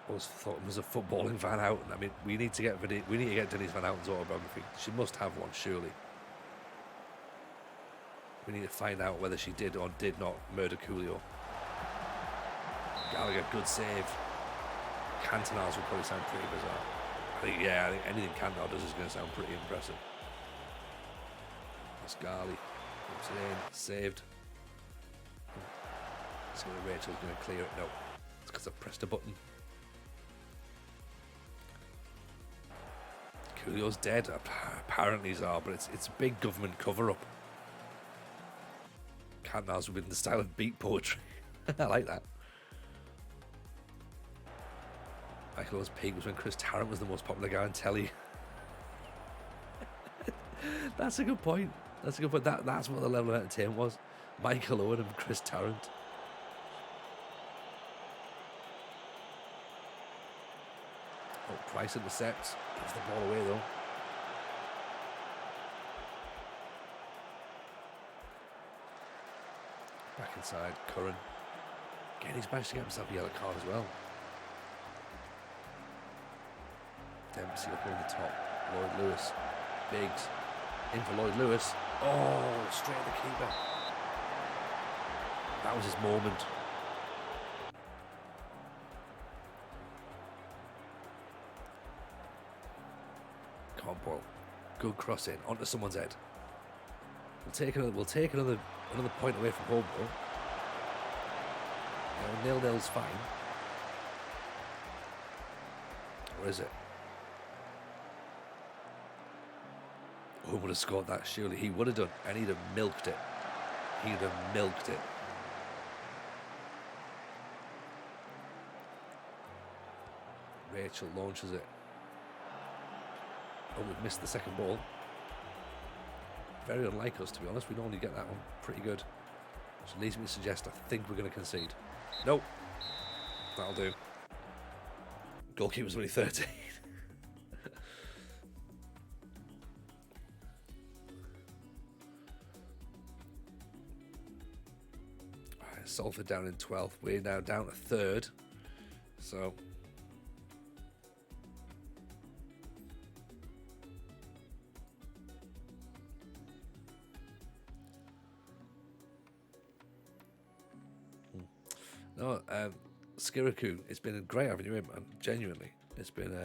Always thought him as a footballing Van Houten. I mean, we need to get Denise Van Houten's autobiography. She must have one, surely. We need to find out whether she did or did not murder Coolio. Gallagher, good save. Cantona's would probably sound pretty bizarre. I think anything Cantona does is going to sound pretty impressive. Mascali puts it in, saved. See whether Rachel's going to clear it. No, it's because I pressed a button. Coolio's dead. Apparently he's are, but it's a big government cover-up. Cantona's within the style of beat poetry. I like that. Michael Owen's peak was when Chris Tarrant was the most popular guy on telly. That's a good point. That's what the level of entertainment was. Michael Owen and Chris Tarrant. Oh, Price intercepts. Gives the ball away though. Back inside, Curran. Again, he's managed to get himself a yellow card as well. Dempsey up on the top. Lloyd Lewis. Biggs. In for Lloyd Lewis. Oh, straight at the keeper. That was his moment. Come on, Boyle. Good cross in onto someone's head. We'll take another point away from home though. Now, 0-0's fine. Or is it? Who would have scored that? Surely he would have done, and he'd have milked it. Rachel launches it. Oh, we've missed the second ball. Very unlike us, to be honest. We normally get that one pretty good. Which leads me to suggest I think we're going to concede. Nope. That'll do. Goalkeeper's only 13. Salford down in 12th. We're now down to 3rd. So no, Skiraku, it's been great having you in, man. Genuinely, it's been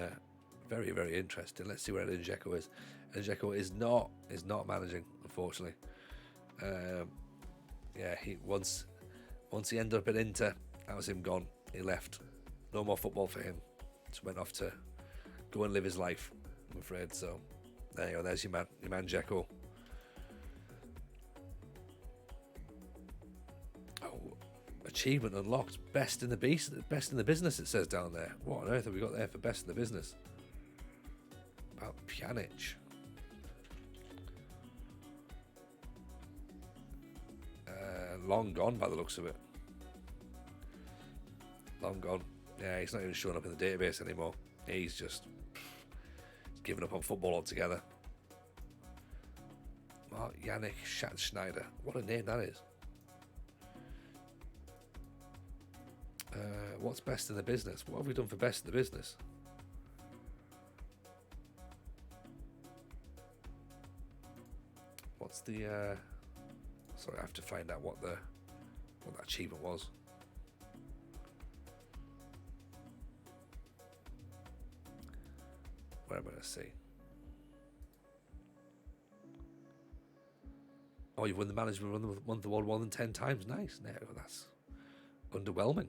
very, very interesting. Let's see where Njeko is. Njeko is not managing, unfortunately. Yeah, once he ended up at Inter, that was him gone. He left. No more football for him. Just went off to go and live his life, I'm afraid. So there you go. There's your man Dzeko. Oh, achievement unlocked. Best in the business. It says down there. What on earth have we got there for best in the business? about Pjanic? Long gone by the looks of it. Long gone. Yeah, he's not even showing up in the database anymore. He's just given up on football altogether. Mark Yannick Schatzschneider. What a name that is. What's best in the business? What have we done for best in the business? What's the... sorry, I have to find out what that achievement was. Where am I going to see? Oh, you've won the management month award more than 10 times. Nice. No, that's underwhelming.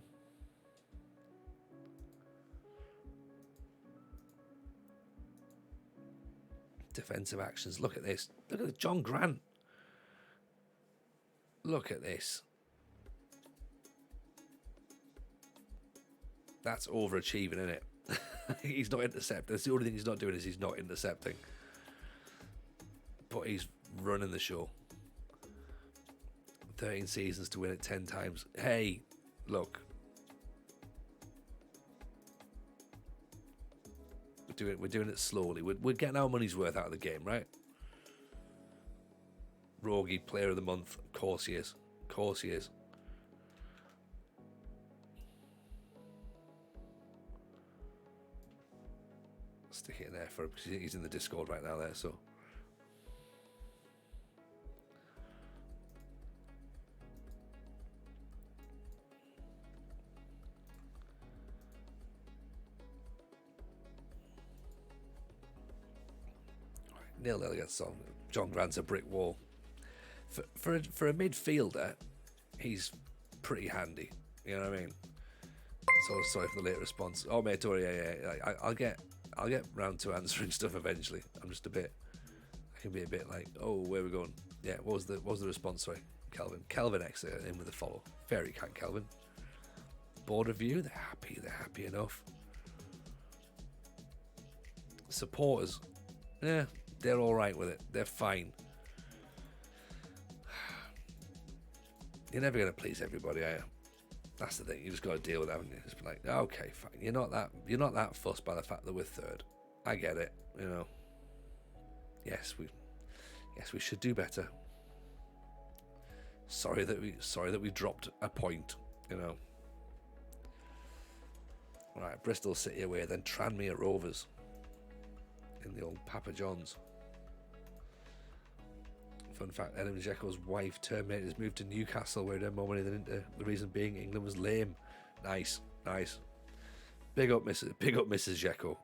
Defensive actions. Look at this. Look at John Grant. Look at this. That's overachieving, isn't it? He's not intercepting. That's the only thing he's not doing is he's not intercepting. But he's running the show. 13 seasons to win it 10 times. Hey, look. We're doing it slowly. We're getting our money's worth out of the game, right? Rogie, player of the month. Of course he is. Of course he is. Stick it in there for him because he's in the Discord right now there, so. Nil against Son. John Grant's a brick wall. For a midfielder, he's pretty handy. You know what I mean? So sorry for the late response. Oh mate, Tori, yeah. I'll get round to answering stuff eventually. I'm just I can be a bit like, oh, where are we going? Yeah, what was the response? Sorry, Kelvin X in with a follow. Very kind, Kelvin. Board review, they're happy enough. Supporters, yeah, they're all right with it. They're fine. You're never going to please everybody, are you? That's the thing. You just got to deal with it, haven't you? Just be like, okay, fine. You're not that fussed by the fact that we're third. I get it. You know. Yes, we should do better. Sorry that we dropped a point. You know. All right, Bristol City away, then Tranmere Rovers in the old Papa John's. Fun fact, Edin Dzeko's wife terminated his move to Newcastle where he earned more money than Inter. The reason being England was lame. Nice. Big up Mrs. Dzeko.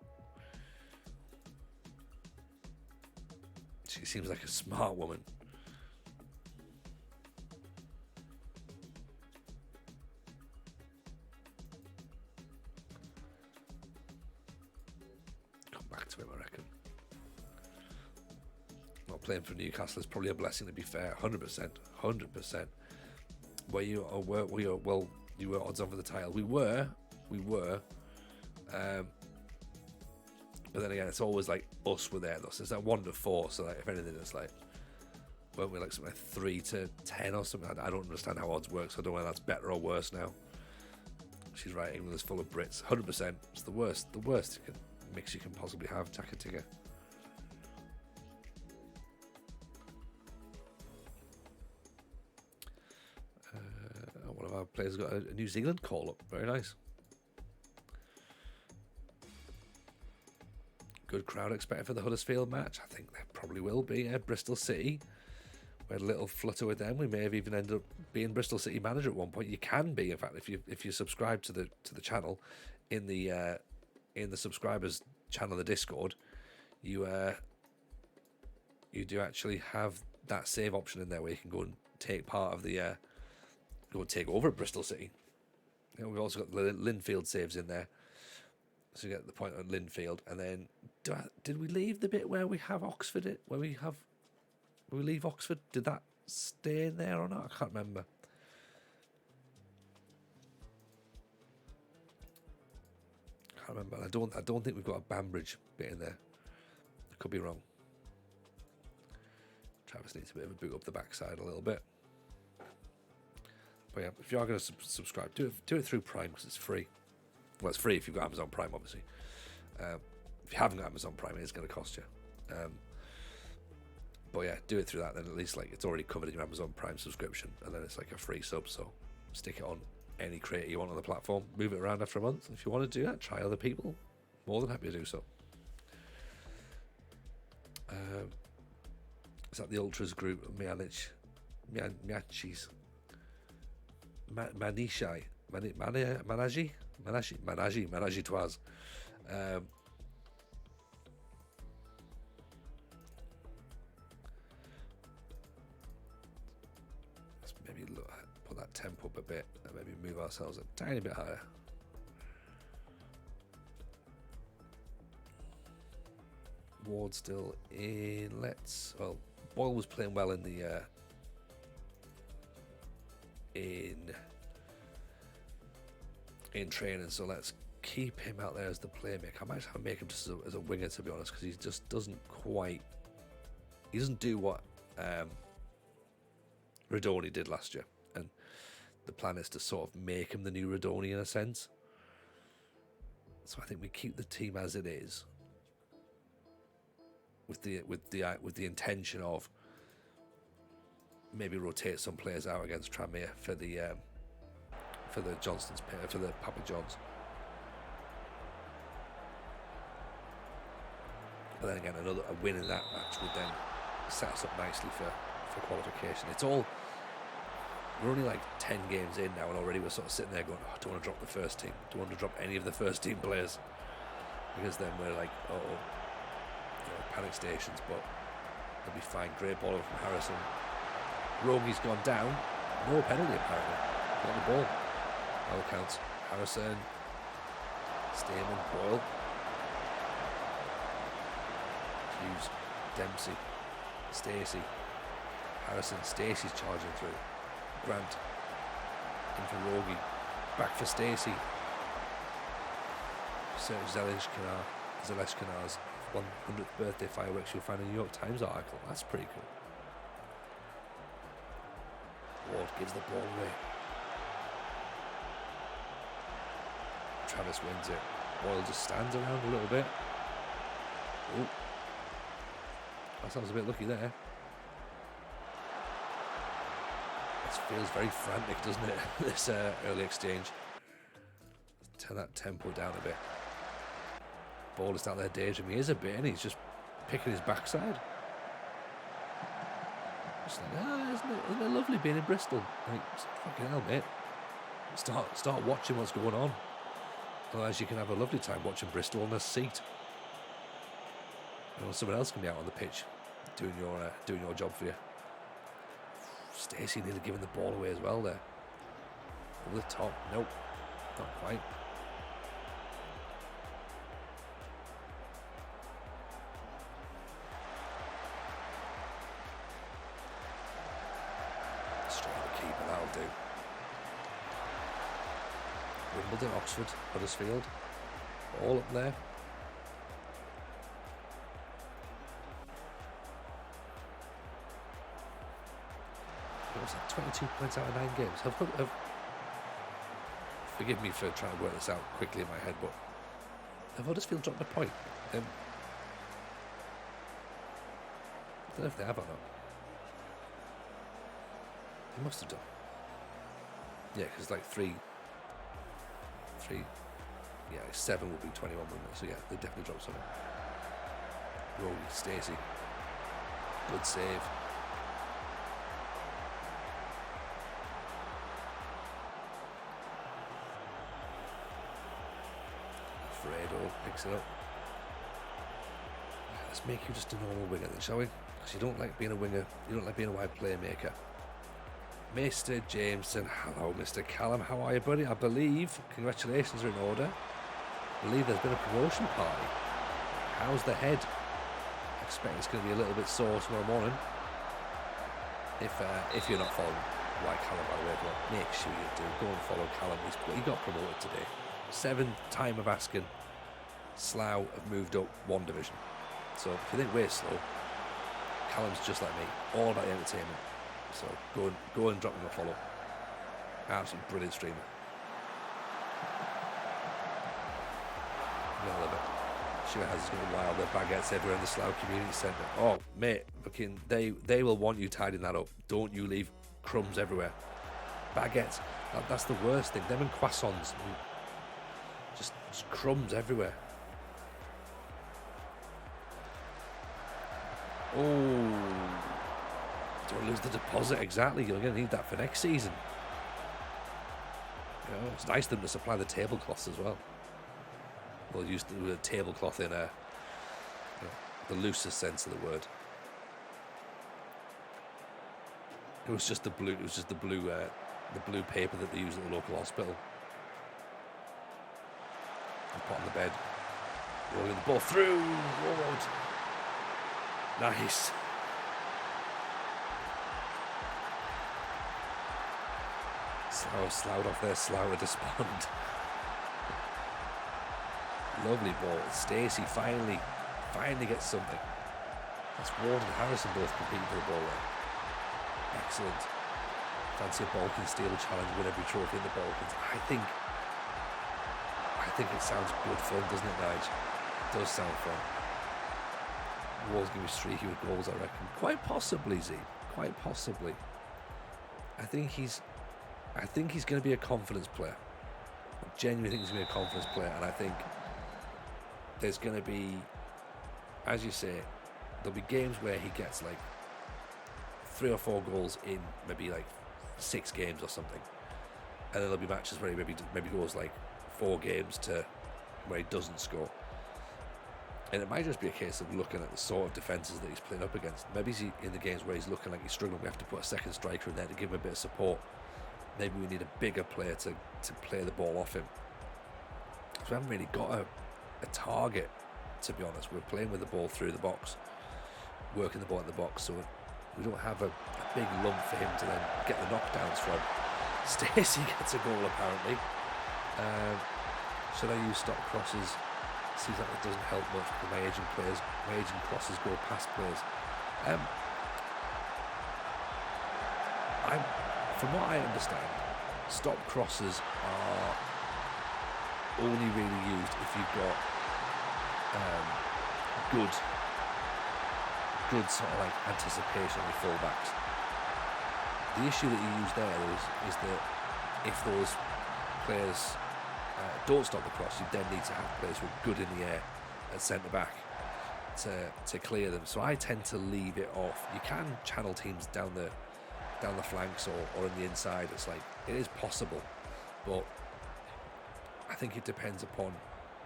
She seems like a smart woman. Come back to him, I reckon. Not playing for Newcastle is probably a blessing, to be fair. 100%. Where you were odds on for the title. We were. But then again, it's always like us were there though. So it's like 1 to 4. So like if anything, it's like, weren't we like something like 3 to 10 or something? I don't understand how odds work, so I don't know whether that's better or worse now. She's right. England is full of Brits. 100%. It's the worst mix you can possibly have. Taka. One of our players got a New Zealand call up. Very nice. Good crowd expected for the Huddersfield match. I think there probably will be. Bristol City. We had a little flutter with them. We may have even ended up being Bristol City manager at one point. You can be, in fact, if you subscribe to the channel in the subscribers channel, the Discord, you do actually have that save option in there where you can go and take part of the go and take over at Bristol City. You know, we've also got the Linfield saves in there. So you get the point on Linfield, and then did we leave the bit where we have Oxford? Where we leave Oxford? Did that stay in there or not? I can't remember. I don't think we've got a Banbridge bit in there. could be wrong. Travis needs a bit of a boot up the backside a little bit. But yeah, if you are going to subscribe, do it through Prime because it's free. Well, it's free if you've got Amazon Prime, obviously. If you haven't got Amazon Prime, it is going to cost you. But yeah, do it through that. Then at least like it's already covered in your Amazon Prime subscription, and then it's like a free sub. So stick it on any creator you want on the platform. Move it around after a month. If you want to do that, try other people. More than happy to do so. Is that the Ultras group? Mianich, Miachis, Manishai, Manaji Twaz. Let's maybe put that tempo up a bit and maybe move ourselves a tiny bit higher. Ward still in. Boyle was playing well in the in training, so let's keep him out there as the playmaker. I might have to make him just as a winger, to be honest, because he just doesn't do what Radoni did last year, and the plan is to sort of make him the new Radoni in a sense. So I think we keep the team as it is, with the intention of maybe rotate some players out against Tranmere for the Johnston's for the Papa Johns. But then again, a win in that match would then set us up nicely for qualification. We're only like 10 games in now, and already we're sort of sitting there going, I don't want to drop the first team. Don't want to drop any of the first team players, because then we're like, panic stations. But they'll be fine. Great ball from Harrison. Rogi's gone down. No penalty apparently. Got the ball. All counts. Harrison, Stamen, Boyle, Hughes, Dempsey, Stacey, Harrison. Stacey's charging through. Grant in for Rogi. Back for Stacey. Serge Zeleshkinar's 100th birthday fireworks you'll find in a New York Times article. That's pretty cool. Ward gives the ball away. Travis wins it. Boyle just stands around a little bit. Oh, that sounds a bit lucky there. This feels very frantic, doesn't it? This early exchange. Let's turn that tempo down a bit. Ball is out there daydreaming. He is a bit, and he's just picking his backside. Just like, isn't it lovely being in Bristol? Like, fucking hell, mate. Start watching what's going on. Otherwise, you can have a lovely time watching Bristol on a seat. Someone else can be out on the pitch doing your job for you. Stacey nearly giving the ball away as well there. Over the top, nope, not quite. Straight at the keeper, that'll do. Wimbledon, Oxford, Huddersfield, all up there. What's that? 22 points out of 9 games. Forgive me for trying to work this out quickly in my head, but have Huddersfield dropped a point? I don't know if they have or not. They must have done. Yeah, because like 7 would be 21, wouldn't it? So yeah, they definitely dropped something. Rory, Stacey. Good save. Fredo picks it up. Let's make you just a normal winger then, shall we? Because you don't like being a winger, you don't like being a wide playmaker. Mr. Jameson, hello Mr. Callum, how are you, buddy? I believe congratulations are in order. I believe there's been a promotion party. How's the head? I expect it's going to be a little bit sore tomorrow morning. If you're not following White Callum, by the way, but make sure you do. Go and follow Callum. He got promoted today. 7th time of asking. Slough have moved up 1 division. So if you think we're slow, Callum's just like me, all about the entertainment. So go and drop him a follow. Absolutely brilliant streamer. I love it. Sure has going wild. Their baguettes everywhere in the Slough Community Centre. Oh, mate, fucking they will want you tidying that up. Don't you leave crumbs everywhere. Baguettes, that's the worst thing. Them and croissants, just crumbs everywhere. Oh, don't lose the deposit. Exactly, you're going to need that for next season. You know, it's nice of them to supply the tablecloths as well. We'll use the tablecloth in the loosest sense of the word. It was just the blue. It was just the blue paper that they use at the local hospital. And put on the bed, rolling the ball through. Lord. Nice. Sloughed off there, Slough to despond. Lovely ball. Stacey finally gets something. That's Ward and Harrison both competing for the ball there. Excellent. Fancy a Balkan Steel challenge, win every trophy in the Balkans. I think it sounds good fun, doesn't it, Nige? It does sound fun. Ward's going to be streaky with goals, I reckon. Quite possibly, Z. Quite possibly. I think he's going to be a confidence player. I genuinely think he's going to be a confidence player, and I think there's going to be, as you say, there'll be games where he gets like 3 or 4 goals in maybe like 6 games or something, and then there'll be matches where he maybe goes like 4 games to where he doesn't score. And it might just be a case of looking at the sort of defences that he's playing up against. Maybe in the games where he's looking like he's struggling, we have to put a second striker in there to give him a bit of support. Maybe we need a bigger player to play the ball off him. So we haven't really got a target, to be honest. We're playing with the ball through the box, working the ball in the box, so we don't have a big lump for him to then get the knockdowns from. Stacey gets a goal apparently. Should I use stop crosses? Seems like it doesn't help much because my aging crosses go past players. From what I understand, stop crosses are only really used if you've got good sort of like anticipation on your fullbacks. The issue that you use there is that if those players don't stop the cross, you then need to have players who are good in the air at centre back to clear them. So I tend to leave it off. You can channel teams down the flanks or in the inside. It's like, it is possible, but I think it depends upon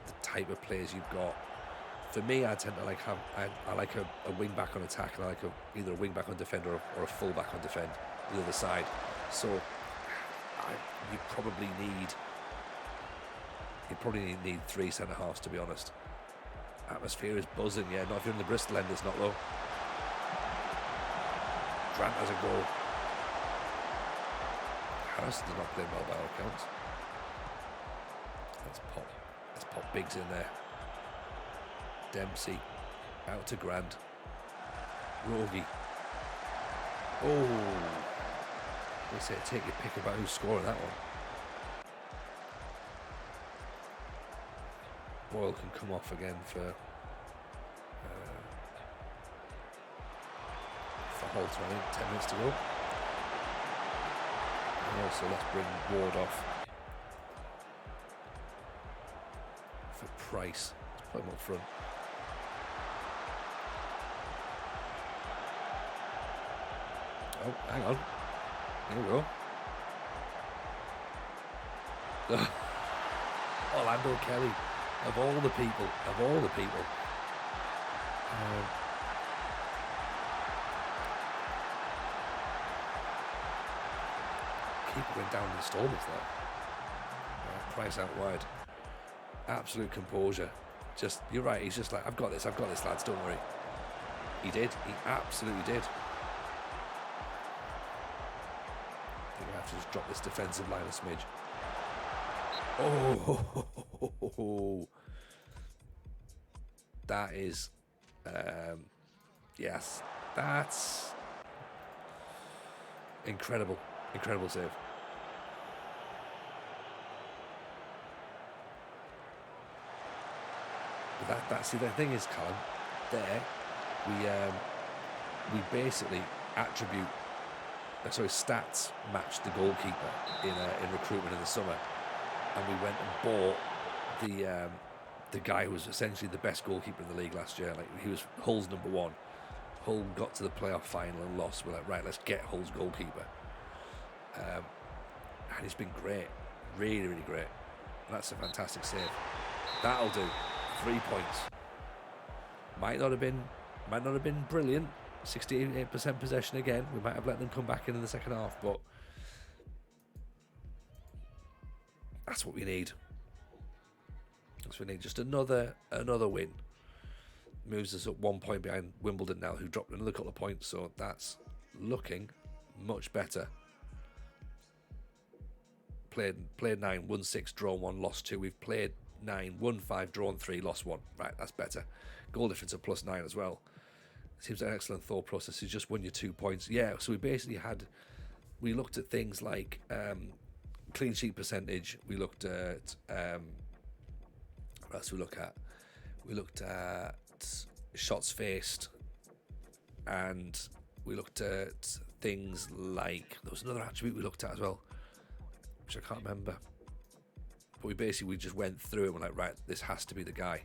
the type of players you've got. For me, I tend to like I like a wing back on attack, and I like either a wing back on defend or a full back on defend the other side. So you probably need 3 centre halves, to be honest. Atmosphere is buzzing, yeah. Not if you're in the Bristol end, it's not low. Grant has a goal. Harrison did not play well by all accounts. Let's pop Biggs in there. Dempsey out to Grant. Rogie. Oh, they say take your pick about who's scoring that one. Boyle can come off again for Holt. 10 minutes to go. And also let's bring Ward off for Price. Let's put him up front. Oh, hang on. Here we go. Orlando Kelly, of all the people. Keeper went down in installments there. Price out wide. Absolute composure. Just, you're right, he's just like, I've got this, lads, don't worry. He did. He absolutely did. I think I have to just drop this defensive line a smidge. Oh, that is Yes, that's incredible save. That's the thing is, Callum. There, we basically attribute, stats matched the goalkeeper in recruitment in the summer, and we went and bought the guy who was essentially the best goalkeeper in the league last year. Like, he was Hull's number one. Hull got to the playoff final and lost. We're like, right, let's get Hull's goalkeeper, and he's been great, really great. And that's a fantastic save. That'll do. 3 points. Might not have been brilliant. 68% possession again. We might have let them come back in the second half, but that's what we need. That's what we need. Just another win. Moves us up 1 point behind Wimbledon now, who dropped another couple of points, so that's looking much better. Played 9, won 6, drawn 1, lost 2. We've played 9, won 5, drawn 3, lost 1. Right, that's better. Goal difference of +9 as well. Seems like an excellent thought process. You just won your 2 points. Yeah, so we basically we looked at things like clean sheet percentage. We looked at what else we look at? We looked at shots faced, and we looked at things like, there was another attribute we looked at as well, which I can't remember. But we just went through it and we're like, right, this has to be the guy.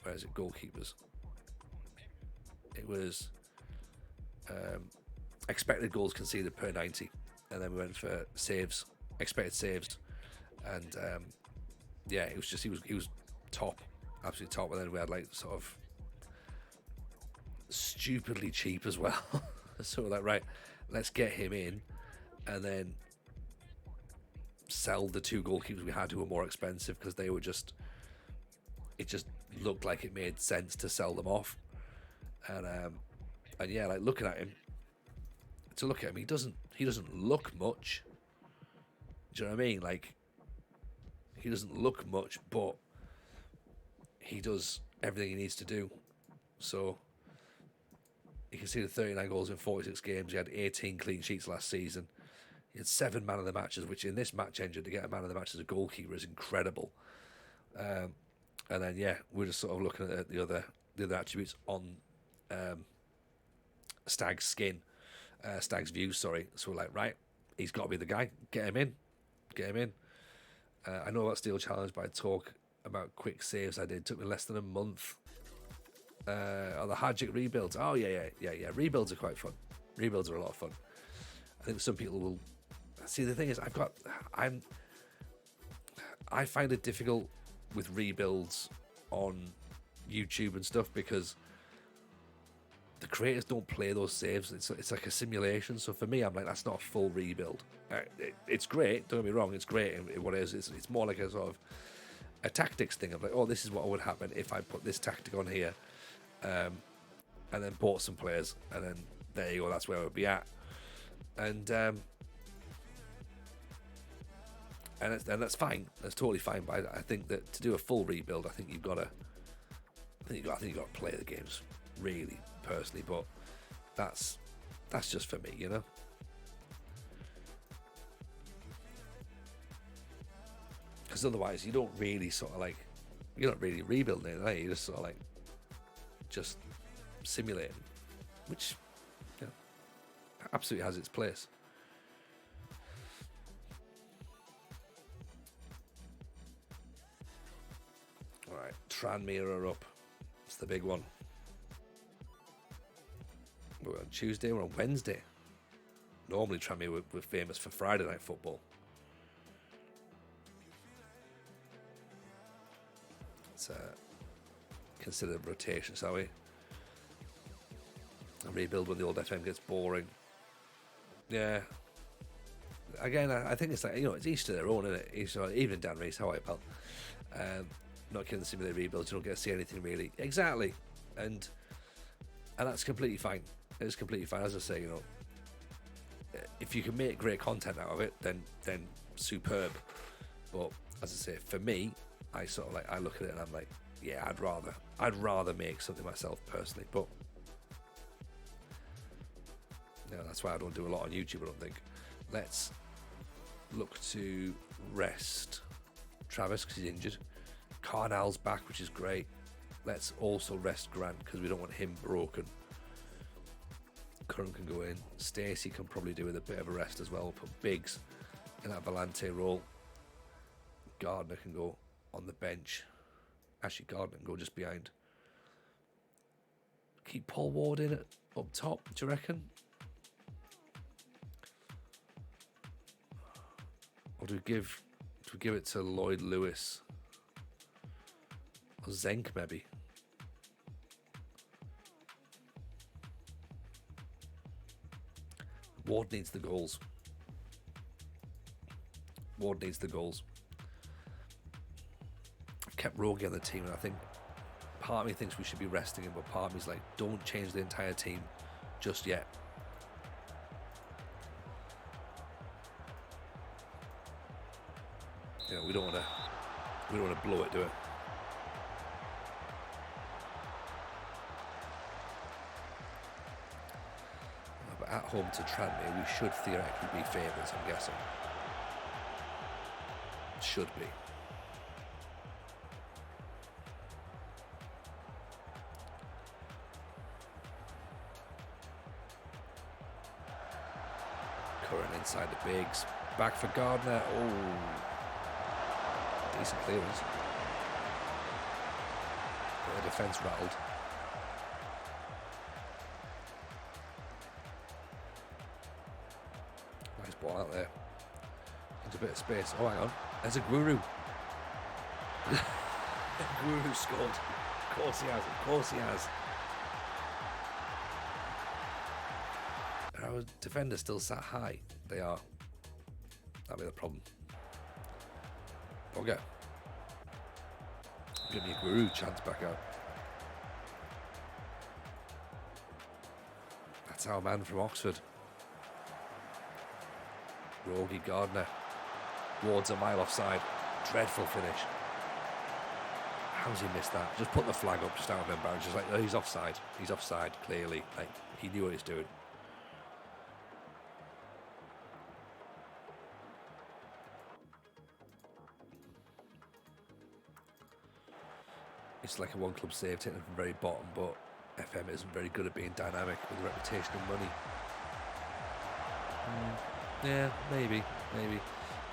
Where is it? Goalkeepers. It was expected goals conceded per 90, and then we went for saves, expected saves, and it was just he was top, absolutely top. And then we had like sort of stupidly cheap as well. So we're like, right, let's get him in, and then sell the 2 goalkeepers we had who were more expensive, because they were just, it just looked like it made sense to sell them off. And yeah, like looking at him, he doesn't look much. Do you know what I mean? Like, he doesn't look much, but he does everything he needs to do. So you can see the 39 goals in 46 games. He had 18 clean sheets last season. He had 7 man of the matches, which in this match engine, to get a man of the match as a goalkeeper is incredible. And then we're just sort of looking at the other attributes on Stag's view. Sorry. So we're like, right, he's got to be the guy. Get him in. I know about Steel Challenge, but I talk about quick saves I did. It took me less than a month. The Hadjic rebuilds. Oh yeah. Rebuilds are quite fun. Rebuilds are a lot of fun. I think some people will see. The thing is, I find it difficult with rebuilds on YouTube and stuff, because the creators don't play those saves. It's like a simulation. So for me, I'm like, that's not a full rebuild. It's great. Don't get me wrong. It's great. And what it is, it's more like a sort of a tactics thing of like, oh, this is what would happen if I put this tactic on here, and then bought some players, and then there you go. That's where I would be at. And that's fine. That's totally fine. But I think that to do a full rebuild, I think you've got to play the games really personally. But that's just for me, you know. Because otherwise, you're not really rebuilding it, are you? You're just sort of like just simulating, which absolutely has its place. All right, Tranmere are up. It's the big one. We're on Tuesday. We're on Wednesday. Normally, Tranmere were famous for Friday night football. It's considered rotation, shall we? A rebuild when the old FM gets boring. Yeah. Again, I think it's like, it's each to their own, isn't it? Even Dan Rees, how are you, pal? Not killing the simulated rebuilds, you don't get to see anything really. Exactly. And that's completely fine. It's completely fine. As I say, if you can make great content out of it, then superb. But as I say, for me, I look at it and I'm like, yeah, I'd rather make something myself personally, but no, that's why I don't do a lot on YouTube, I don't think. Let's look to rest Travis because he's injured. Carnell's back, which is great. Let's also rest Grant because we don't want him broken. Curran can go in. Stacey can probably do with a bit of a rest as well. We'll put Biggs in that Volante role. Gardner can go on the bench. Actually, Gardner can go just behind. Keep Paul Ward in up top, do you reckon? Or do we give it to Lloyd Lewis? Or Zenk, maybe? Ward needs the goals. Ward needs the goals. I've kept Rogie on the team, and I think part of me thinks we should be resting him, but part of me's like, don't change the entire team just yet. You know, we don't want to blow it, do it? But at home to Tranmere, we should theoretically be favourites, I'm guessing. Should be. Curran inside the Bigs. Back for Gardner. Oh. Decent clearance. Got the defence rattled. Nice ball out there. Into a bit of space. Oh, hang on. There's a Guru. Guru scored. Of course he has. Of course he has. Are our defenders still sat high? They are. That'll be the problem. Okay. Give me a Guru chance back out. That's our man from Oxford. Rogie Gardner. Ward's a mile offside. Dreadful finish. How's he missed that? Just put the flag up just out of embarrassment. Just like, oh, he's offside. He's offside, clearly. Like, he knew what he's doing. It's like a one club save taken from the very bottom, but FM isn't very good at being dynamic with a reputation and money. Yeah, maybe.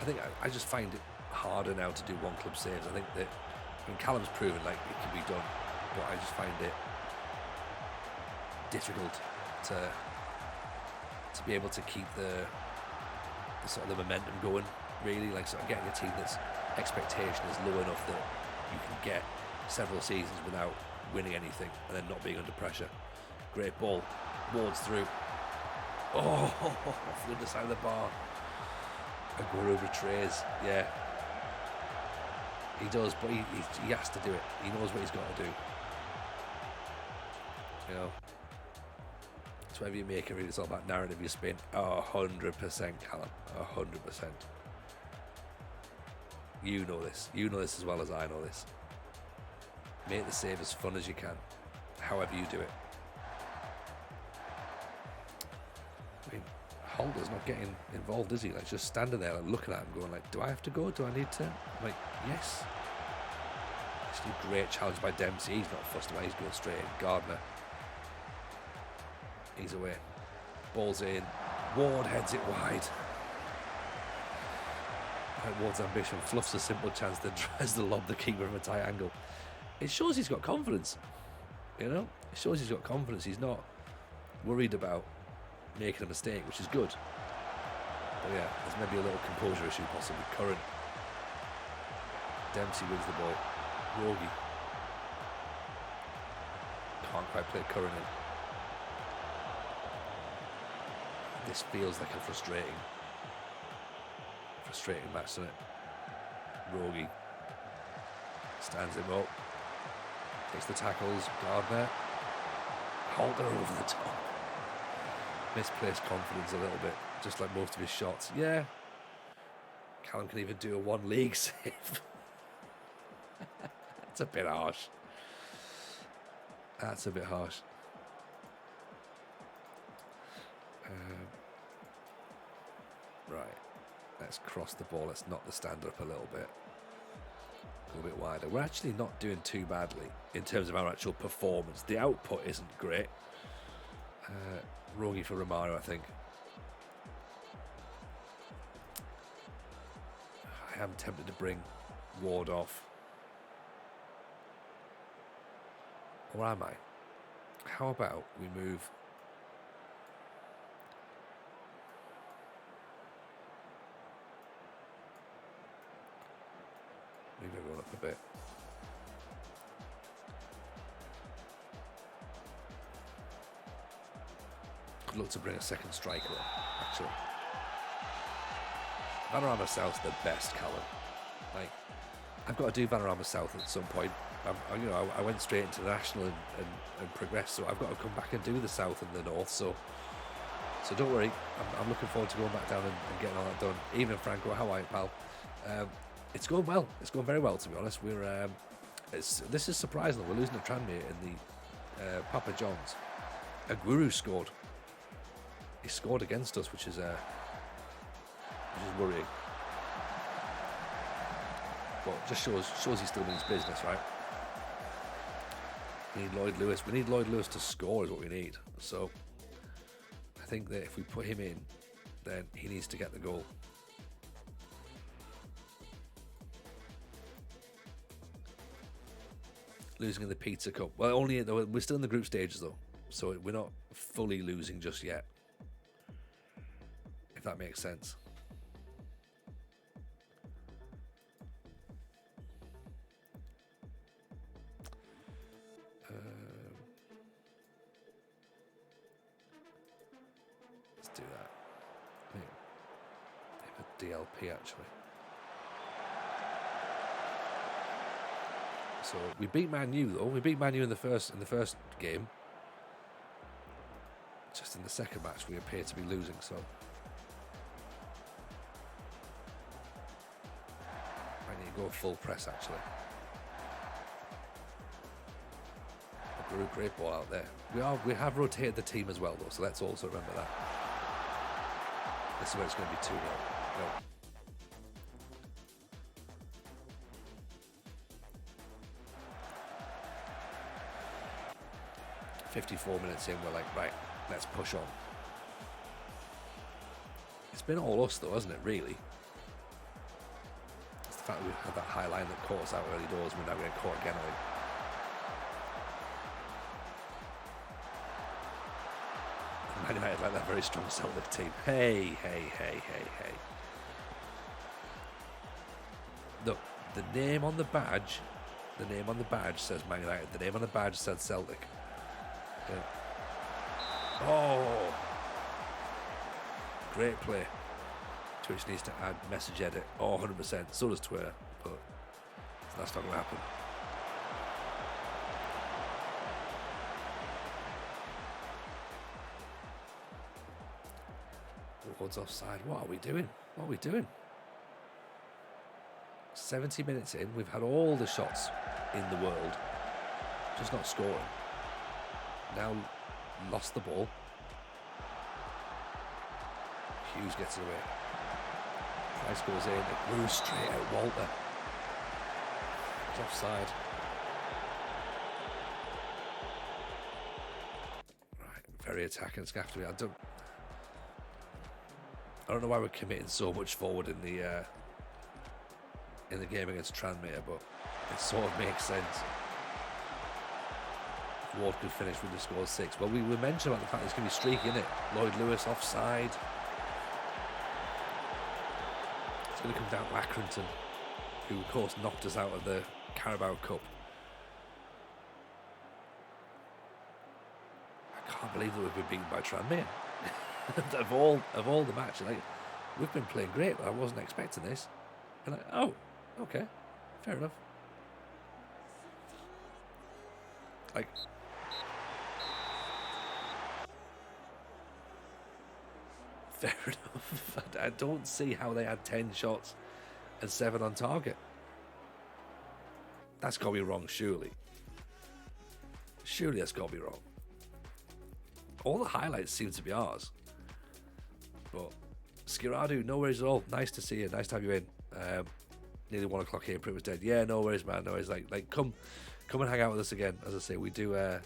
I think I just find it harder now to do one club saves. I think that Callum's proven like it can be done, but I just find it difficult to be able to keep the sort of the momentum going. Really, like sort of getting a team that's expectation is low enough that you can get several seasons without winning anything and then not being under pressure. Great ball. Ward's through. Oh, off the underside of the bar. Aguero betrays. Yeah. He does, but he has to do it. He knows what he's got to do. You know. It's whatever you make of it, it's all about narrative you spin. 100%, Callum. 100%. You know this. You know this as well as I know this. Make the save as fun as you can, however you do it. I mean, Holder's not getting involved, is he? Like, just standing there, like, looking at him, going, like, do I have to go? Do I need to? I'm like, yes. Actually, great challenge by Dempsey. He's not fussed about. He's going straight in. Gardner. He's away. Ball's in. Ward heads it wide. Like Ward's ambition fluffs a simple chance, then tries to lob the keeper from a tight angle. It shows he's got confidence, you know? It shows he's got confidence. He's not worried about making a mistake, which is good. But yeah, there's maybe a little composure issue possibly. Curran. Dempsey wins the ball. Rogie. Can't quite play Curran in. This feels like a frustrating match, doesn't it? Rogie stands him up. Takes the tackles. Gardner. Halter over the top. Misplaced confidence a little bit, just like most of his shots. Yeah. Callum can even do a one league save. That's a bit harsh. That's a bit harsh. Right. Let's cross the ball. Let's knock the stand up a little bit. A little bit wider. We're actually not doing too badly in terms of our actual performance. The output isn't great. Wrongy for Romano, I think. I am tempted to bring Ward off. Or am I? How about we move... Move everyone up a bit. Could look to bring a second striker on, actually. Vanarama South's the best, Callum. Like, I've got to do Vanarama South at some point. I went straight into the national and progressed, so I've got to come back and do the South and the North. So don't worry. I'm looking forward to going back down and getting all that done. Even Franco, how are you, pal? It's going well. It's going very well, to be honest. This is surprising. We're losing to Tranmere in the Papa John's. Aguero scored. He scored against us, which is worrying. But just shows he still means business, right? We need Lloyd Lewis. We need Lloyd Lewis to score is what we need. So I think that if we put him in, then he needs to get the goal. Losing in the Pizza Cup. Well, we're still in the group stages though, so we're not fully losing just yet. If that makes sense. Let's do that. Maybe a DLP actually. So we beat Man U though. We beat Man U in the first game. Just in the second match, we appear to be losing. So I need to go full press actually. A great ball out there. We have rotated the team as well though. So let's also remember that. This is where it's going to be 2-0. No. 54 minutes in, we're like, right, let's push on. It's been all us though, hasn't it, really? It's the fact that we had that high line that caught us out early doors, we're now getting caught again, I think. Man United like that very strong Celtic team. Hey. Look, the name on the badge says Man United. The name on the badge says Celtic. Yeah. Oh, great play. Twitch needs to add message edit. Oh, 100%. So does Twitter, but that's not going to happen. Ward's offside. What are we doing? 70 minutes in, we've had all the shots in the world, just not scoring. Now lost the ball. Hughes gets it away. Price goes in. It moves straight at Walter. It's offside. Right, very attacking. It's going to have to be. I don't know why we're committing so much forward in the game against Tranmere, but it sort of makes sense. Ward could finish with the score 6. Well, we mentioned about the fact it's going to be streaky, isn't it? Lloyd Lewis offside. It's going to come down to Accrington, who of course knocked us out of the Carabao Cup. I can't believe that we've been beaten by Tranmere. of all the matches, like, we've been playing great. I wasn't expecting this. And like, oh, okay, fair enough. Like, fair enough. I don't see how they had 10 shots and 7 on target. That's got to be wrong, surely. Surely that's got to be wrong. All the highlights seem to be ours. But Skiradu, no worries at all. Nice to see you. Nice to have you in. Nearly 1 o'clock here. Print was dead. Yeah, no worries, man. No worries. Like, come and hang out with us again. As I say, we do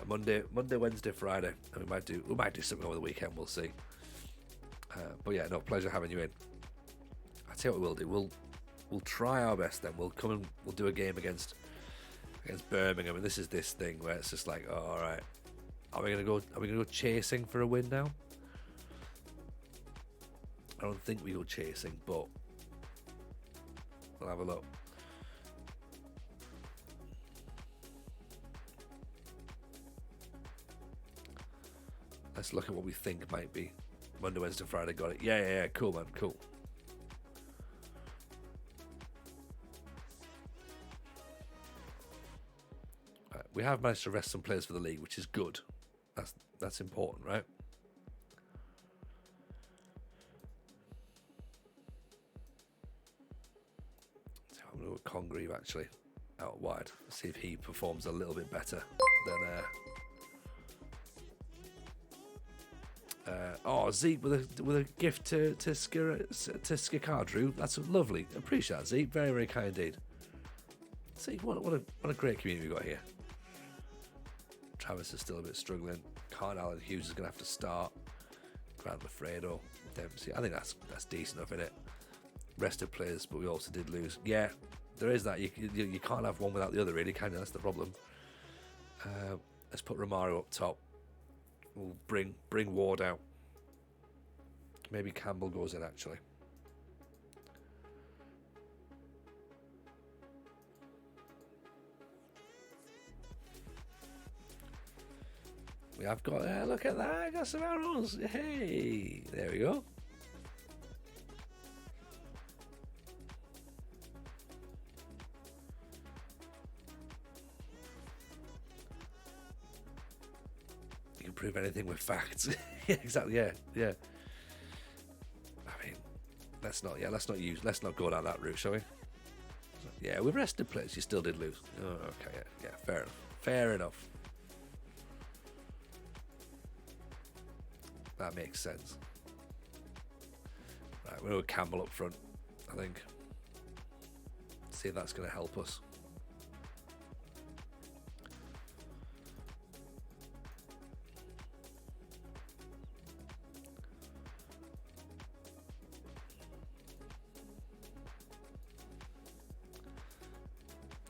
Monday, Wednesday, Friday, and we might do something over the weekend. We'll see. But yeah, no, pleasure having you in. I tell you what we'll do. We'll try our best. Then we'll come and we'll do a game against Birmingham, and this is this thing where it's just like, oh, all right, are we gonna go chasing for a win now? I don't think we go chasing, but we'll have a look. Let's look at what we think might be. Monday, Wednesday, Friday, got it. Yeah, cool, man, cool. Right, we have managed to rest some players for the league, which is good. That's important, right? So I'm going to go with Congreve, actually, out wide. See if he performs a little bit better than... Zeke with a gift to Skikardru. That's lovely. Appreciate that, Zeke. Very, very kind indeed. See, what a great community we've got here. Travis is still a bit struggling. Carnell and Hughes is going to have to start. Grant Lafredo, Dempsey. I think that's decent enough, innit? Rested players, but we also did lose. Yeah, there is that. You can't have one without the other, really, can you? That's the problem. Let's put Romario up top. We'll bring Ward out. Maybe Campbell goes in, actually. We have got, look at that, I got some arrows. Hey, there we go. You can prove anything with facts. Yeah, exactly, yeah. I mean, let's not go down that route, shall we? Yeah, with rested players, you still did lose. Oh, okay, yeah, fair enough. That makes sense. Right, we'll go with Campbell up front, I think. See if that's going to help us.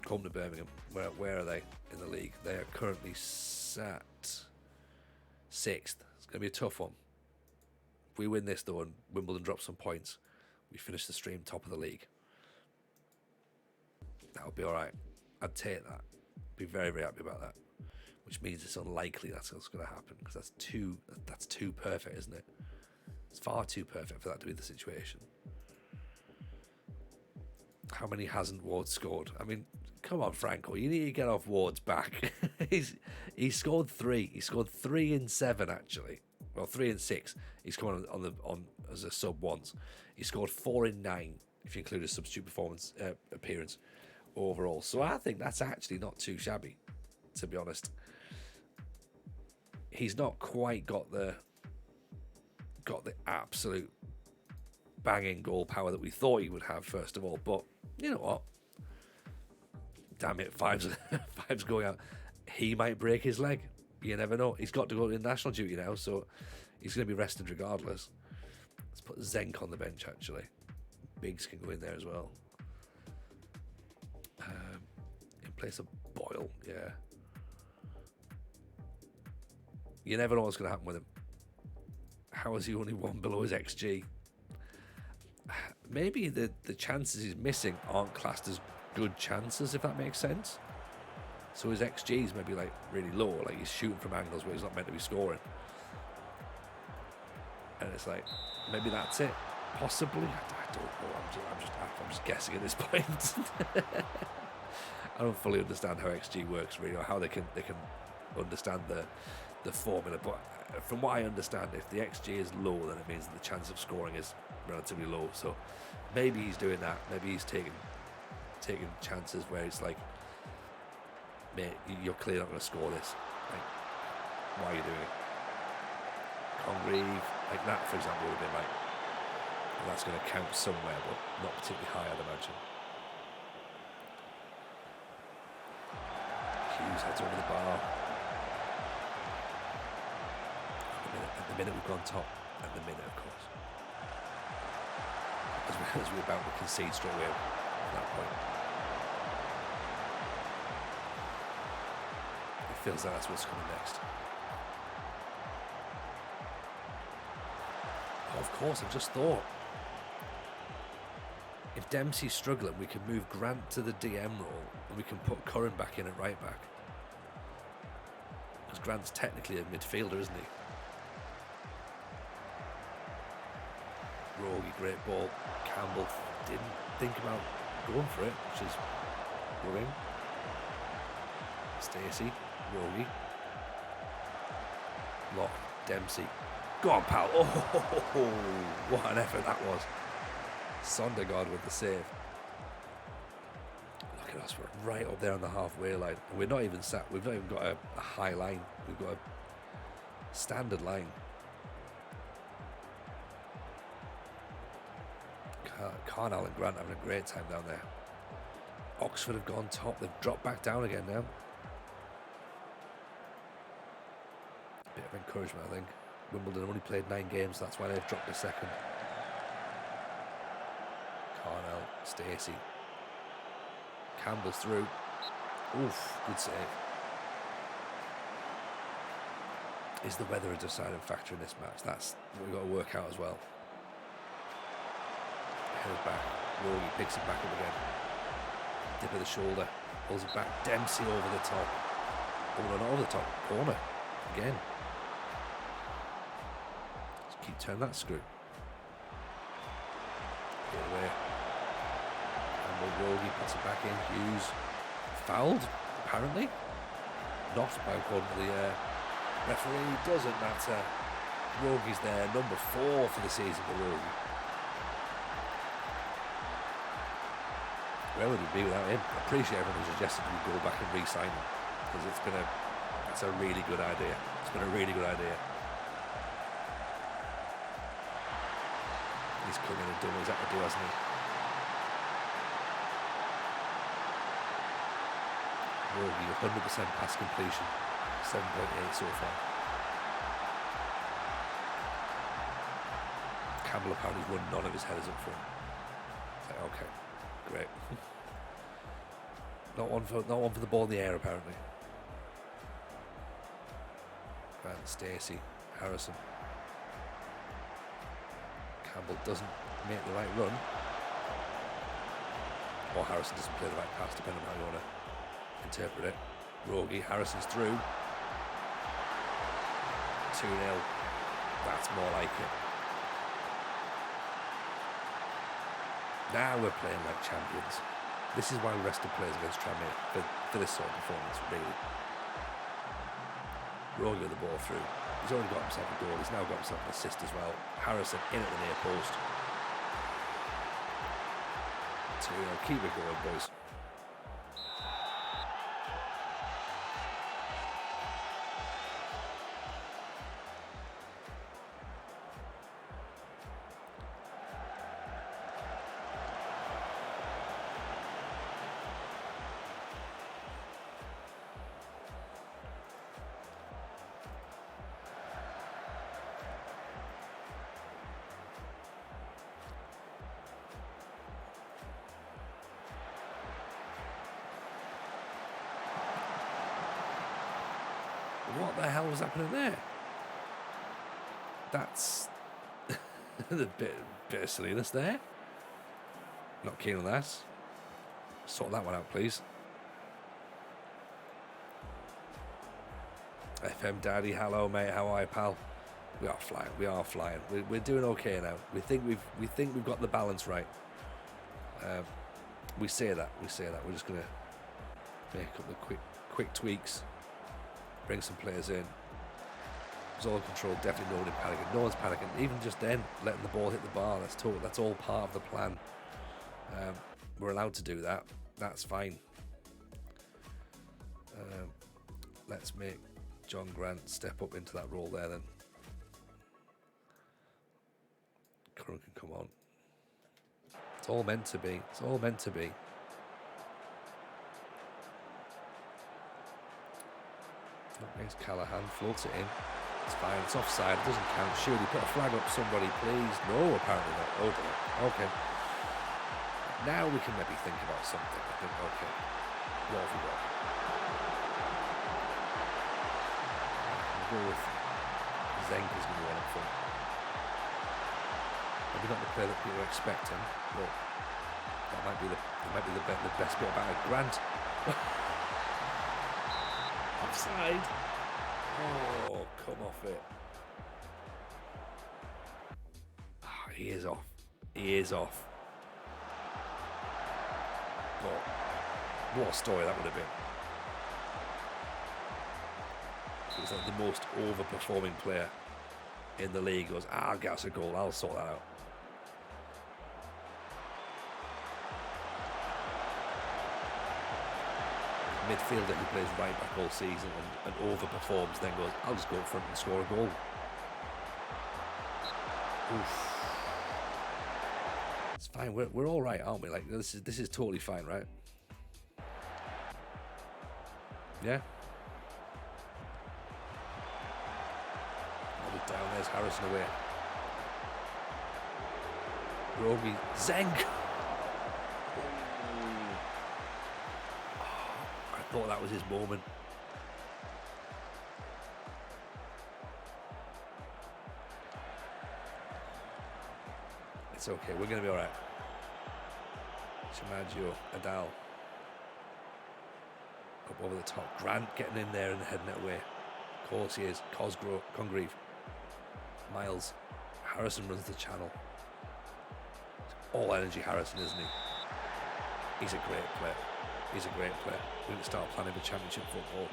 Come to Birmingham. Where are they in the league? They are currently sat 6th. It's going to be a tough one. If we win this, though, and Wimbledon drops some points, we finish the stream top of the league. That would be all right. I'd take that. Be very, very happy about that. Which means it's unlikely that's what's going to happen, because that's too perfect, isn't it? It's far too perfect for that to be the situation. How many hasn't Ward scored? I mean, come on, Franco. You need to get off Ward's back. He scored 3. He scored 3 in 7, actually. Well, 3 in 6. He's come on as a sub once. He scored 4 in 9, if you include a substitute performance appearance overall. So I think that's actually not too shabby, to be honest. He's not quite got the absolute banging goal power that we thought he would have, first of all. But you know what? Damn it, Five's going out. He might break his leg. You never know. He's got to go to national duty now, so he's going to be rested regardless. Let's put Zenk on the bench, actually. Biggs can go in there as well. In place of Boyle, yeah. You never know what's going to happen with him. How is he only 1 below his XG? Maybe the chances he's missing aren't classed as good chances, if that makes sense. So his XG's maybe like really low, like he's shooting from angles where he's not meant to be scoring. And it's like, maybe that's it. Possibly. I don't know. I'm just guessing at this point. I don't fully understand how XG works, really, or how they can understand the formula. But from what I understand, if the XG is low, then it means that the chance of scoring is relatively low. So maybe he's doing that. Maybe he's taking taking chances where it's like, mate, you're clearly not going to score this. Like, why are you doing it? Congreve, like that, for example, would have been like, well, that's going to count somewhere, but not particularly high, I'd imagine. Hughes heads over the bar. At the minute we've gone top. At the minute, of course. As we're about to concede straight away at that point. It feels like that's what's coming next. Oh, of course, I've just thought. If Dempsey's struggling, we can move Grant to the DM role and we can put Curran back in at right back. Because Grant's technically a midfielder, isn't he? Rogie, great ball. Campbell didn't think about going for it, which is worrying. Stacey, Rogie. Lock, Dempsey. Go on, pal. Oh, what an effort that was. Sondergaard with the save. Look at us, we're right up there on the halfway line. And we're not even sat, we've not even got a high line. We've got a standard line. Carnell and Grant having a great time down there. Oxford have gone top. They've dropped back down again now. Bit of encouragement, I think. Wimbledon have only played 9 games. That's why they've dropped a second. Carnell, Stacey. Campbell's through. Oof, good save. Is the weather a deciding factor in this match? That's what we've got to work out as well. Headed back. Rogie picks it back up again. Dip of the shoulder. Pulls it back. Dempsey over the top. Oh no, not over the top. Corner. Again. Just keep turning that screw. Get away. And Rogie puts it back in. Hughes fouled, apparently. Not by according to the referee. Doesn't matter. Rogie's there. Number 4 for the season for Rogie. Where would it be without him? I appreciate everyone who suggested we go back and re-sign him, because that's a really good idea. It's been a really good idea. He's come in and done what he's had to do, hasn't he? Rogie, 100% pass completion, 7.8 so far. Campbell apparently won none of his headers up front. It's like, okay. Great. Not one for the ball in the air, apparently. Grant, Stacey, Harrison. Campbell doesn't make the right run. Or Harrison doesn't play the right pass, depending on how you want to interpret it. Rogie, Harrison's through. 2-0. That's more like it. Now we're playing like champions. This is why we rested players against Tranmere for this sort of performance, really. Rogie with the ball through. He's already got himself a goal. He's now got himself an assist as well. Harrison in at the near post. 2-0. Keep it going, boys. What the hell was happening there? That's the bit of silliness there. Not keen on that. Sort that one out, please. FM Daddy, hello mate, how are you, pal? We are flying. We are flying. We're doing okay now. We think we've got the balance right. We say that. We're just gonna make up the quick tweaks. Bring some players in. It's all controlled. Definitely no one panicking. No one's panicking. Even just then, letting the ball hit the bar. That's all part of the plan. We're allowed to do that. That's fine. Let's make John Grant step up into that role there then. Curran can come on. It's all meant to be. It's all meant to be. Makes Callahan, floats it in. It's fine, it's offside, it doesn't count. Surely put a flag up, somebody, please. No, apparently not. Okay, okay. Now we can maybe think about something. I think, okay, what have we got? We'll go with Zenka's going to be one up front. Maybe not the player that people are expecting, but that might be the best bit about it. Grant. Offside. Oh, come off it. Oh, he is off. He is off. But what a story that would have been. He was like the most overperforming player in the league. He goes, I'll get us a goal. I'll sort that out. Midfielder who plays right back all season and overperforms, then goes, I'll just go up front and score a goal. Oof. It's fine. We're all right, aren't we? Like this is totally fine, right? Yeah. Hold it down. There's Harrison away. Rogi Zenk. I thought that was his moment. It's okay, we're going to be alright. Shamaggio, Adal. Up over the top. Grant getting in there and heading it away. Of course he is. Congreve. Miles. Harrison runs the channel. It's all energy Harrison, isn't he? He's a great player. He's a great player. We need to start planning for championship football.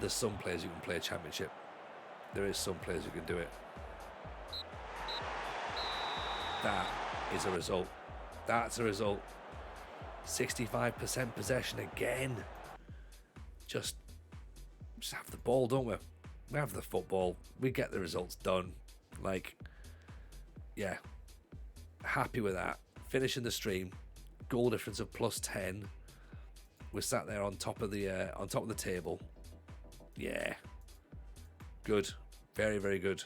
There's some players who can play championship. There is some players who can do it. That is a result. That's a result. 65% possession again. Just have the ball, don't we? We have the football. We get the results done. Like, yeah. Happy with that. Finishing the stream. Goal difference of +10. We're sat there on top of the table. Yeah. Good. Very, very good.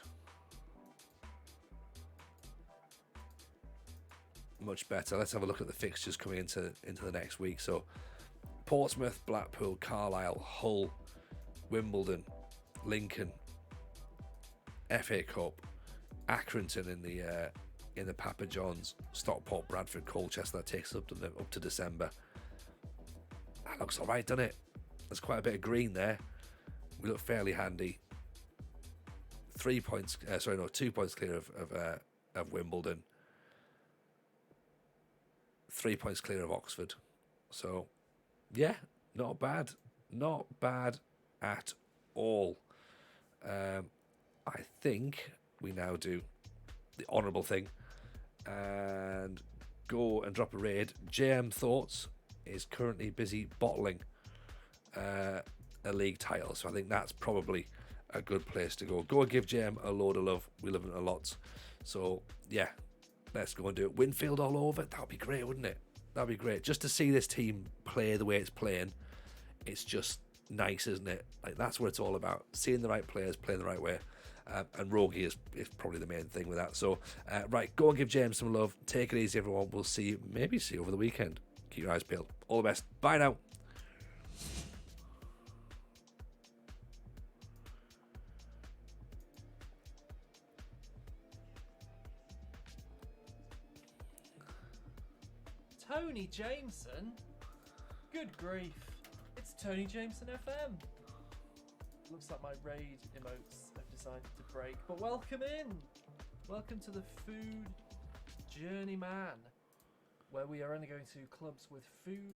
Much better. Let's have a look at the fixtures coming into the next week. So Portsmouth, Blackpool, Carlisle, Hull, Wimbledon, Lincoln, FA Cup, Accrington in the Papa John's, Stockport, Bradford, Colchester. That takes us up to December. That looks all right, doesn't it? There's quite a bit of green there. We look fairly handy. 2 points clear of Wimbledon. 3 points clear of Oxford. So, yeah, not bad. Not bad at all. I think we now do the honourable thing and go and drop a raid. JM Thoughts is currently busy bottling a league title, so I think that's probably a good place to go. Go and give JM a load of love. We love it a lot. So yeah, let's go and do it. Winfield all over. That would be great, wouldn't it? That'd be great. Just to see this team play the way it's playing, it's just nice, isn't it? Like, that's what it's all about. Seeing the right players playing the right way. And Rogi is probably the main thing with that. So, right, go and give James some love. Take it easy, everyone. We'll maybe see you over the weekend. Keep your eyes peeled. All the best. Bye now.
Tony Jameson? Good grief. It's Tony Jameson FM. Looks like my raid emotes have decided to break, but welcome in. Welcome to the Food Journeyman, where we are only going to clubs with food